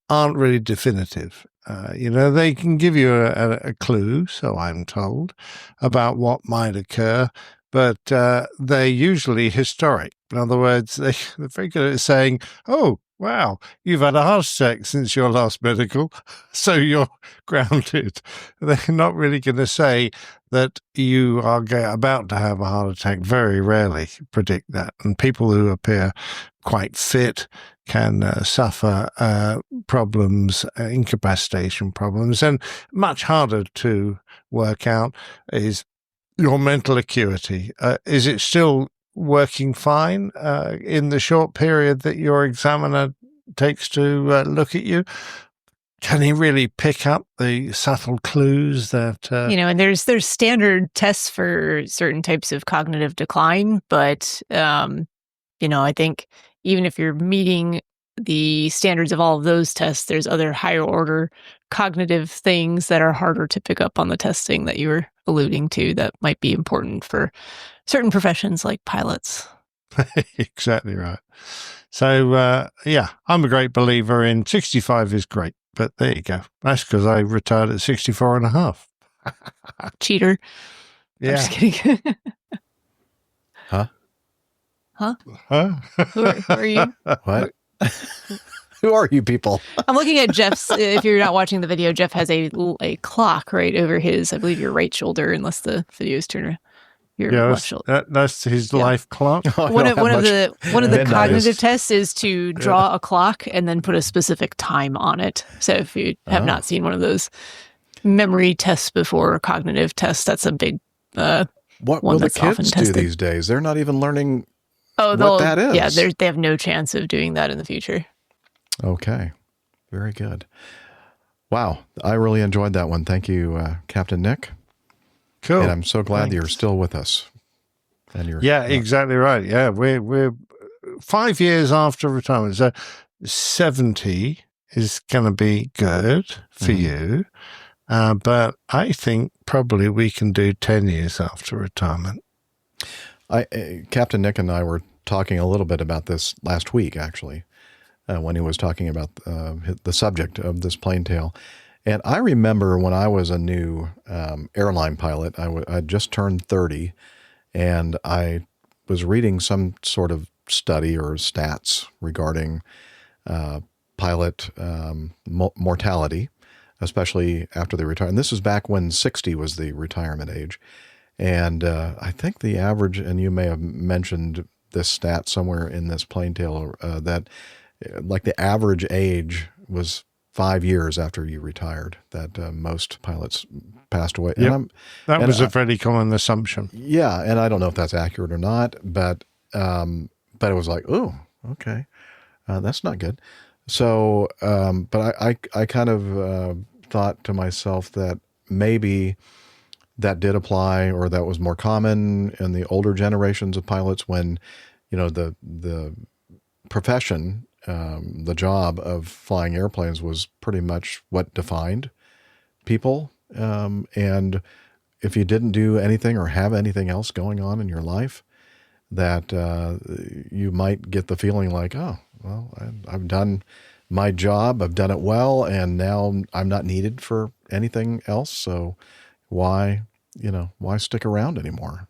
Speaker 9: aren't really definitive. They can give you a clue, so I'm told, about what might occur, but they're usually historic. In other words, they're very good at saying, oh, wow, you've had a heart attack since your last medical, so you're grounded. They're not really going to say that you are about to have a heart attack. Very rarely predict that. And people who appear quite fit can suffer problems, incapacitation problems. And much harder to work out is your mental acuity. Is it still working fine in the short period that your examiner takes to look at you? Can he really pick up the subtle clues that
Speaker 13: and there's standard tests for certain types of cognitive decline, but I think even if you're meeting the standards of all of those tests, there's other higher order cognitive things that are harder to pick up on the testing that you were alluding to that might be important for certain professions like pilots.
Speaker 9: Exactly right. So, I'm a great believer in 65 is great, but there you go. That's because I retired at 64 and a half.
Speaker 13: Cheater.
Speaker 9: Yeah.
Speaker 13: I'm just kidding.
Speaker 6: Huh?
Speaker 13: Huh?
Speaker 9: Who
Speaker 13: are you?
Speaker 6: What? Who are you people?
Speaker 13: I'm looking at Jeff's. If you're not watching the video, Jeff has a clock right over his, I believe, your right shoulder, unless the video is turned around. Your left shoulder.
Speaker 9: That's his life clock.
Speaker 13: One of the cognitive tests is to draw a clock and then put a specific time on it. So if you have not seen one of those memory tests before, cognitive tests, that's a big
Speaker 6: what
Speaker 13: one
Speaker 6: will the
Speaker 13: that's often
Speaker 6: kids do
Speaker 13: tested.
Speaker 6: these days? They're not even learning what that is.
Speaker 13: Yeah, they have no chance of doing that in the future.
Speaker 6: Okay. Very good. Wow. I really enjoyed that one. Thank you, Captain Nick.
Speaker 9: Cool.
Speaker 6: And I'm so glad that you're still with us. And you're
Speaker 9: exactly right. Yeah, we're 5 years after retirement. So 70 is going to be good for you. But I think probably we can do 10 years after retirement.
Speaker 6: Captain Nick and I were talking a little bit about this last week, actually, when he was talking about the subject of this plane tail. And I remember when I was a new airline pilot, I just turned 30, and I was reading some sort of study or stats regarding pilot mortality, especially after they retire. And this was back when 60 was the retirement age. And I think the average, and you may have mentioned this stat somewhere in this plane tail, that like the average age was 5 years after you retired that most pilots passed away.
Speaker 9: Yep. That was a fairly common assumption.
Speaker 6: Yeah, and I don't know if that's accurate or not, but it was like, oh, okay, that's not good. So, but I kind of thought to myself that maybe that did apply, or that was more common in the older generations of pilots when, the profession, the job of flying airplanes was pretty much what defined people. And if you didn't do anything or have anything else going on in your life, that you might get the feeling like, oh, well, I've done my job, I've done it well, and now I'm not needed for anything else. So why stick around anymore?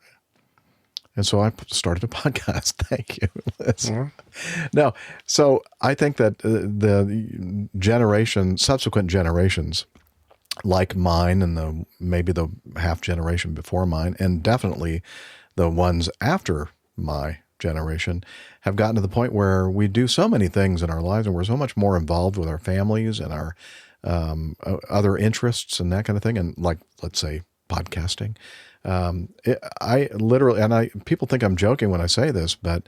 Speaker 6: And so I started a podcast. Thank you, Liz. No, so I think that the subsequent generations, like mine and maybe the half generation before mine, and definitely the ones after my generation, have gotten to the point where we do so many things in our lives, and we're so much more involved with our families and our other interests and that kind of thing. And like, let's say, podcasting. I literally, and people think I'm joking when I say this, but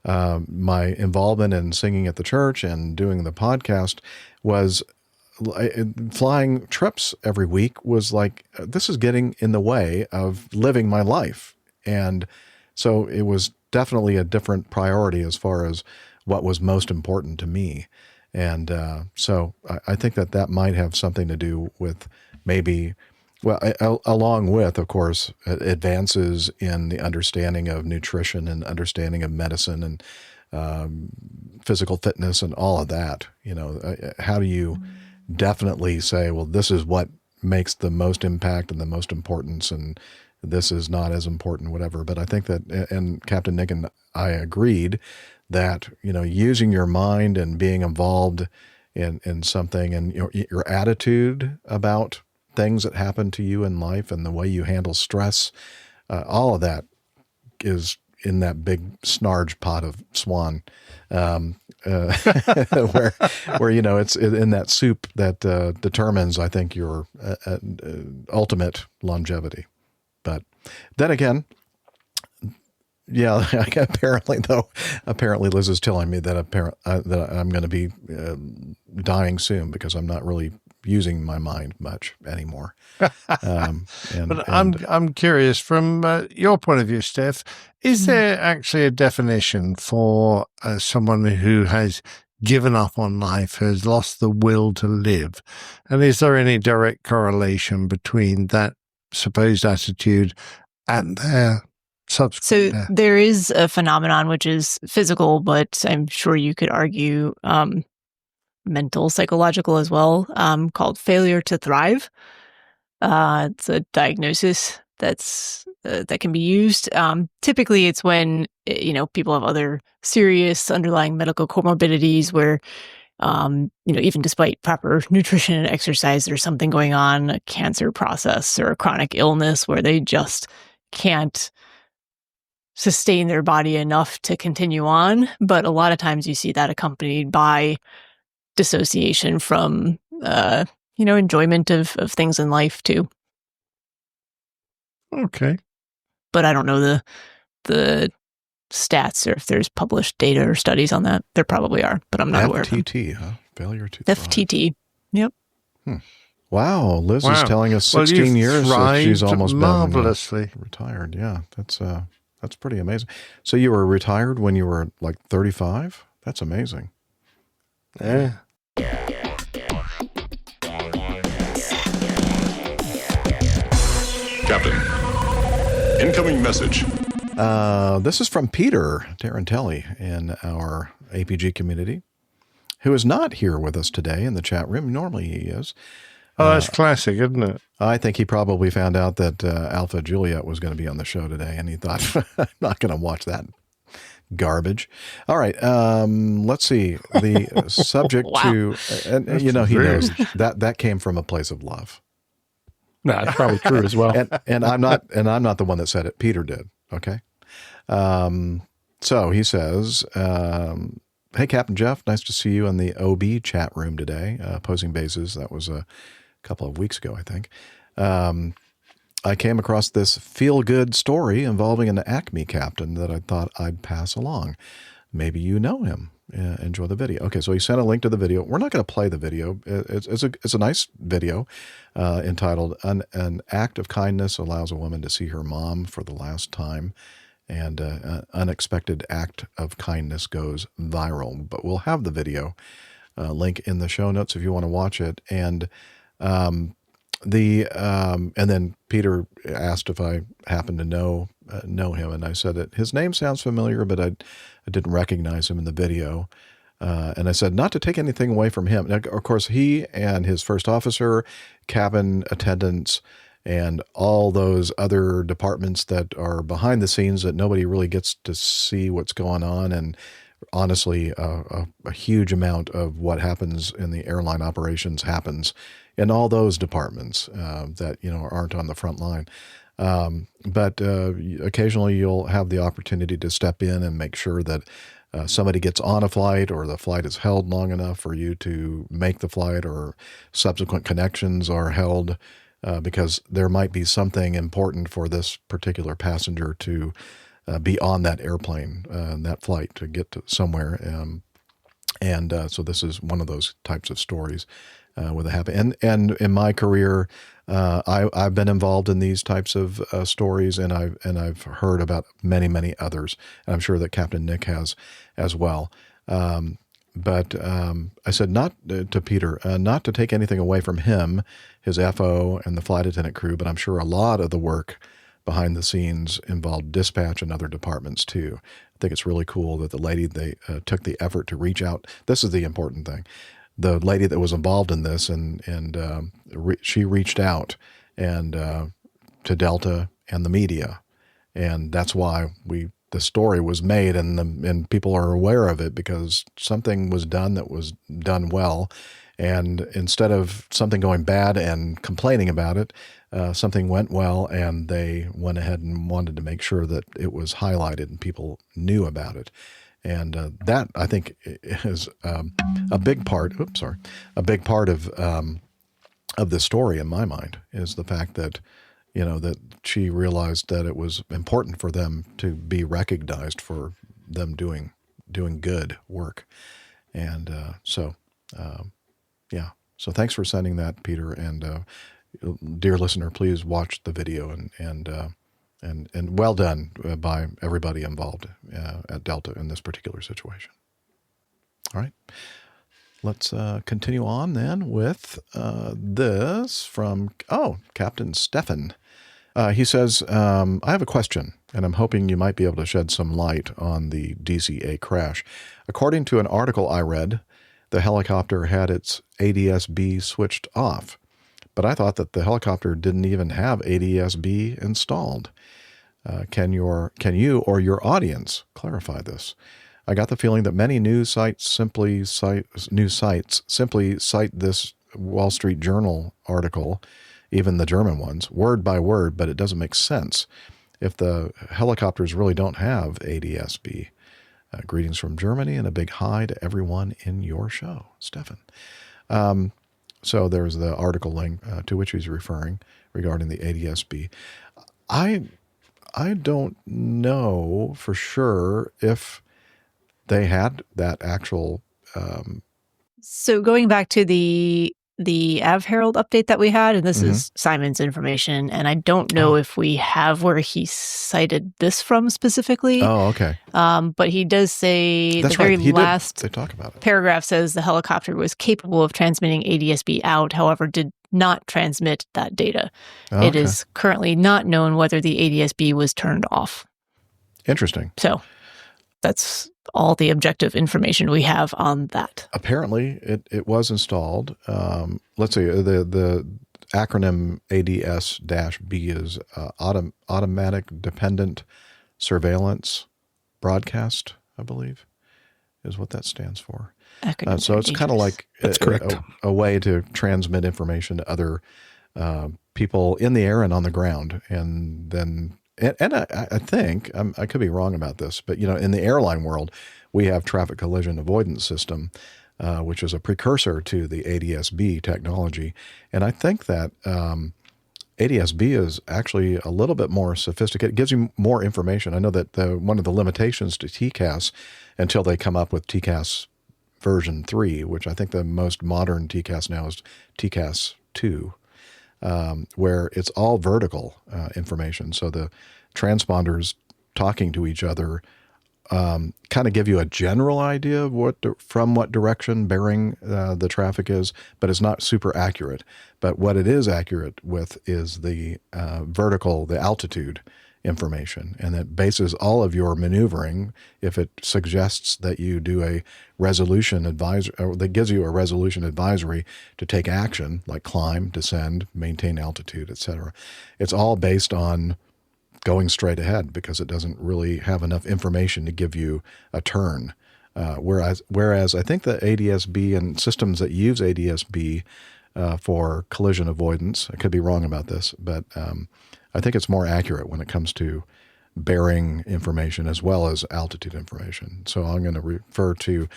Speaker 6: my involvement in singing at the church and doing the podcast was flying trips every week was like, this is getting in the way of living my life. And so it was definitely a different priority as far as what was most important to me. And so I think that might have something to do with maybe, well, along with, of course, advances in the understanding of nutrition and understanding of medicine and physical fitness and all of that. How do you definitely say, well, this is what makes the most impact and the most importance, and this is not as important, whatever. But I think that, and Captain Nick and I agreed that, using your mind and being involved in something, and your attitude about things that happen to you in life and the way you handle stress, all of that is in that big snarge pot of swan, where it's in that soup that determines, I think, your ultimate longevity. But then again, yeah, apparently Liz is telling me that that I'm going to be dying soon because I'm not really using my mind much anymore.
Speaker 9: I'm curious from your point of view, Steph, is there actually a definition for someone who has given up on life, has lost the will to live? And is there any direct correlation between that supposed attitude and their subsequent death?
Speaker 13: There is a phenomenon which is physical, but I'm sure you could argue mental, psychological as well, called failure to thrive. It's a diagnosis that can be used. Typically, it's when people have other serious underlying medical comorbidities where even despite proper nutrition and exercise, there's something going on, a cancer process or a chronic illness where they just can't sustain their body enough to continue on. But a lot of times you see that accompanied by dissociation from, enjoyment of things in life too.
Speaker 9: Okay.
Speaker 13: But I don't know the stats or if there's published data or studies on that. There probably are, but I'm not aware of them.
Speaker 6: FTT, huh? Failure to thrive.
Speaker 13: FTT. Yep.
Speaker 6: Wow. Liz is telling us 16 years that she's almost
Speaker 9: marvelously
Speaker 6: retired. Yeah, that's pretty amazing. So you were retired when you were like 35? That's amazing.
Speaker 9: Yeah.
Speaker 7: Captain, incoming message.
Speaker 6: This is from Peter Tarantelli in our APG community, who is not here with us today in the chat room. Normally he is.
Speaker 9: Oh, that's classic, isn't it?
Speaker 6: I think he probably found out that Alpha Juliet was going to be on the show today, and he thought, I'm not going to watch that garbage. All right, let's see. The subject to, and he knows that came from a place of love.
Speaker 11: No, that's probably true as well.
Speaker 6: And I'm not the one that said it. Peter did. Okay. So he says, hey, Captain Jeff, nice to see you in the OB chat room today, opposing bases. That was a couple of weeks ago, I think. I came across this feel-good story involving an ACME captain that I thought I'd pass along. Maybe you know him. Enjoy the video. Okay, so he sent a link to the video. We're not going to play the video. It's a nice video entitled An Act of Kindness Allows a Woman to See Her Mom for the Last Time, and an unexpected act of kindness goes viral. But we'll have the video link in the show notes if you want to watch it. And and then Peter asked if I happened to know him, and I said that his name sounds familiar, but I didn't recognize him in the video. And I said not to take anything away from him. Now, of course, he and his first officer, cabin attendants, and all those other departments that are behind the scenes that nobody really gets to see what's going on. And honestly, a huge amount of what happens in the airline operations happens in all those departments that, aren't on the front line. But occasionally you'll have the opportunity to step in and make sure that somebody gets on a flight, or the flight is held long enough for you to make the flight, or subsequent connections are held because there might be something important for this particular passenger to be on that airplane, that flight, to get to somewhere. So this is one of those types of stories where that happened. And in my career, I've been involved in these types of stories, and I've heard about many others. And I'm sure that Captain Nick has as well. But I said not to Peter, not to take anything away from him, his FO, and the flight attendant crew, but I'm sure a lot of the work behind the scenes involved dispatch and other departments too. I think it's really cool that the lady, they took the effort to reach out. This is the important thing. The lady that was involved in this, she reached out and to Delta and the media, and that's why the story was made, and people are aware of it, because something was done that was done well, and instead of something going bad and complaining about it, something went well, and they went ahead and wanted to make sure that it was highlighted and people knew about it. And that, I think, is a big part. A big part of this story, in my mind, is the fact that that she realized that it was important for them to be recognized for them doing good work, and so thanks for sending that, Peter. And dear listener, please watch the video, and well done by everybody involved at Delta in this particular situation. All right, let's continue on then with this from Captain Steffen. He says, I have a question, and I'm hoping you might be able to shed some light on the DCA crash. According to an article I read, the helicopter had its ADS-B switched off, but I thought that the helicopter didn't even have ADS-B installed. Can you or your audience clarify this? I got the feeling that many news sites simply cite this Wall Street Journal article, even the German ones, word by word, but it doesn't make sense if the helicopters really don't have ADS-B. Greetings from Germany, and a big hi to everyone in your show, Steffen. So there's the article link to which he's referring regarding the ADS-B. I don't know for sure if they had that actual.
Speaker 13: So going back to the Av Herald update that we had, and this is Simon's information, and I don't know if we have where he cited this from specifically.
Speaker 6: Oh, okay.
Speaker 13: But he does say the very last
Speaker 6: they talk about it.
Speaker 13: Paragraph says the helicopter was capable of transmitting ADS-B out, however, did not transmit that data.
Speaker 6: Okay.
Speaker 13: It is currently not known whether the ADS-B was turned off.
Speaker 6: Interesting.
Speaker 13: So that's all the objective information we have on that.
Speaker 6: Apparently, it was installed. Let's see, the acronym ADS-B is Automatic Dependent Surveillance Broadcast, I believe, is what that stands for. So it's kind of like a way to transmit information to other people in the air and on the ground, and then. And I think, I could be wrong about this, but, in the airline world, we have traffic collision avoidance system, which is a precursor to the ADS-B technology. And I think that ADS-B is actually a little bit more sophisticated. It gives you more information. I know that one of the limitations to TCAS, until they come up with TCAS version 3, which I think the most modern TCAS now is TCAS 2, where it's all vertical information. So the transponders talking to each other kind of give you a general idea of from what direction bearing the traffic is, but it's not super accurate. But what it is accurate with is the vertical, the altitude information, and that bases all of your maneuvering. If it suggests that you do a resolution advisory, or that gives you a resolution advisory to take action, like climb, descend, maintain altitude, etc., it's all based on going straight ahead, because it doesn't really have enough information to give you a turn. Whereas I think the ADS-B and systems that use ADS-B for collision avoidance, I could be wrong about this, but I think it's more accurate when it comes to bearing information as well as altitude information. So I'm going to refer to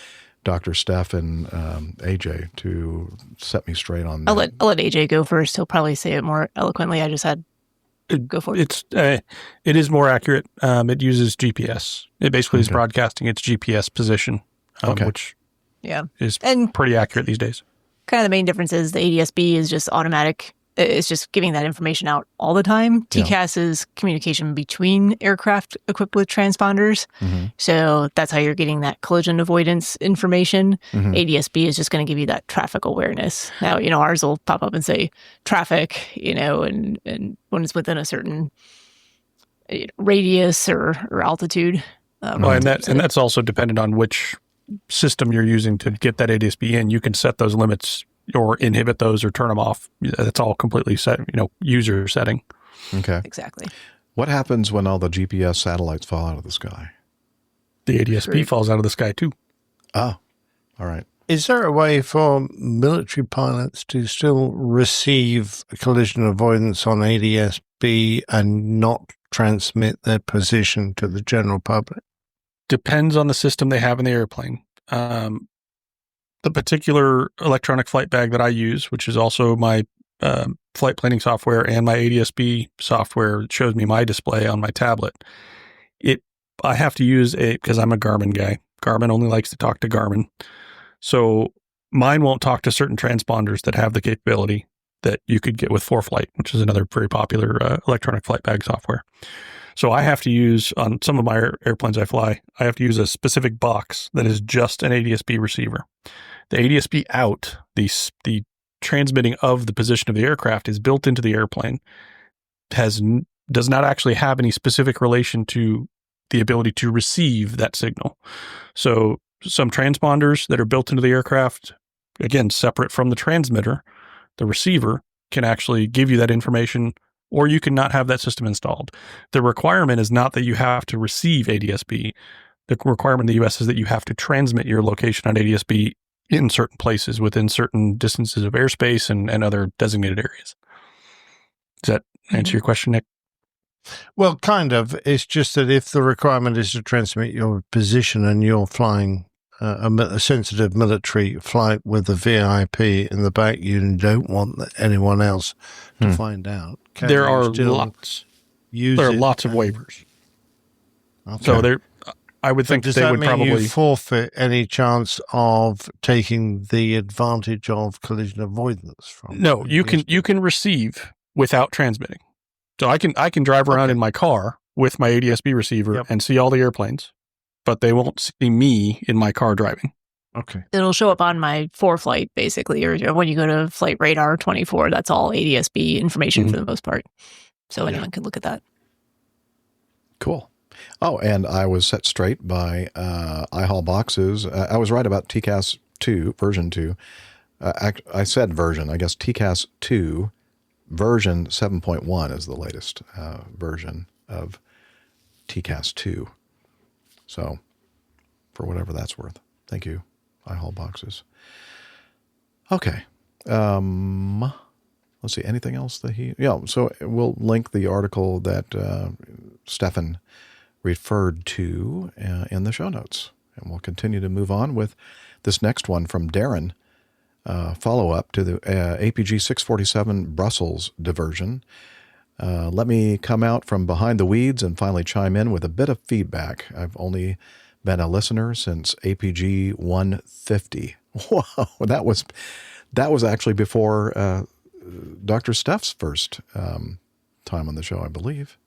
Speaker 6: Dr. Steph and AJ to set me straight on that.
Speaker 13: I'll let AJ go first. He'll probably say it more eloquently. I just had go for it.
Speaker 11: It is more accurate. It uses GPS. It basically is broadcasting its GPS position, which is pretty accurate these days.
Speaker 13: Kind of the main difference is the ADS-B is just automatic. It's just giving that information out all the time. TCAS is communication between aircraft equipped with transponders. So that's how you're getting that collision avoidance information. ADS-B is just going to give you that traffic awareness. Now, ours will pop up and say traffic, and when it's within a certain radius or altitude.
Speaker 11: And that's also dependent on which system you're using to get that ADS-B in. You can set those limits or inhibit those or turn them off. That's all completely set, user setting.
Speaker 6: Okay.
Speaker 13: Exactly.
Speaker 6: What happens when all the GPS satellites fall out of the sky?
Speaker 11: The ADS-B falls out of the sky too.
Speaker 6: Oh, all right.
Speaker 9: Is there a way for military pilots to still receive collision avoidance on ADS-B and not transmit their position to the general public?
Speaker 11: Depends on the system they have in the airplane. The particular electronic flight bag that I use, which is also my flight planning software and my ADS-B software, that shows me my display on my tablet. I have to use because I'm a Garmin guy. Garmin only likes to talk to Garmin. So mine won't talk to certain transponders that have the capability that you could get with ForeFlight, which is another very popular electronic flight bag software. So I have to use, on some of my airplanes I fly, I have to use a specific box that is just an ADS-B receiver. The ADS-B out, the transmitting of the position of the aircraft is built into the airplane, does not actually have any specific relation to the ability to receive that signal. So some transponders that are built into the aircraft, again, separate from the transmitter, the receiver can actually give you that information, or you can not have that system installed. The requirement is not that you have to receive ADS-B. The requirement in the US is that you have to transmit your location on ADS-B in certain places within certain distances of airspace and other designated areas. Does that answer your question, Nick?
Speaker 9: Well, kind of. It's just that if the requirement is to transmit your position and you're flying a sensitive military flight with a VIP in the back, you don't want anyone else to find out.
Speaker 11: There are lots. There are lots of waivers.
Speaker 9: Okay.
Speaker 11: So I would think
Speaker 9: does
Speaker 11: they
Speaker 9: that
Speaker 11: would
Speaker 9: mean
Speaker 11: probably
Speaker 9: you forfeit any chance of taking the advantage of collision avoidance from?
Speaker 11: No, you can receive without transmitting. So I can drive around in my car with my ADS-B receiver and see all the airplanes, but they won't see me in my car driving.
Speaker 9: Okay.
Speaker 13: It'll show up on my ForeFlight, basically, or when you go to Flight Radar 24, that's all ADS-B information for the most part. So anyone can look at that.
Speaker 6: Cool. Oh, and I was set straight by iHaul Boxes. I was right about TCAS 2, version 2. I said version. I guess TCAS 2, version 7.1 is the latest version of TCAS 2. So, for whatever that's worth. Thank you, iHaul Boxes. Okay. Let's see, anything else that so we'll link the article that Steffen referred to in the show notes. And we'll continue to move on with this next one from Darren, follow-up to the APG 647 Brussels diversion. Let me come out from behind the weeds and finally chime in with a bit of feedback. I've only been a listener since APG 150. Whoa, that was actually before Dr. Steph's first time on the show, I believe.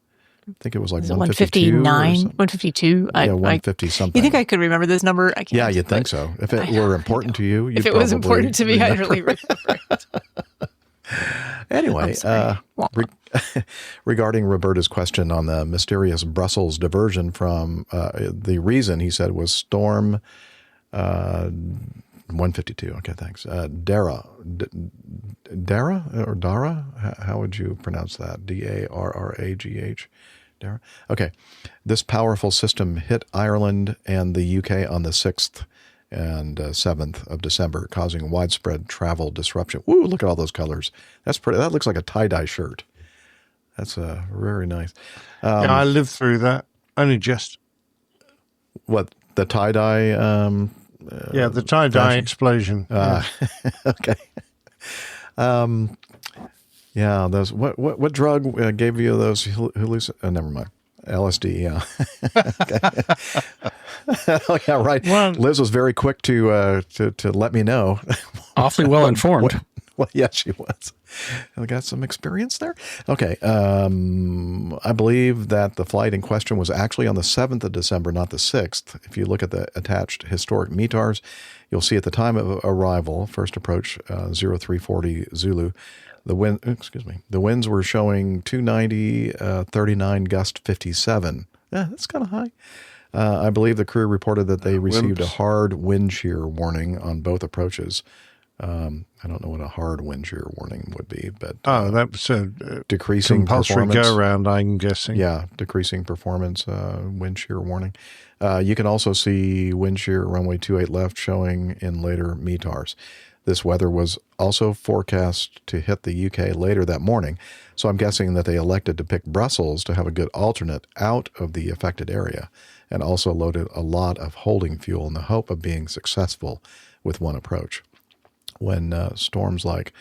Speaker 6: I think it was like
Speaker 13: 159, 152.
Speaker 6: Yeah, 150 something.
Speaker 13: You think I could remember this number? I can't.
Speaker 6: Yeah, you'd think so. If it were important to you,
Speaker 13: if it was important to me, I'd really remember it.
Speaker 6: Anyway, regarding Roberta's question on the mysterious Brussels diversion from the reason he said was Storm 152. Okay, thanks. Dara or Dara? How would you pronounce that? Darragh? Dara? Okay. This powerful system hit Ireland and the UK on the 6th and 7th of December, causing widespread travel disruption. Woo, look at all those colors. That's pretty. That looks like a tie-dye shirt. That's very nice.
Speaker 9: Yeah, I lived through that. Only just.
Speaker 6: What, the tie-dye
Speaker 9: Yeah, the tie-dye explosion.
Speaker 6: Okay. Yeah, those. What drug gave you those never mind. LSD. Yeah. Oh yeah, right.
Speaker 9: Well,
Speaker 6: Liz was very quick to let me know.
Speaker 11: Awfully well informed.
Speaker 6: Well, yeah, she was. I got some experience there. Okay. I believe that the flight in question was actually on the 7th of December, not the 6th. If you look at the attached historic METARs, you'll see at the time of arrival, first approach, 0340 Zulu, the winds were showing 290, 39, gust 57. Yeah, that's kind of high. I believe the crew reported that they received a hard wind shear warning on both approaches. I don't know what a hard wind shear warning would be, but
Speaker 9: that was a
Speaker 6: decreasing
Speaker 9: compulsory
Speaker 6: performance.
Speaker 9: go around, I'm guessing.
Speaker 6: Yeah, decreasing performance, wind shear warning. You can also see wind shear runway 28 left showing in later METARs. This weather was also forecast to hit the UK later that morning, so I'm guessing that they elected to pick Brussels to have a good alternate out of the affected area, and also loaded a lot of holding fuel in the hope of being successful with one approach. When storms like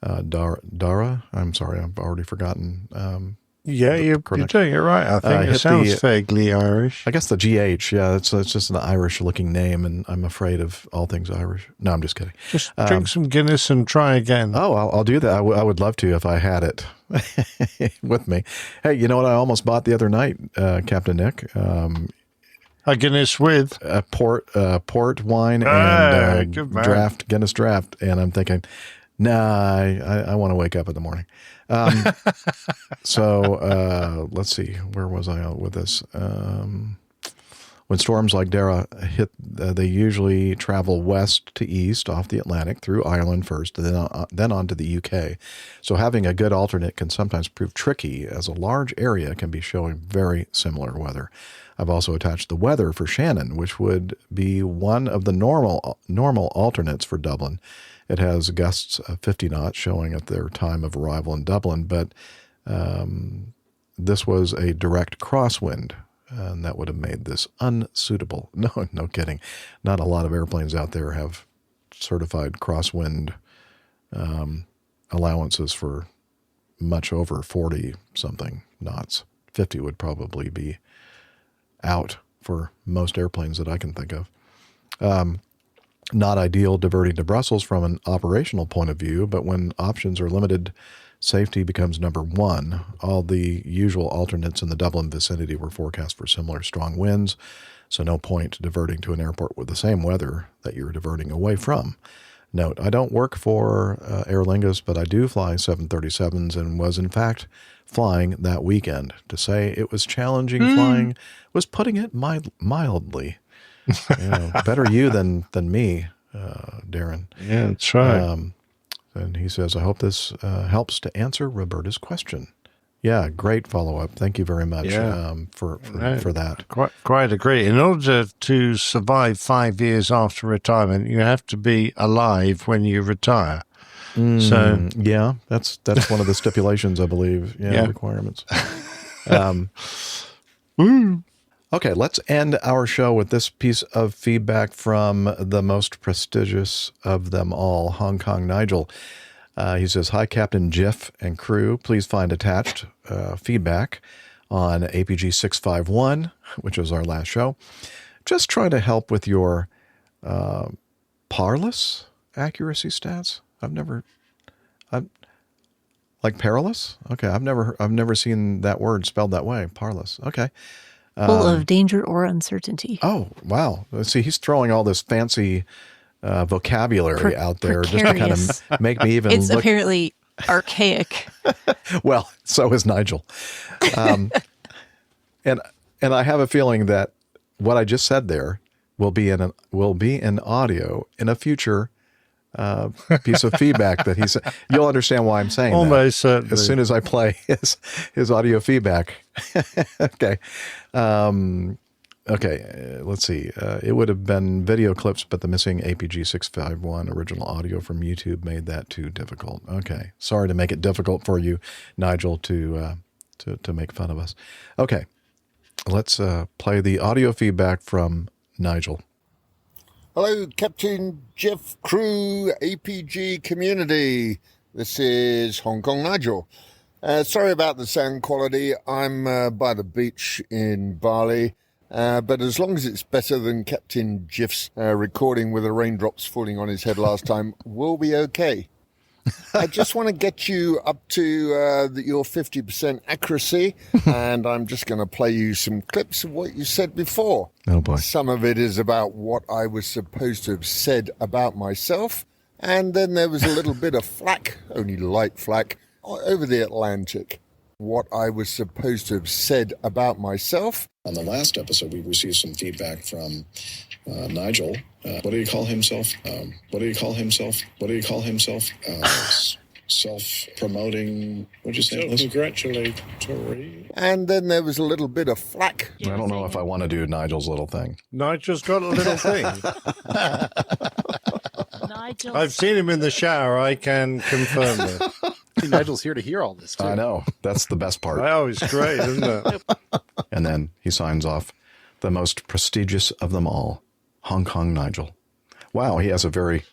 Speaker 6: Dara, I'm sorry, I've already forgotten.
Speaker 9: Yeah, you're doing it right. I think it sounds vaguely Irish.
Speaker 6: I guess the GH, yeah, it's just an Irish-looking name, and I'm afraid of all things Irish. No, I'm just kidding.
Speaker 9: Just drink some Guinness and try again.
Speaker 6: Oh, I'll do that. I would love to if I had it with me. Hey, you know what I almost bought the other night, Captain Nick?
Speaker 9: A Guinness with
Speaker 6: port wine and Guinness draft, and I'm thinking, nah, I want to wake up in the morning. So let's see, where was I with this? When storms like Dara hit, they usually travel west to east off the Atlantic through Ireland first, and then on to the UK. So having a good alternate can sometimes prove tricky, as a large area can be showing very similar weather. I've also attached the weather for Shannon, which would be one of the normal alternates for Dublin. It has gusts of 50 knots showing at their time of arrival in Dublin, but this was a direct crosswind, and that would have made this unsuitable. No kidding. Not a lot of airplanes out there have certified crosswind allowances for much over 40-something knots. 50 would probably be out for most airplanes that I can think of. Not ideal diverting to Brussels from an operational point of view, but when options are limited, safety becomes number one. All the usual alternates in the Dublin vicinity were forecast for similar strong winds, so no point diverting to an airport with the same weather that you're diverting away from. Note, I don't work for Aer Lingus, but I do fly 737s and was in fact flying that weekend. To say it was challenging flying was putting it mildly. Better you than me, Darren.
Speaker 9: Yeah, that's right.
Speaker 6: And he says, I hope this helps to answer Roberta's question. Yeah, great follow-up. Thank you very much for that.
Speaker 9: Quite agree. In order to survive 5 years after retirement, you have to be alive when you retire. So
Speaker 6: yeah, that's one of the stipulations, I believe. Yeah. Requirements. Okay, let's end our show with this piece of feedback from the most prestigious of them all, Hong Kong Nigel. He says, hi, Captain Jiff and crew. Please find attached feedback on APG 651, which was our last show. Just trying to help with your parlous accuracy stats. Like perilous? Okay, I've never seen that word spelled that way. Parlous. Okay.
Speaker 13: Full of danger or uncertainty.
Speaker 6: Oh, wow. See, he's throwing all this fancy vocabulary out there just to kind of make me even
Speaker 13: It's
Speaker 6: look...
Speaker 13: apparently archaic.
Speaker 6: Well, so is Nigel. And I have a feeling that what I just said there will be in audio in a future piece of feedback that he said. You'll understand why I'm saying
Speaker 9: almost
Speaker 6: that
Speaker 9: certainly.
Speaker 6: as soon as I play his audio feedback. Okay. Okay, let's see. It would have been video clips, but the missing APG 651 original audio from YouTube made that too difficult. Okay, sorry to make it difficult for you, Nigel, to make fun of us. Okay, let's play the audio feedback from Nigel.
Speaker 2: Hello, Captain Jeff, crew, APG community. This is Hong Kong Nigel. Sorry about the sound quality. I'm by the beach in Bali, but as long as it's better than Captain Jeff's recording with the raindrops falling on his head last time, we'll be okay. I just want to get you up to your 50% accuracy, and I'm just going to play you some clips of what you said before.
Speaker 6: Oh, boy.
Speaker 2: Some of it is about what I was supposed to have said about myself, and then there was a little bit of flack, only light flack, over the Atlantic. What I was supposed to have said about myself.
Speaker 22: On the last episode, we received some feedback from Nigel. What do you call himself? Self-promoting. What'd you say?
Speaker 2: Self-congratulatory. And then there was a little bit of flack.
Speaker 6: I don't know if I want to do Nigel's little thing.
Speaker 9: Nigel's got a little thing.
Speaker 10: Nigel.
Speaker 9: I've seen him in the shower. I can confirm that.
Speaker 23: Nigel's here to hear all this, too.
Speaker 6: I know. That's the best part.
Speaker 9: Oh, it's great, isn't it?
Speaker 6: And then he signs off, the most prestigious of them all, Hong Kong Nigel. Wow, he has a very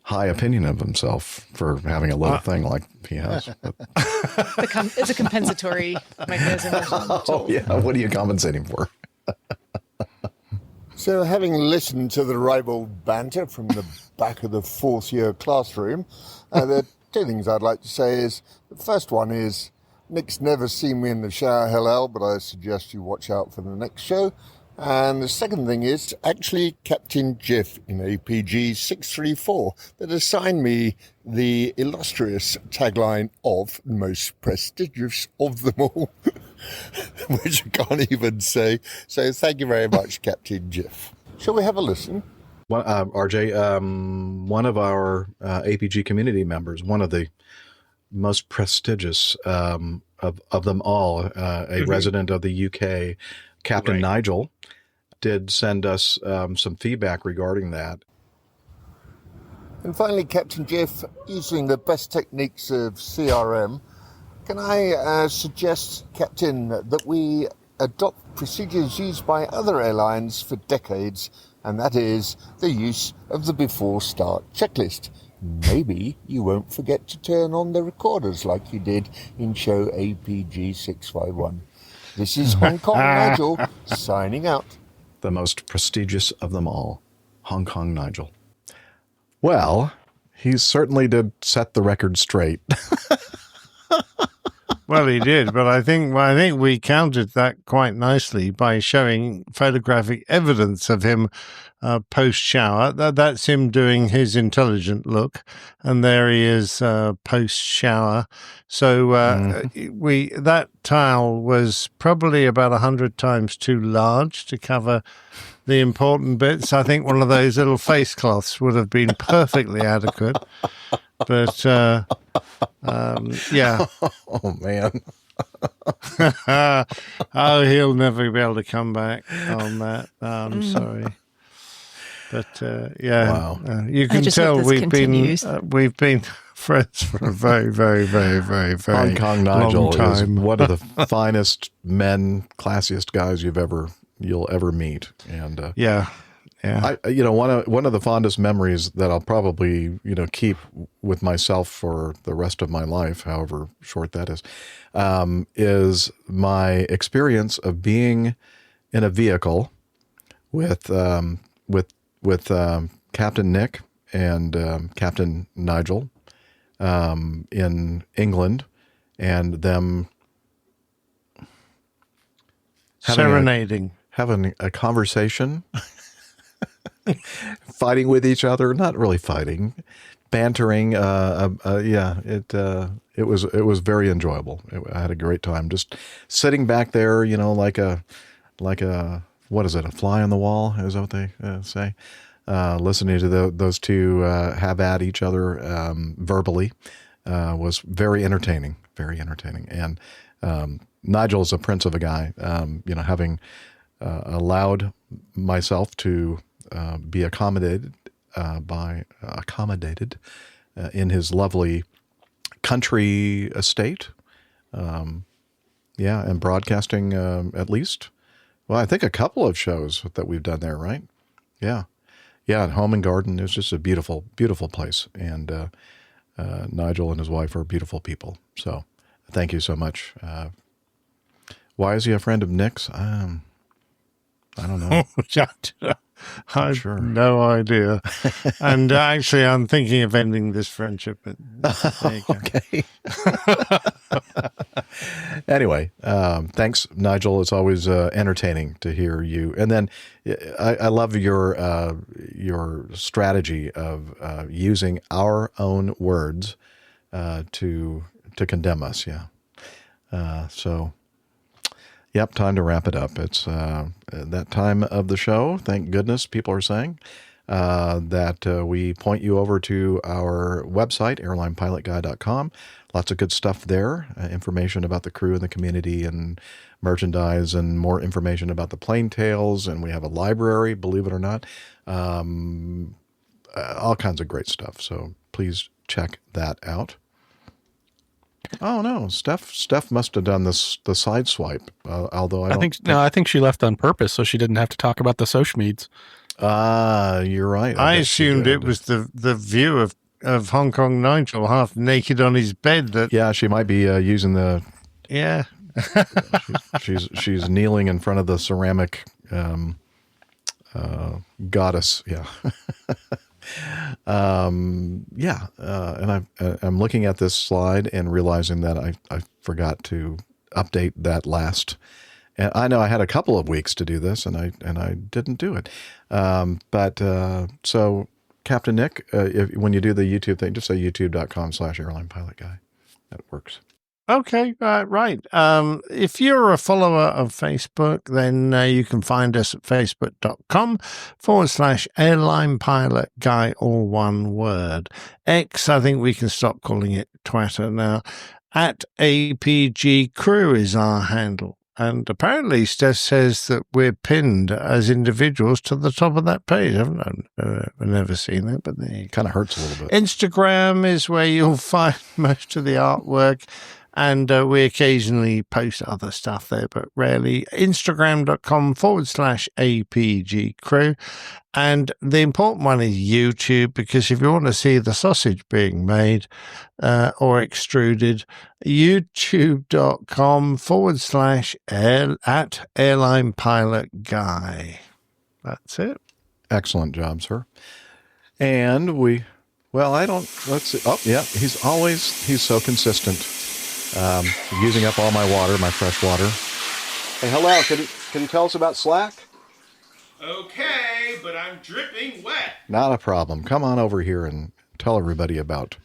Speaker 6: high opinion of himself for having a little thing like he has.
Speaker 13: It's a compensatory mechanism.
Speaker 6: Oh, yeah. What are you compensating for?
Speaker 2: So, having listened to the rival banter from the back of the fourth year classroom, there are two things I'd like to say is, the first one is, Nick's never seen me in the shower, hell, but I suggest you watch out for the next show. And the second thing is actually Captain Jeff in APG 634 that assigned me the illustrious tagline of most prestigious of them all, which I can't even say. So thank you very much, Captain Jeff. Shall we have a listen?
Speaker 6: Well, RJ, one of our APG community members, one of the most prestigious of them all, a resident of the UK, Captain Nigel, did send us some feedback regarding that.
Speaker 2: And finally, Captain Jeff, using the best techniques of CRM, can I suggest, Captain, that we adopt procedures used by other airlines for decades, and that is the use of the before start checklist. Maybe you won't forget to turn on the recorders like you did in show APG 651. This is Hong Kong Nigel signing out.
Speaker 6: The most prestigious of them all, Hong Kong Nigel. Well, he certainly did set the record straight.
Speaker 9: Well, he did, but I think we countered that quite nicely by showing photographic evidence of him post-shower. That's him doing his intelligent look, and there he is post-shower. So that towel was probably about 100 times too large to cover the important bits. I think one of those little face cloths would have been perfectly adequate. But yeah.
Speaker 6: Oh man.
Speaker 9: Oh, he'll never be able to come back on that. I'm sorry. But yeah,
Speaker 6: wow.
Speaker 9: You can tell we've been friends for a very, very, very, very, very
Speaker 6: Hong Kong Nigel
Speaker 9: long time.
Speaker 6: is one of the finest men, classiest guys you'll ever meet. And
Speaker 9: yeah.
Speaker 6: one of the fondest memories that I'll probably keep with myself for the rest of my life, however short that is my experience of being in a vehicle with Captain Nick and Captain Nigel in England, and them
Speaker 9: serenading,
Speaker 6: having a conversation. Fighting with each other, not really fighting, bantering. It was very enjoyable. I had a great time just sitting back there, like a what is it, a fly on the wall? Is that what they say? Listening to those two have at each other verbally was very entertaining, And Nigel is a prince of a guy. Having allowed myself to be accommodated in his lovely country estate. And broadcasting at least. Well, I think a couple of shows that we've done there, right? Yeah. Yeah, home and garden. It was just a beautiful, beautiful place. And Nigel and his wife are beautiful people. So thank you so much. Why is he a friend of Nick's? I don't know.
Speaker 9: I have no idea. And actually, I'm thinking of ending this friendship. But there you go.
Speaker 6: Okay. Anyway, thanks, Nigel. It's always entertaining to hear you. And then I love your strategy of using our own words to condemn us. Yeah. So. Yep, time to wrap it up. It's that time of the show. Thank goodness people are saying that we point you over to our website, airlinepilotguy.com. Lots of good stuff there, information about the crew and the community and merchandise and more information about the plane tales. And we have a library, believe it or not, all kinds of great stuff. So please check that out. Oh no, Steph must have done the side swipe. Although I
Speaker 11: think she left on purpose so she didn't have to talk about the Sochmeads.
Speaker 6: You're right.
Speaker 9: I assumed it was the view of Hong Kong Nigel half naked on his bed.
Speaker 6: Yeah, she might be using the.
Speaker 9: Yeah.
Speaker 6: she's kneeling in front of the ceramic goddess. Yeah. And I'm looking at this slide and realizing that I forgot to update that last. And I know I had a couple of weeks to do this, and I didn't do it. So Captain Nick, when you do the YouTube thing, just say youtube.com/airlinepilotguy. That works.
Speaker 9: Okay, right. If you're a follower of Facebook, then you can find us at facebook.com/airlinepilotguy, all one word. X, I think we can stop calling it Twitter now. At APG Crew is our handle. And apparently Steph says that we're pinned as individuals to the top of that page. I've never seen that, but it
Speaker 6: kind of hurts a little bit.
Speaker 9: Instagram is where you'll find most of the artwork. And we occasionally post other stuff there, but rarely. Instagram.com/APG Crew. And the important one is YouTube, because if you want to see the sausage being made or extruded, youtube.com/@airlinepilotguy. That's it.
Speaker 6: Excellent job, sir. And let's see. Oh, yeah, he's so consistent. Using up all my water, my fresh water. Hey, hello. Can you tell us about Slack?
Speaker 4: Okay, but I'm dripping wet.
Speaker 6: Not a problem. Come on over here and tell everybody about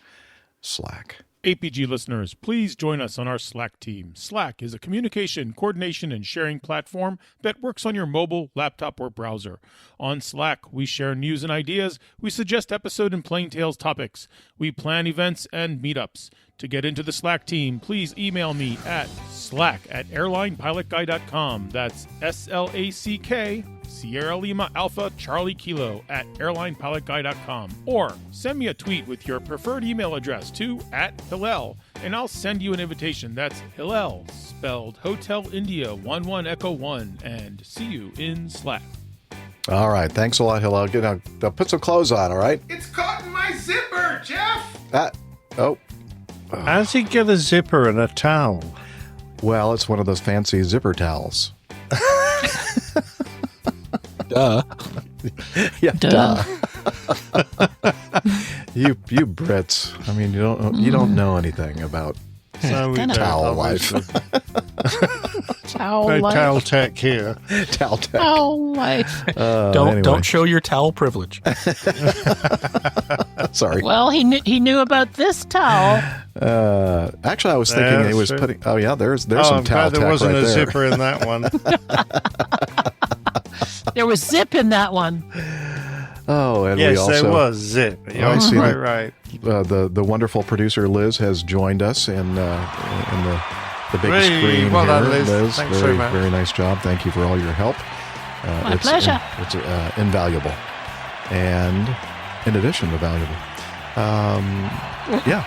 Speaker 6: Slack.
Speaker 4: APG listeners, please join us on our Slack team. Slack is a communication, coordination, and sharing platform that works on your mobile, laptop, or browser. On Slack, we share news and ideas, we suggest episode and Plain Tales topics, we plan events and meetups. To get into the Slack team, please email me at slack@airlinepilotguy.com. That's SLACK, Sierra Lima Alpha Charlie Kilo @airlinepilotguy.com. Or send me a tweet with your preferred email address to @Hillel, and I'll send you an invitation. That's Hillel, spelled Hotel India 11 Echo 1, and see you in Slack.
Speaker 6: All right. Thanks a lot, Hillel. Put some clothes on, all right?
Speaker 4: It's caught in my zipper, Jeff!
Speaker 9: How's he get a zipper and a towel?
Speaker 6: Well, it's one of those fancy zipper towels.
Speaker 11: Duh.
Speaker 6: Yeah, duh. You Brits. I mean, you don't know anything about towel life.
Speaker 9: No towel tech here.
Speaker 6: Towel tech.
Speaker 10: Towel life.
Speaker 11: Don't show your towel privilege.
Speaker 6: Sorry.
Speaker 10: Well, he knew about this towel.
Speaker 6: Actually, I was thinking he was putting. Oh yeah, there's some towel tech.
Speaker 9: There wasn't
Speaker 6: right
Speaker 9: a
Speaker 6: there.
Speaker 9: zipper in that one.
Speaker 10: There was zip in that one.
Speaker 6: Oh, and
Speaker 9: yes,
Speaker 6: we also,
Speaker 9: there was zip.
Speaker 6: I see
Speaker 9: right.
Speaker 6: The wonderful producer Liz has joined us in the big screen
Speaker 9: well
Speaker 6: here.
Speaker 9: done, Liz. Thanks
Speaker 6: very,
Speaker 9: so much.
Speaker 6: very nice job. Thank you for all your help.
Speaker 10: My pleasure.
Speaker 6: It's invaluable, and in addition to valuable. Yeah.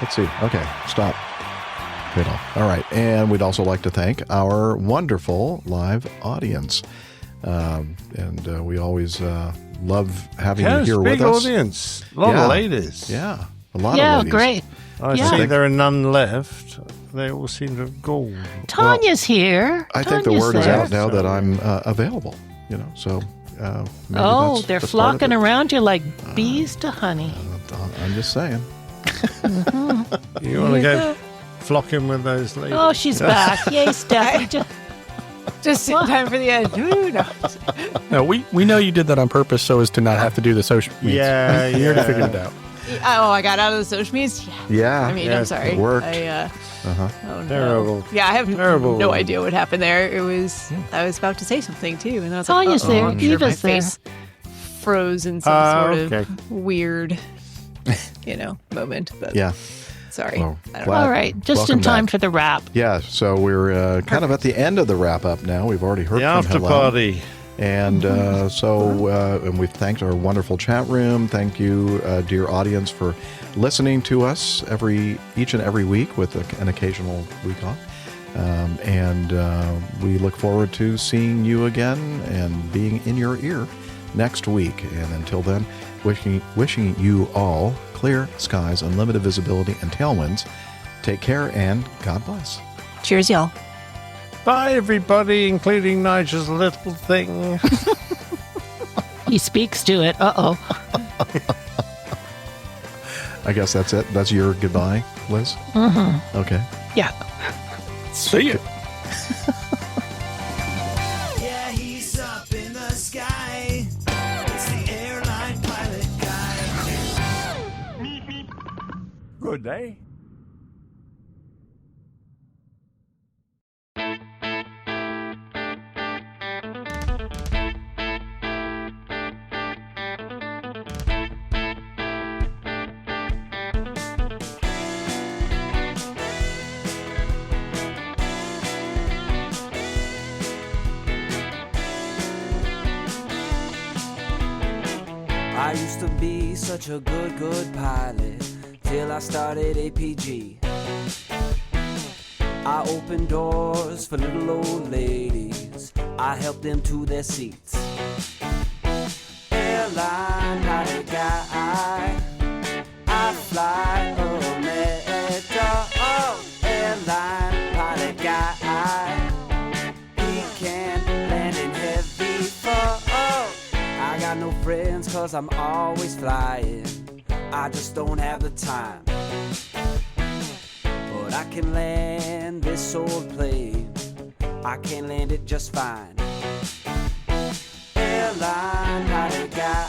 Speaker 6: Let's see. Okay, stop. All right, and we'd also like to thank our wonderful live audience. And we always love having you here with
Speaker 9: big
Speaker 6: us.
Speaker 9: audience. A lot of ladies.
Speaker 6: Yeah, a lot of
Speaker 10: Yeah,
Speaker 6: ladies.
Speaker 10: great.
Speaker 9: I see there are none left. They all seem to have gone.
Speaker 10: Tanya's here.
Speaker 6: I think the
Speaker 10: Tanya's
Speaker 6: word is
Speaker 10: there.
Speaker 6: out now that I'm available. So maybe
Speaker 10: Oh,
Speaker 6: that's
Speaker 10: they're
Speaker 6: the part of
Speaker 10: flocking
Speaker 6: it.
Speaker 10: around you like bees to honey.
Speaker 6: I'm just saying.
Speaker 9: You want to go flocking with those ladies?
Speaker 10: Oh, she's back. Yay, Steph.
Speaker 13: Just in time for the end. Ooh, no.
Speaker 11: No, we know you did that on purpose so as to not have to do the social media.
Speaker 9: Yeah,
Speaker 11: You already
Speaker 9: yeah.
Speaker 11: figured it out.
Speaker 13: Oh, I got out of the social medias?
Speaker 6: Yeah.
Speaker 13: I mean, I'm sorry.
Speaker 6: It worked.
Speaker 13: Oh, no.
Speaker 9: Terrible.
Speaker 13: Yeah, I have
Speaker 9: Terrible.
Speaker 13: no idea what happened there. It was, I was about to say something too. And I was
Speaker 10: Tanya's
Speaker 13: like,
Speaker 10: there.
Speaker 13: I'm sure my
Speaker 10: Eva's there.
Speaker 13: face froze in some sort
Speaker 9: okay.
Speaker 13: of weird, moment. But
Speaker 6: Yeah.
Speaker 13: sorry.
Speaker 6: Well,
Speaker 13: I don't
Speaker 6: glad-
Speaker 10: All right, just
Speaker 6: welcome
Speaker 10: in time
Speaker 6: back.
Speaker 10: for the wrap.
Speaker 6: Yeah, so we're kind of at the end of the wrap up now. We've already heard
Speaker 9: The
Speaker 6: from
Speaker 9: after
Speaker 6: Hillel.
Speaker 9: party.
Speaker 6: And and we've thanked our wonderful chat room. Thank you, dear audience, for listening to us each and every week with an occasional week off. And we look forward to seeing you again and being in your ear next week. And until then, wishing you all clear skies, unlimited visibility, and tailwinds. Take care and God bless.
Speaker 13: Cheers, y'all.
Speaker 9: Bye, everybody, including Nigel's little thing.
Speaker 10: He speaks to it. Uh-oh.
Speaker 6: I guess that's it. That's your goodbye, Liz?
Speaker 10: Mm-hmm.
Speaker 6: Okay.
Speaker 10: Yeah.
Speaker 11: See ya.
Speaker 3: Yeah, he's up in the sky. It's the airline pilot guy.
Speaker 8: Good day.
Speaker 3: I used to be such a good pilot till I started APG. I opened doors for little old ladies. I helped them to their seats. Airline pilot guy, I fly America. Oh, airline pilot guy, he can land in heavy fog. I got no friends 'cause I'm always flying. I just don't have the time. But I can land this old plane. I can land it just fine. Airline pilot guy,